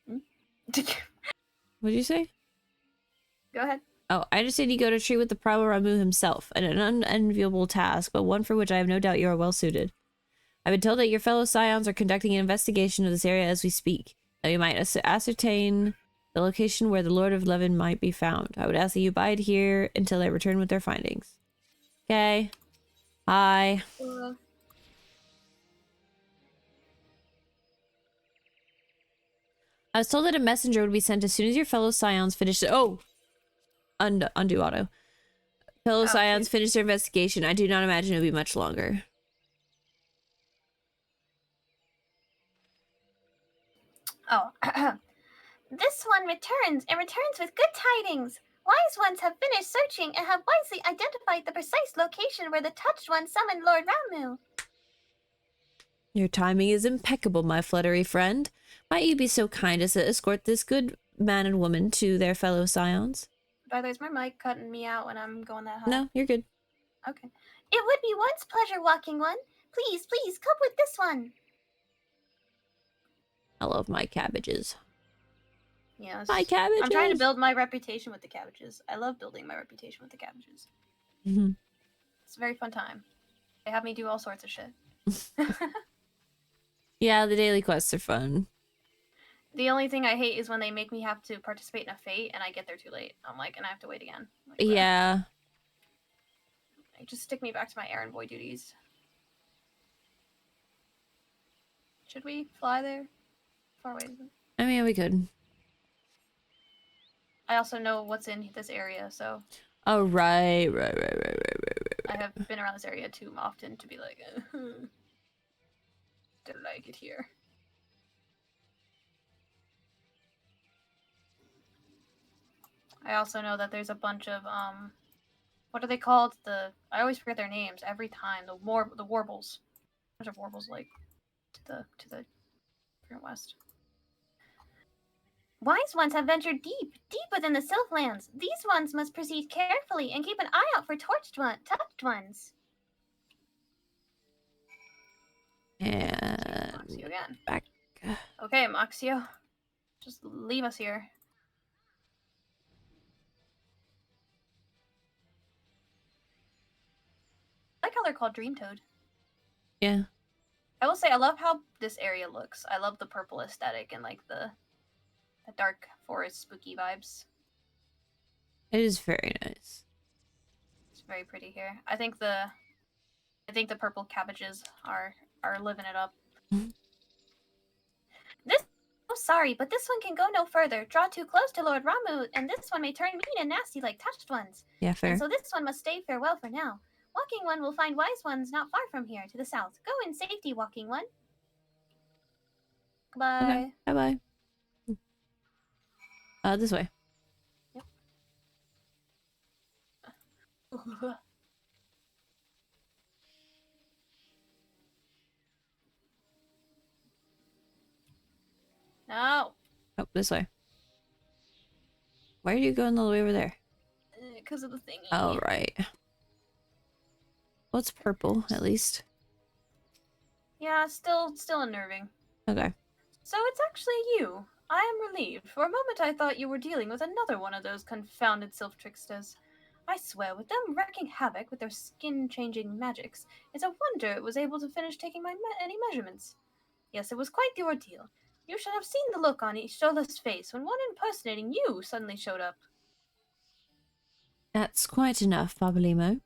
What did you say? Go ahead. Oh, I understand you go to treat with the Primal Ramu himself, an unenviable task, but one for which I have no doubt you are well suited. I've been told that your fellow Scions are conducting an investigation of this area as we speak, that we might ascertain the location where the Lord of Levin might be found. I would ask that you bide here until they return with their findings. Okay. Hi. I was told that a messenger would be sent as soon as your fellow Scions finished... Oh! Undo auto. Fellow Scions finished their investigation. I do not imagine it will be much longer. Oh. This one returns, and returns with good tidings. Wise ones have finished searching and have wisely identified the precise location where the touched one summoned Lord Ramu. Your timing is impeccable, my fluttery friend. Might you be so kind as to escort this good man and woman to their fellow Scions? By the way, is my mic cutting me out when I'm going that high? No, you're good. Okay. It would be one's pleasure, walking one. Please, please, come with this one. I love my cabbages. Yes. My cabbages. I'm trying to build my reputation with the cabbages. I love building my reputation with the cabbages. It's a very fun time. They have me do all sorts of shit. Yeah, the daily quests are fun. The only thing I hate is when they make me have to participate in a fate and I get there too late. I'm like, and I have to wait again. Like, yeah. Like, just stick me back to my errand boy duties. Should we fly there? Far away is it? I mean, we could. I also know what's in this area, so... Oh, right. I have been around this area too often to be like, don't like it here. I also know that there's a bunch of, what are they called? I always forget their names every time. The warbles. A bunch of warbles, like, to the west. Wise ones have ventured deep within the Sylphlands. These ones must proceed carefully and keep an eye out for touched ones. And Moxio again. Back. Okay, Moxio. Just leave us here. I like how they're called Dream Toad. Yeah. I will say, I love how this area looks. I love the purple aesthetic and like the dark forest spooky vibes. It is very nice. It's very pretty here. I think the purple cabbages are living it up. Oh, sorry, but this one can go no further. Draw too close to Lord Ramu, and this one may turn mean and nasty like touched ones. Yeah, fair. And so this one must stay farewell for now. Walking one will find wise ones not far from here, to the south. Go in safety, walking one. Goodbye. Okay. Bye-bye. This way. Yep. No. Oh, this way. Why are you going all the way over there? Because of the thingy. Oh, right. Well, it's purple, at least. Yeah, still unnerving. Okay. So it's actually you. I am relieved. For a moment I thought you were dealing with another one of those confounded sylph tricksters. I swear, with them wreaking havoc with their skin-changing magics, it's a wonder it was able to finish taking any measurements. Yes, it was quite the ordeal. You should have seen the look on Ishtola's face when one impersonating you suddenly showed up. That's quite enough, Babalimo.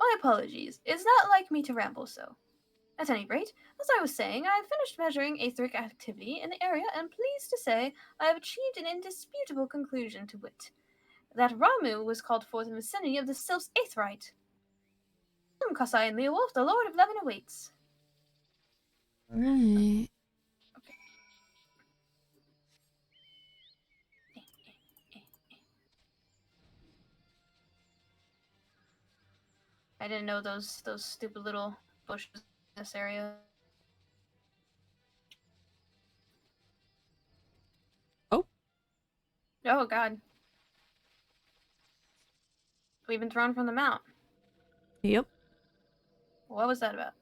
My apologies. It's not like me to ramble so. At any rate, as I was saying, I have finished measuring aetheric activity in the area, and pleased to say I have achieved an indisputable conclusion, to wit, that Ramu was called forth in the vicinity of the Sylph's aetheryte. Kasai and Leowolf, the Lord of Levin awaits. Right. Okay. I didn't know those stupid little bushes in this area. Oh. Oh god. We've been thrown from the mount. Yep. What was that about?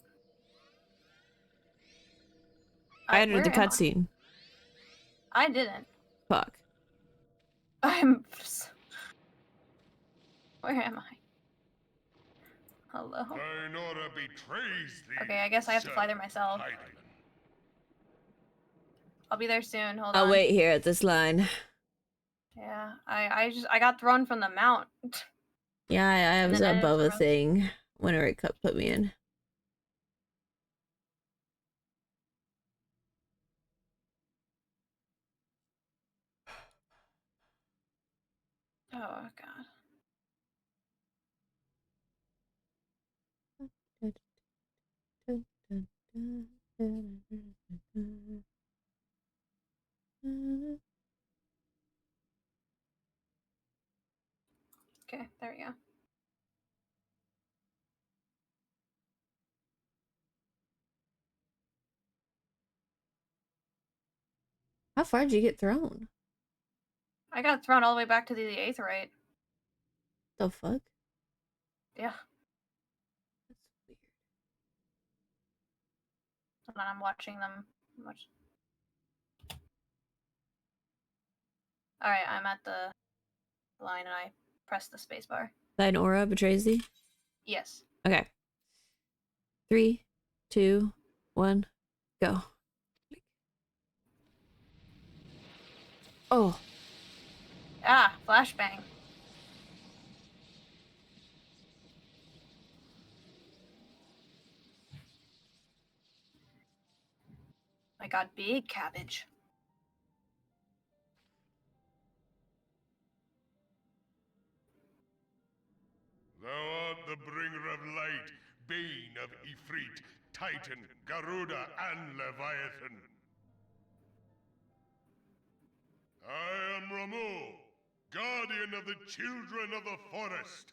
I edited the where am cutscene. I didn't. Fuck. I'm... Where am I? Hello? Dainora betrays thee. Okay, I guess I have to fly there myself. Heidelin. I'll be there soon. Hold I'll on. wait here at this line. Yeah, I got thrown from the mount. Yeah, I was above a thing whenever it put me in. Oh god. Okay, there we go. How far did you get thrown? I got thrown all the way back to the aetheryte. The fuck? Yeah. That's weird. And then I'm watching them. Alright, I'm at the line and I press the spacebar. Dainora betrays thee? Yes. Okay. 3, 2, 1, go. Oh. Ah, flashbang. I got big cabbage. Thou art the bringer of light, bane of Ifrit, Titan, Garuda, and Leviathan. I am Ramu, guardian of the children of the forest.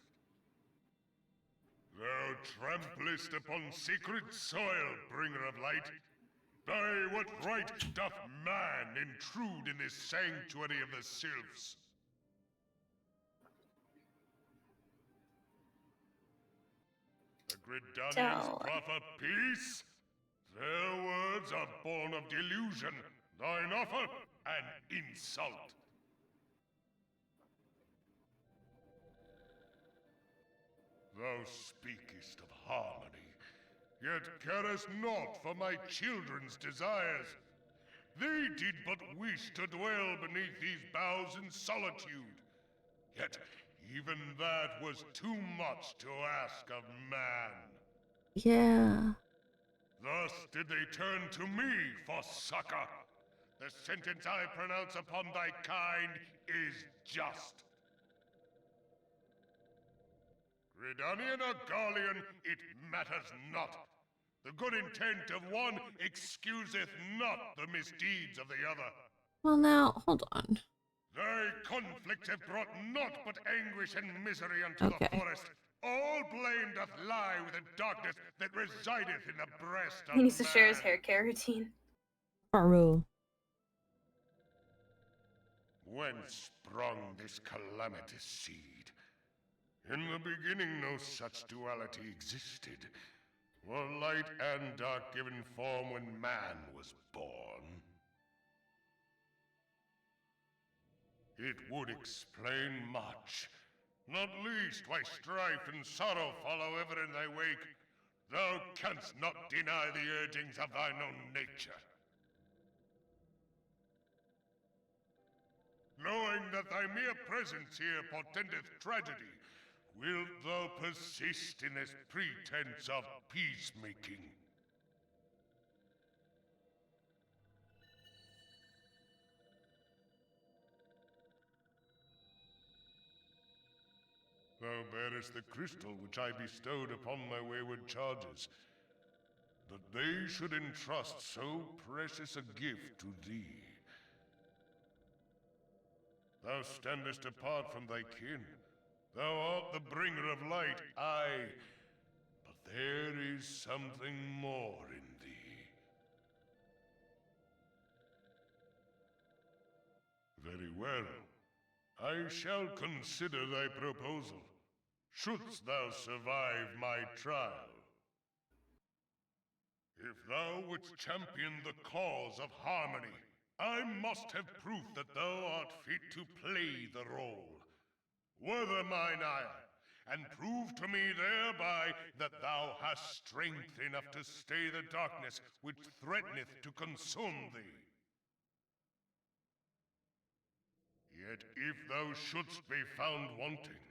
Thou tramplest upon sacred soil, bringer of light. By what right doth man intrude in this sanctuary of the sylphs? The Gridanians proffer peace? Their words are born of delusion, thine offer an insult. Thou speakest of harmony, yet carest not for my children's desires. They did but wish to dwell beneath these boughs in solitude. Yet even that was too much to ask of man. Yeah. Thus did they turn to me for succor. The sentence I pronounce upon thy kind is just. Gridanian or Garlean, it matters not. The good intent of one excuseth not the misdeeds of the other. Well, now, hold on. Thy conflicts have brought naught but anguish and misery unto the forest. All blame doth lie with the darkness that resideth in the breast of He needs to man. share his hair care routine. Baru. Whence sprung this calamitous seed? In the beginning no such duality existed. Were light and dark given form when man was born? It would explain much. Not least why strife and sorrow follow ever in thy wake. Thou canst not deny the urgings of thine own nature. Knowing that thy mere presence here portendeth tragedy, Wilt thou persist in this pretense of peacemaking? Thou bearest the crystal which I bestowed upon my wayward charges, that they should entrust so precious a gift to thee. Thou standest apart from thy kin. Thou art the bringer of light, aye, but there is something more in thee. Very well. I shall consider thy proposal, shouldst thou survive my trial. If thou wouldst champion the cause of harmony, I must have proof that thou art fit to play the role. Wither mine ire, and prove to me thereby that thou hast strength enough to stay the darkness which threateneth to consume thee. Yet if thou shouldst be found wanting,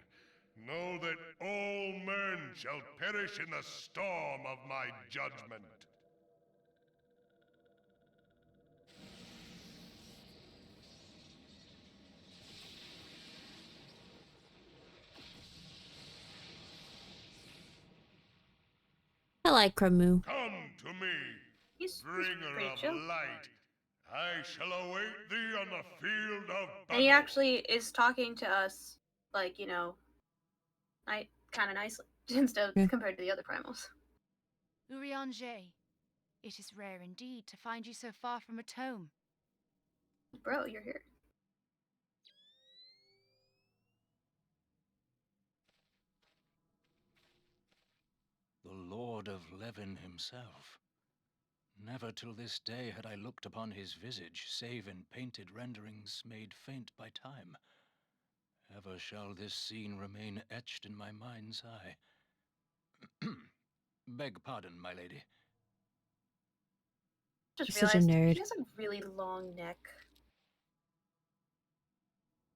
know that all men shall perish in the storm of my judgment. I like Ramu. Come to me, bringer of chill. light. I shall await thee on the field of battle. And he actually is talking to us, like, you know, kind of nicely, instead of compared to the other primals. Urianger, it is rare indeed to find you so far from a tome. Bro, you're here. The Lord of Levin himself. Never till this day had I looked upon his visage, save in painted renderings made faint by time. Ever shall this scene remain etched in my mind's eye. Beg pardon, my lady. Just Such a realized nerd. he has a really long neck.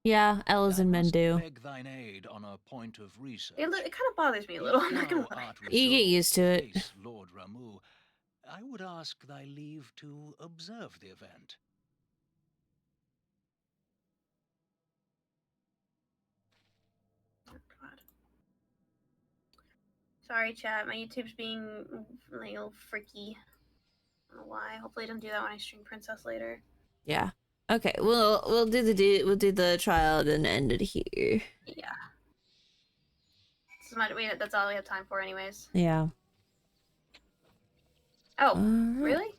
Yeah, elves and men do. Beg thine aid on a point of research. It kind of bothers me a little. I'm not gonna lie. You get used to it. Face Lord Ramu, I would ask thy leave to observe the event. Oh, God. Sorry, chat. My YouTube's being a little freaky. I don't know why. Hopefully, it doesn't do that when I stream Princess later. Yeah. Okay. We'll do the trial and end it here. Yeah. That's all we have time for, anyways. Yeah. Oh, really?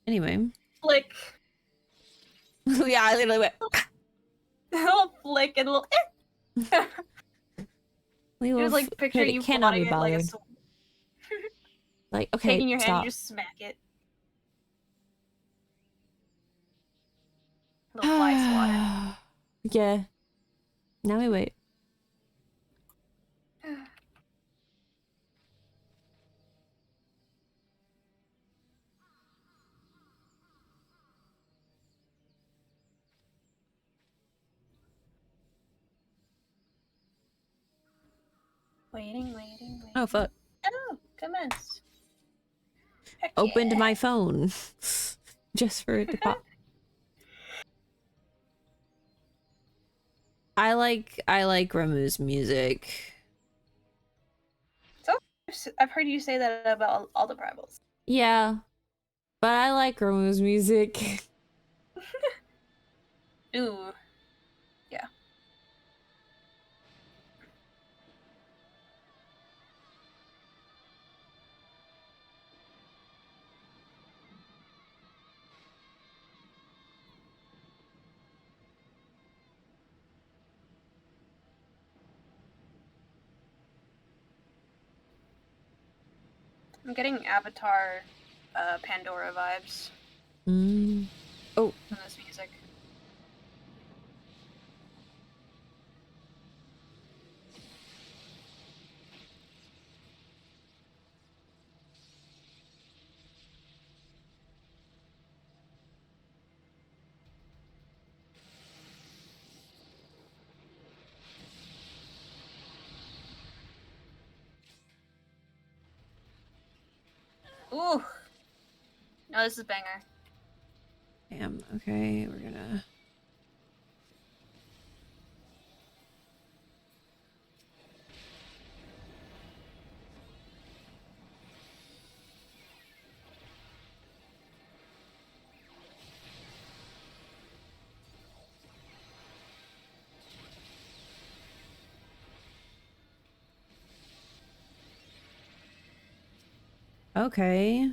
Anyway. Flick. Yeah, I literally went. A little flick and a little. We It was like picturing you cannot flying be it like a bothered. sword. Like, okay, Taking your hand, stop. you just smack it. A little fly swatter. Yeah. Now we wait. Waiting. Oh fuck. Oh, commenced. Heck Opened yeah. my phone just for it to pop. I like Ramu's music. So I've heard you say that about all the primals. Yeah, but I like Ramu's music. Ooh. Yeah. I'm getting Avatar, Pandora vibes. Oh. From this music. Ooh. No, this is banger. Damn. Okay, we're gonna. Okay.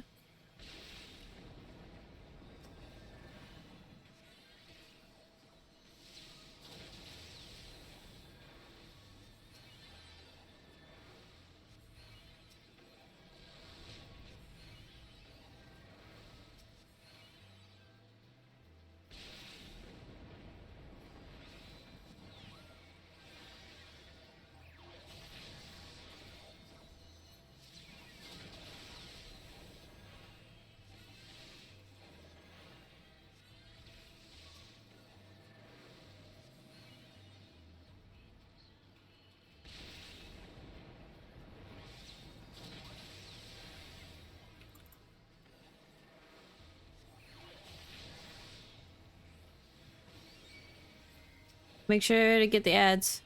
Make sure to get the ads.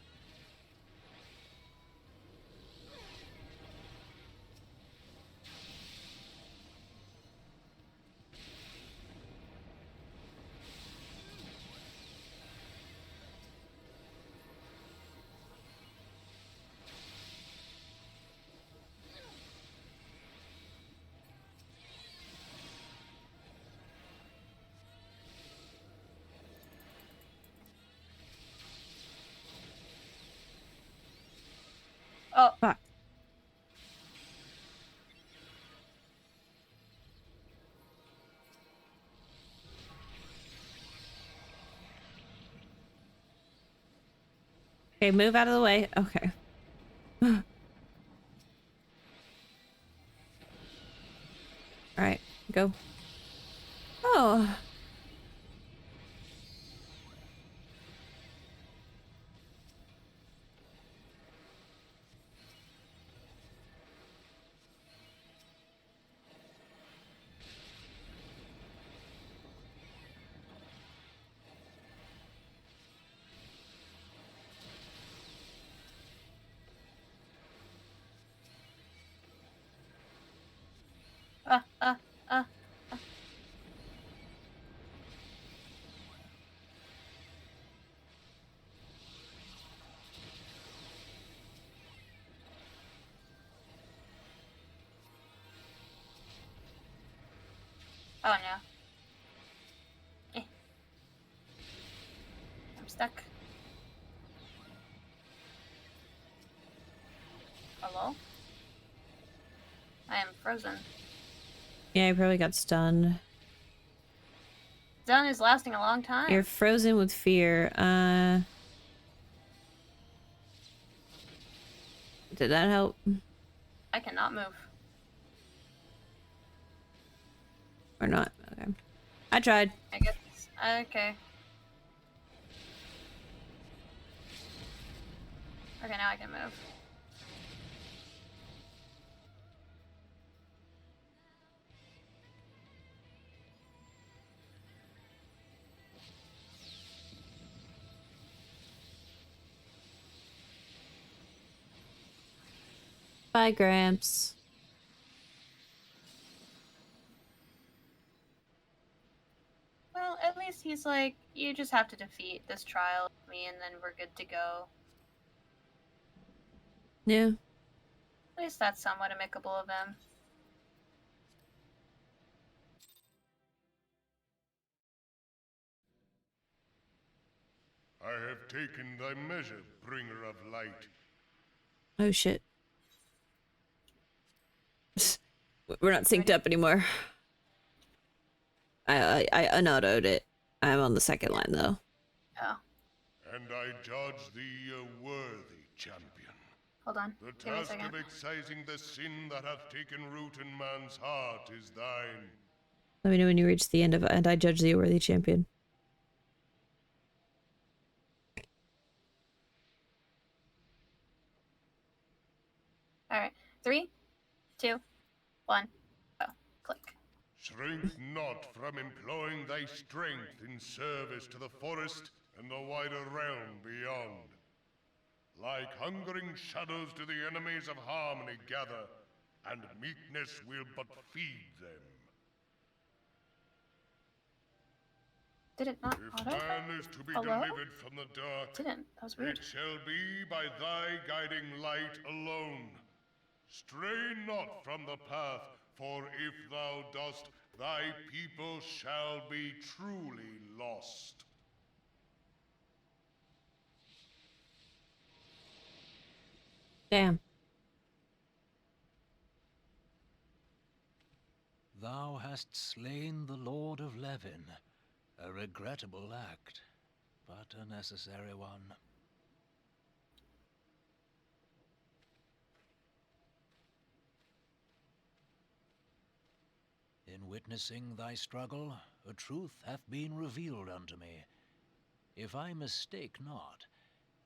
Oh. Fuck. Okay, move out of the way. Okay. Alright, go. Oh. Uh. Oh no. I'm stuck. Hello? I am frozen. Yeah, I probably got stunned. Stun is lasting a long time. You're frozen with fear. Did that help? I cannot move. Or not? Okay. I tried. I guess. Okay. Okay, now I can move. Bye, Gramps. Well, at least he's like, you just have to defeat this trial with me and then we're good to go. Yeah. At least that's somewhat amicable of him. I have taken thy measure, bringer of light. Oh shit. We're not synced up anymore. I unautoed it. I'm on the second line though. Oh. And I judge thee a worthy champion. Hold on. The Give me a task second. of excising the sin that hath taken root in man's heart is thine. Let me know when you reach the end of and I judge thee a worthy champion. Alright. 3, 2, 1, go. Shrink not from employing thy strength in service to the forest and the wider realm beyond. Like hungering shadows do the enemies of harmony gather, and meekness will but feed them. Did it not If auto? man is to be Hello? delivered from the dark, Didn't. That was weird. it shall be by thy guiding light alone. Stray not from the path, for if thou dost, thy people shall be truly lost. Damn. Thou hast slain the Lord of Levin. A regrettable act, but a necessary one. In witnessing thy struggle, a truth hath been revealed unto me. If I mistake not,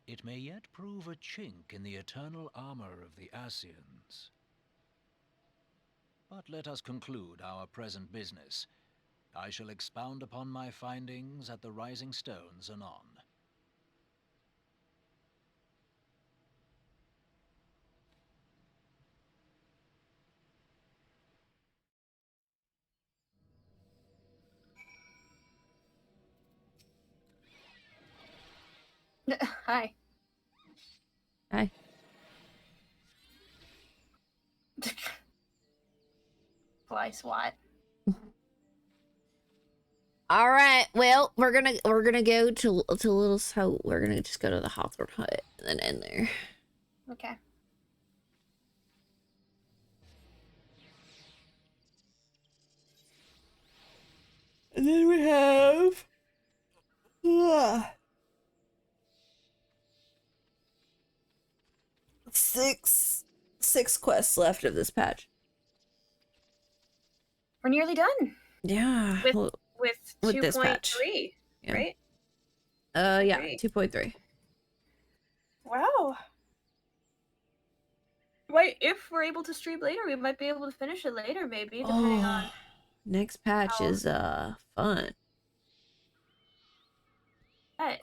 it may yet prove a chink in the eternal armor of the Ascians. But let us conclude our present business. I shall expound upon my findings at the Rising Stones anon. Hi. Hi. Fly SWAT. All right. Well, we're gonna go to Little South. We're gonna just go to the Hawthorne Hut and then end there. Okay. And then we have six quests left of this patch. We're nearly done. Yeah. With this patch. 2.3, Yeah. right? Yeah, Great. 2.3. Wow. Wait, if we're able to stream later, we might be able to finish it later, maybe, depending on... Next patch is fun. Right.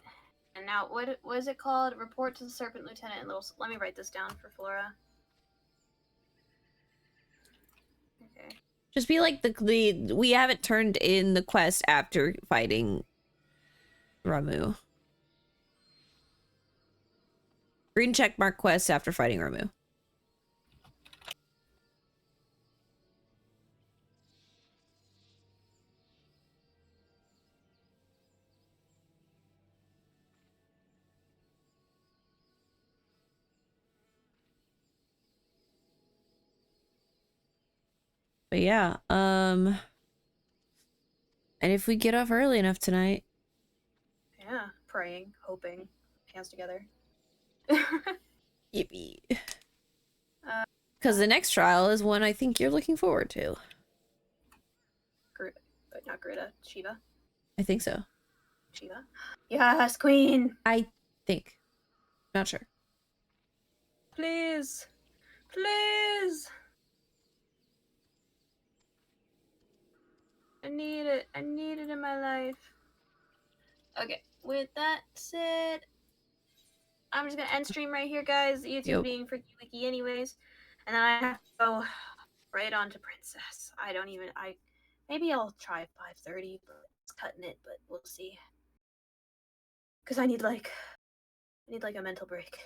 And now, what is it called? Report to the Serpent Lieutenant in Little... Let me write this down for Flora. Okay. Just be like the we haven't turned in the quest after fighting Ramu. Green checkmark quest after fighting Ramu. But yeah, and if we get off early enough tonight. Yeah, praying, hoping, hands together. Yippee. Because the next trial is one I think you're looking forward to. Not Greta, Shiva. I think so. Shiva? Yes, Queen! I think. Not sure. Please! Please! I need it. I need it in my life. Okay, with that said, I'm just gonna end stream right here, guys. YouTube being freaky wiki anyways. And then I have to go right on to Princess. Maybe I'll try 5:30, but it's cutting it, but we'll see. Because I need like a mental break.